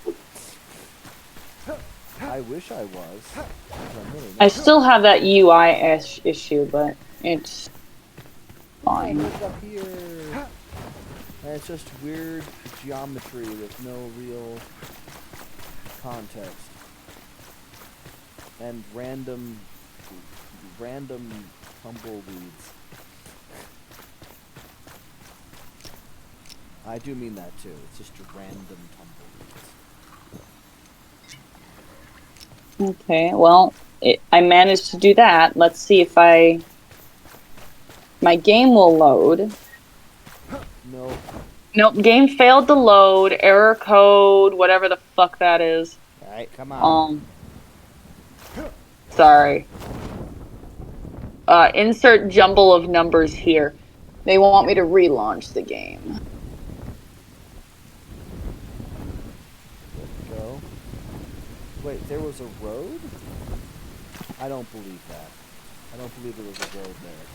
I wish I was. I'm really not. I still have that UI issue, but it's fine. Look up here. And it's just weird geometry with no real context. And random tumbleweeds. I do mean that too. It's just random tumbleweeds. Okay, well, I managed to do that. Let's see if my game will load. No. Nope, game failed to load. Error code, whatever the fuck that is. Alright, come on. Sorry. Insert jumble of numbers here. They want me to relaunch the game. Go. Wait, there was a road? I don't believe that. I don't believe there was a road there.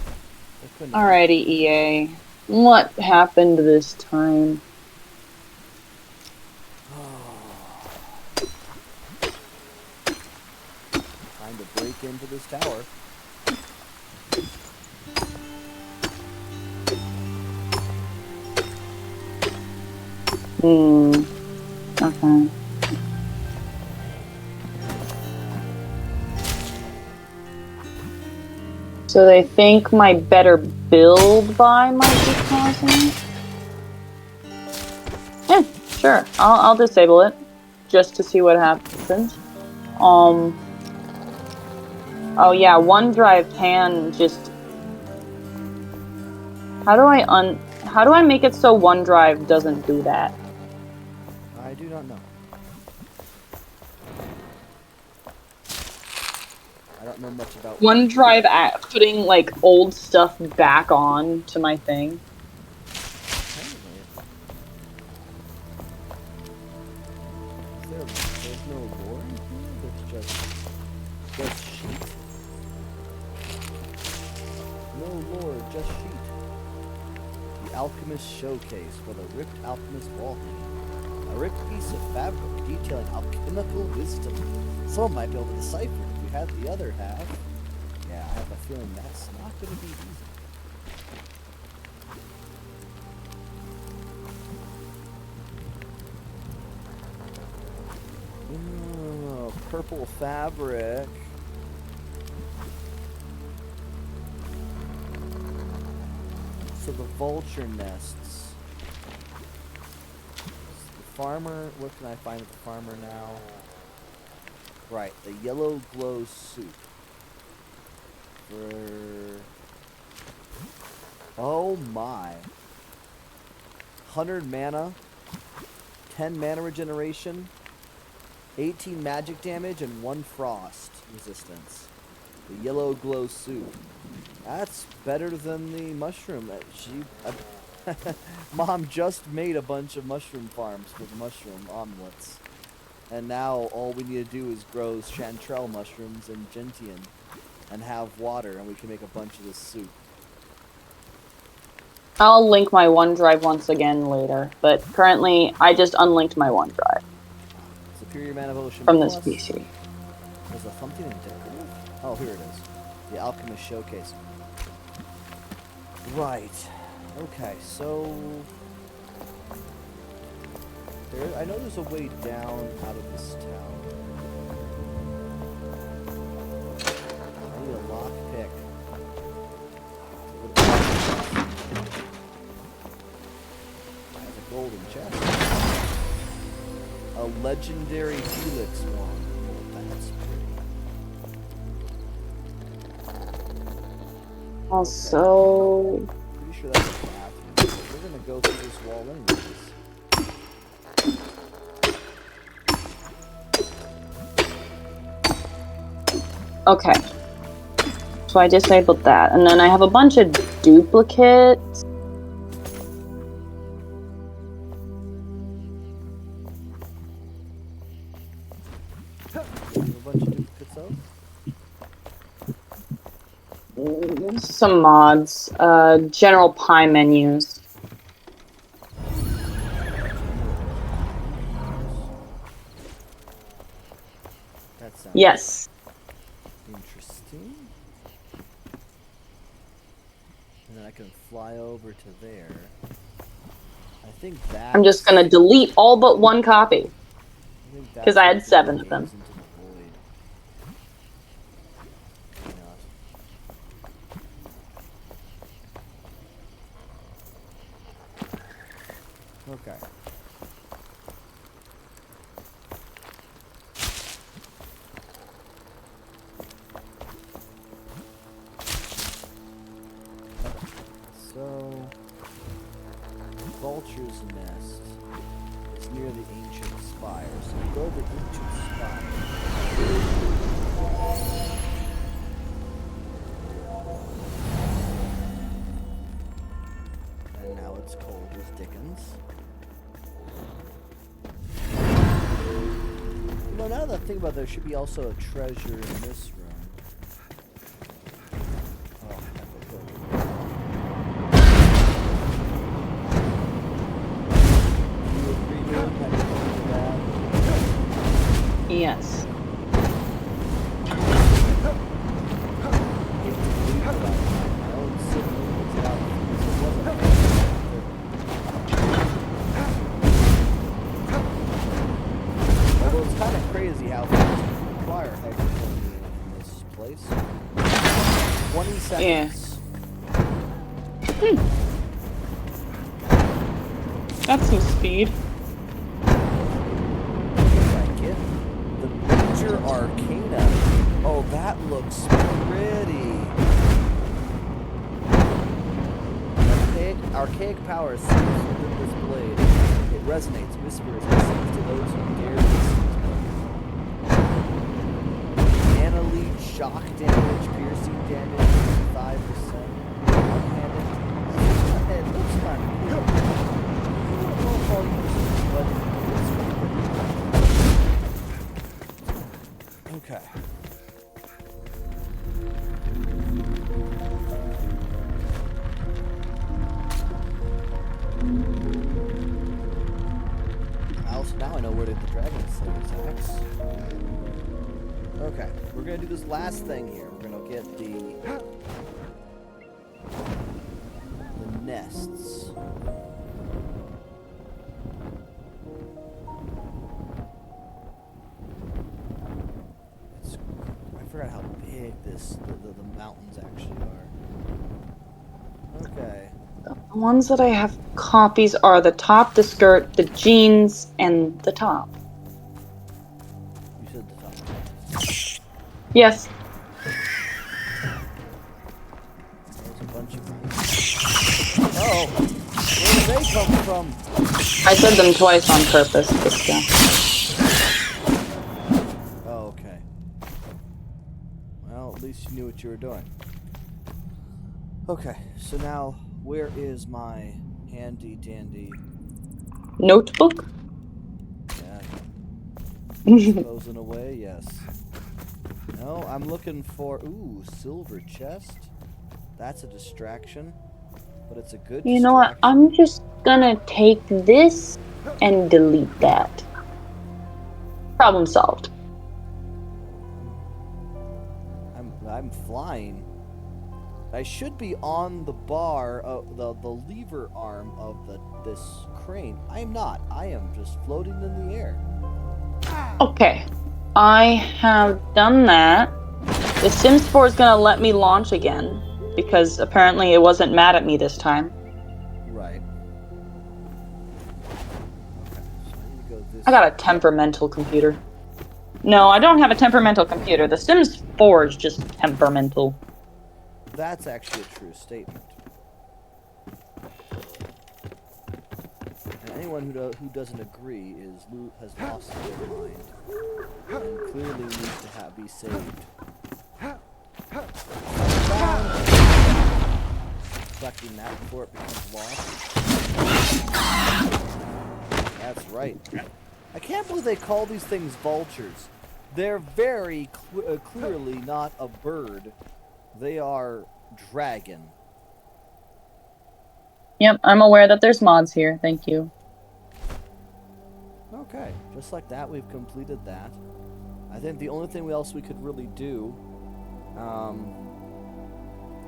There couldn't have been. Alrighty, EA. What happened this time? Time to break into this tower. Okay. So they think my better build buy might be causing? Yeah, sure. I'll disable it just to see what happens. Oh yeah, OneDrive can just. How do I make it so OneDrive doesn't do that? I do not know. I don't know much about OneDrive putting like old stuff back on to my thing. There's no lore in here? There's just sheet? No lore, just sheet. The Alchemist Showcase for the Ripped Alchemist wall hanging. A ripped piece of fabric detailing alchemical wisdom. Someone might be able to decipher it if we had the other half. Yeah, I have a feeling that's not going to be easy. Oh, purple fabric. So the vulture nests. The farmer, what can I find at the farmer now? Right, the yellow glow soup. Oh my. 100 mana, 10 mana regeneration, 18 magic damage, and 1 frost resistance. The yellow glow soup. That's better than the mushroom that she... Mom just made a bunch of mushroom farms with mushroom omelets. And now all we need to do is grow chanterelle mushrooms and gentian and have water and we can make a bunch of this soup. I'll link my OneDrive once again later, but currently I just unlinked my OneDrive Superior Man of Ocean from this Plus. PC. There's a something in decorative? Oh, here it is. The Alchemist Showcase. Right. Okay, so... I know there's a way down out of this town. I need a lockpick. That's a golden chest. A legendary helix wand. Oh, that's pretty. Also, Pretty sure that's a bathroom. We're gonna go through this wall anyways. okay. So I disabled that, and then I have a bunch of duplicates. A bunch of duplicates of? Some mods, general pie menus. That sounds Yes. interesting. And then I can fly over to there. I think that. I'm just gonna delete all but one copy. 'Cause I had 7 of them. Okay. So, Vulture's Nest is near the ancient spire. So we go to the ancient spire. And now it's cold as Dickens. You know, now that I think about it, there should be also a treasure in this room. Oh, you agree with that? Yes. Although it's kind of crazy how fast you require hyperthermia in this place. 20 seconds. That's some speed. Like it. The Major Arcana. Oh, that looks pretty. Archaic power seeps within this blade. It resonates, whispers, and sings to those who dare listen to it. Mana lead, shock damage, piercing damage, 5%. One-handed. It looks kind of cool. I don't know if I'll use it, but it's pretty. Okay. Now I know where the Dragon Slayer's axe. Okay, we're gonna do this last thing here. We're gonna get the nests. I forgot how big the mountains actually are. Okay. The ones that I have copies are the top, the skirt, the jeans, and the top. You said the top. Yes. There's a bunch of them. Oh! Where did they come from? I said them twice on purpose this time. Oh, okay. Well, at least you knew what you were doing. Okay, so now, where is my handy dandy Notebook? Yeah. Closing away, yes. No, I'm looking for... Ooh, silver chest. That's a distraction. but it's a good You know what? distraction. I'm just gonna take this and delete that. Problem solved. I'm flying. I should be on the bar, the lever arm of this crane. I am not. I am just floating in the air. Okay. I have done that. The Sims 4 is gonna let me launch again because apparently it wasn't mad at me this time. Right. Okay, so I need to go this I got a way. temperamental computer. No, I don't have a temperamental computer. The Sims 4 is just temperamental. That's actually a true statement. And anyone who doesn't agree has lost their mind and clearly needs to be saved. Collecting that before it becomes lost. That's right. I can't believe they call these things vultures. They're very clearly not a bird. They are dragon. Yep, I'm aware that there's mods here. Thank you. Okay, just like that, we've completed that. I think the only thing else we could really do, I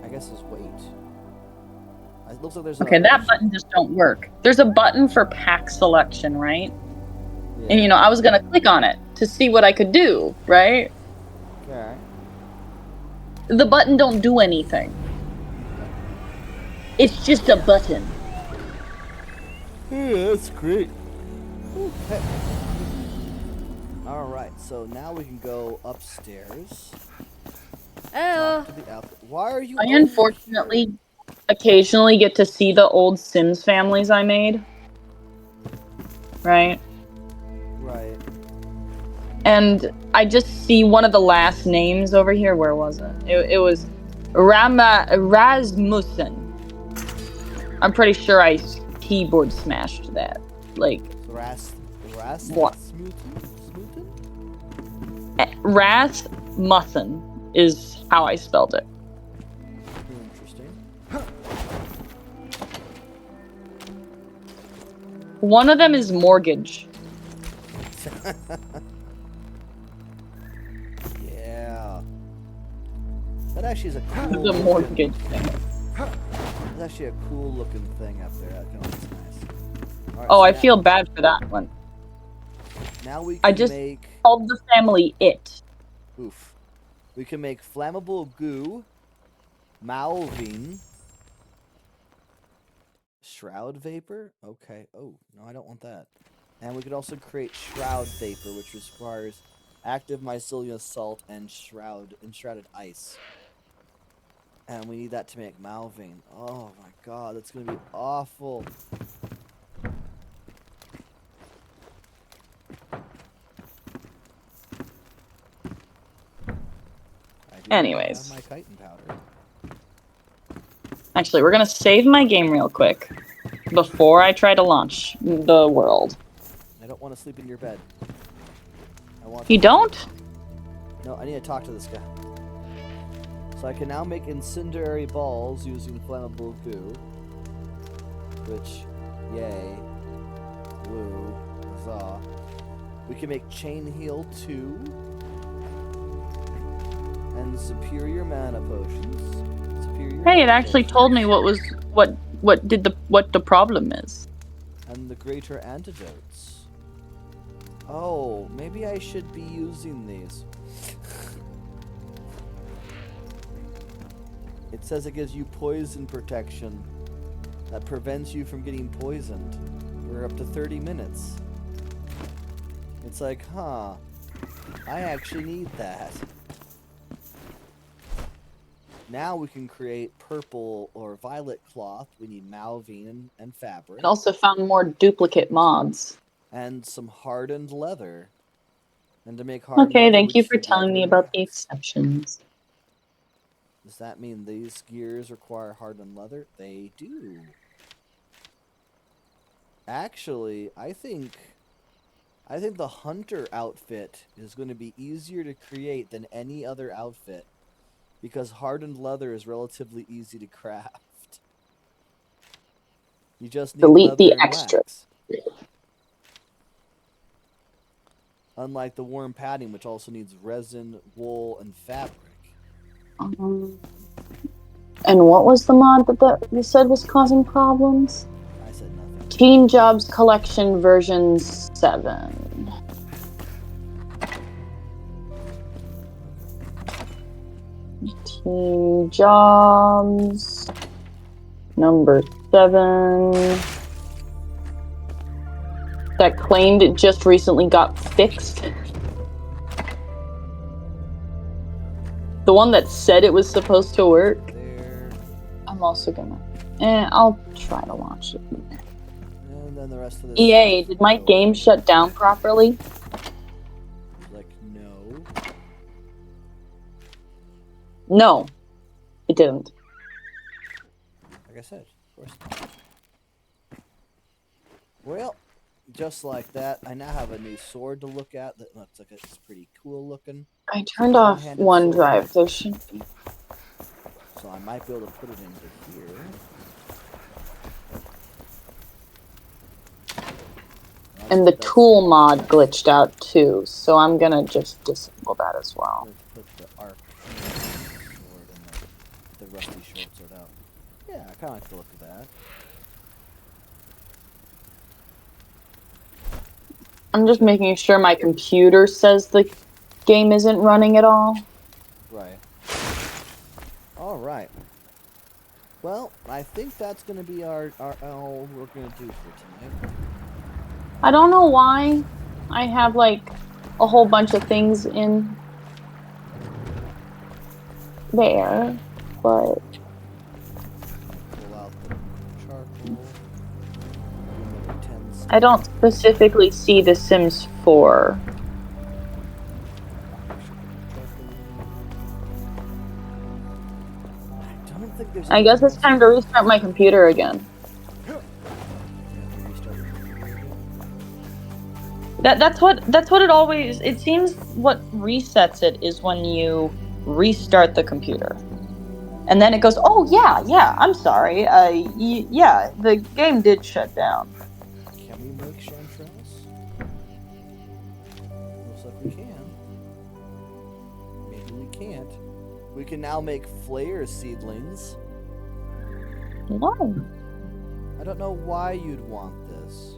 guess, is wait. It looks like there's Okay, that button just don't work. There's a button for pack selection, right? Yeah. And you know, I was gonna click on it to see what I could do, right? Okay. The button don't do anything. It's just a button. Yeah, that's great. Okay. All right, so now we can go upstairs. Oh. Talk to the outfit. Why are you? I over unfortunately here? occasionally get to see the old Sims families I made. Right? Right. And I just see one of the last names over here. Where was it? It was Rasmussen. I'm pretty sure I keyboard smashed that. Like, what? Rasmussen is how I spelled it. Interesting. One of them is mortgage. Yeah. That actually is a cool. The mortgage thing. That's actually a cool looking thing up there. That looks nice. All right, Oh, so I now, feel bad for that one. Now we can I just make. called the family it. Oof. We can make flammable goo, Malvine, shroud vapor. Okay. Oh no, I don't want that. And we could also create shroud vapor, which requires active mycelium salt and enshrouded ice. And we need that to make Malvine. Oh my god, that's gonna be awful. Anyways. Have my chitin powder. Actually, we're gonna save my game real quick before I try to launch the world. I don't want to sleep in your bed. I want. You don't? No, I need to talk to this guy. So I can now make incendiary balls using flammable goo. Which, yay, woo, huzzah. We can make chain heal 2. And superior mana potions. Superior Hey, it mana actually potions, told me what the problem is. and the greater antidotes. Oh, maybe I should be using these. It says it gives you poison protection that prevents you from getting poisoned for up to 30 minutes. It's like, huh, I actually need that. Now we can create purple or violet cloth. We need Malvine and fabric. It also found more duplicate mods. And some hardened leather. And to make hardened Okay, leather, thank we you just for need telling me regular about the wax. exceptions. Does that mean these gears require hardened leather? They do. Actually, I think the hunter outfit is going to be easier to create than any other outfit because hardened leather is relatively easy to craft. You just need Delete leather the and extra. wax. Unlike the warm padding, which also needs resin, wool, and fabric. And what was the mod that you said was causing problems? I said nothing. Teen Jobs Collection version 7. Teen Jobs number 7. That claimed it just recently got fixed. The one that said it was supposed to work. There. I'm also gonna. I'll try to launch it. And then the rest of this. EA, stuff, did my go game away. shut down properly? Like, no. No, it didn't. Like I said, of course. Well, just like that, I now have a new sword to look at that looks like it's pretty cool looking. I turned off One-handed OneDrive. sword. There should be. So I might be able to put it into here. And the tool mod glitched out too, so I'm gonna just disable that as well. Let's put the arc sword and the rusty short sword out. Yeah, I kind of like the look of that. I'm just making sure my computer says the game isn't running at all. Right. All right. Well, I think that's going to be all we're going to do for tonight. I don't know why I have like a whole bunch of things in there, but Pull out the charcoal. Another 10 I don't specifically see The Sims 4. I don't think there's I guess anything it's time to restart my computer again. That's what it always. It seems what resets it is when you restart the computer, and then it goes, "Oh yeah, I'm sorry. Yeah, the game did shut down." Can we make chanterelles? Looks like we can. Maybe we can't. We can now make flare seedlings. Why? I don't know why you'd want this.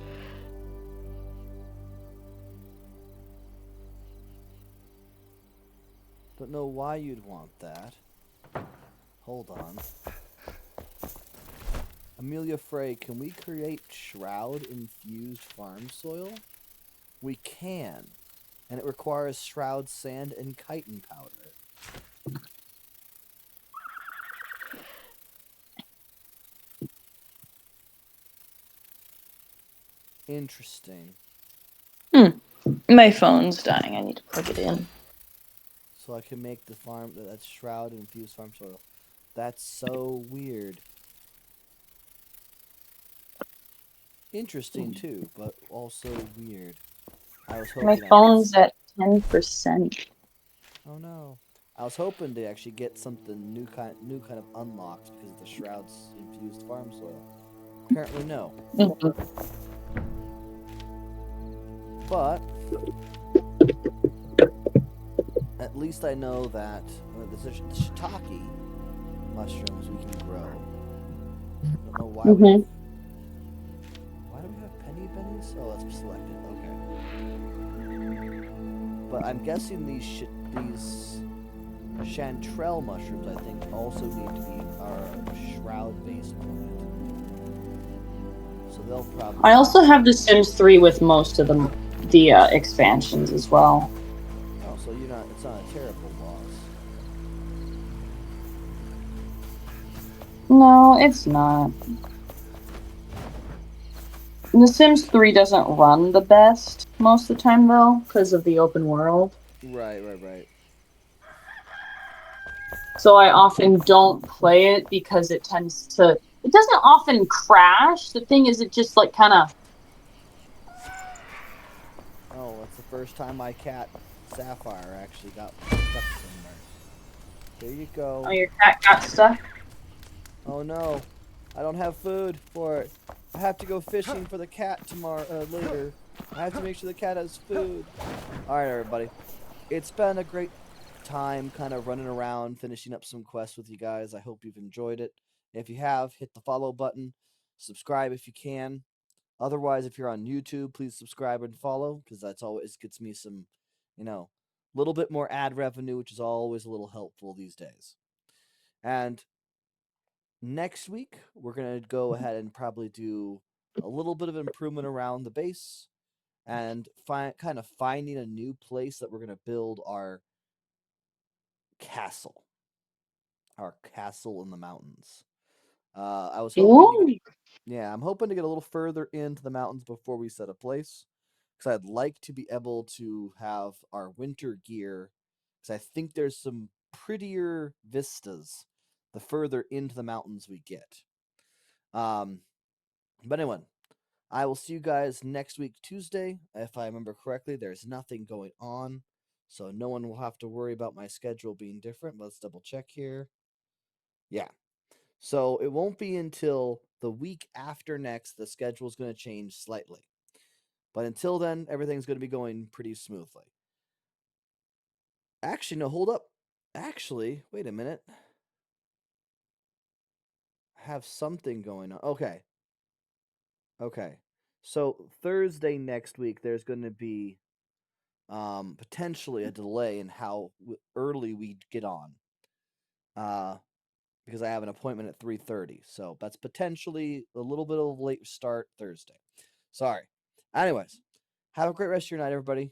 Don't know why you'd want that. Hold on. Amelia Frey, can we create shroud infused farm soil? We can. And it requires shroud sand and chitin powder. Interesting. My phone's dying. I need to plug it in. So I can make the farm that's shroud infused farm soil. That's so weird. Interesting too, but also weird. I was hoping My I could phone's at 10%. Oh no. I was hoping to actually get something new kind of unlocked because of the shroud's infused farm soil. Apparently no. But at least I know that the shiitake mushrooms we can grow. I don't know why we why do we have penny bennies? Oh, that's selected. Okay. But I'm guessing these chanterelle mushrooms, I think, also need to be our shroud-based plant. So they'll probably. I also have The Sims 3 with most of the expansions as well. Oh, so you're not. It's not a terrible loss. No, it's not. The Sims 3 doesn't run the best most of the time, though, because of the open world. Right. So I often don't play it because it tends to... It doesn't often crash. The thing is, it just, like, kind of... Oh, that's the first time my cat, Sapphire, actually got stuck somewhere. There you go. Oh, your cat got stuck? Oh no. I don't have food for it. I have to go fishing for the cat tomorrow later. I have to make sure the cat has food. All right, everybody. It's been a great time kind of running around, finishing up some quests with you guys. I hope you've enjoyed it. If you have, hit the follow button. Subscribe if you can. Otherwise, if you're on YouTube, please subscribe and follow, because that's always gets me some, little bit more ad revenue, which is always a little helpful these days. And next week, we're going to go ahead and probably do a little bit of improvement around the base and kind of finding a new place that we're going to build our castle. Our castle in the mountains. I was hoping Ooh. I'm hoping to get a little further into the mountains before we set a place, because I'd like to be able to have our winter gear, because I think there's some prettier vistas the further into the mountains we get. But anyway, I will see you guys next week, Tuesday. If I remember correctly, there's nothing going on, so no one will have to worry about my schedule being different. Let's double check here. Yeah. So it won't be until the week after next the schedule is going to change slightly. But until then, everything's going to be going pretty smoothly. Actually, no, hold up. Actually, wait a minute. I have something going on. Okay. So Thursday next week, there's going to be potentially a delay in how early we get on. Because I have an appointment at 3:30. So that's potentially a little bit of a late start Thursday. Sorry. Anyways, have a great rest of your night, everybody.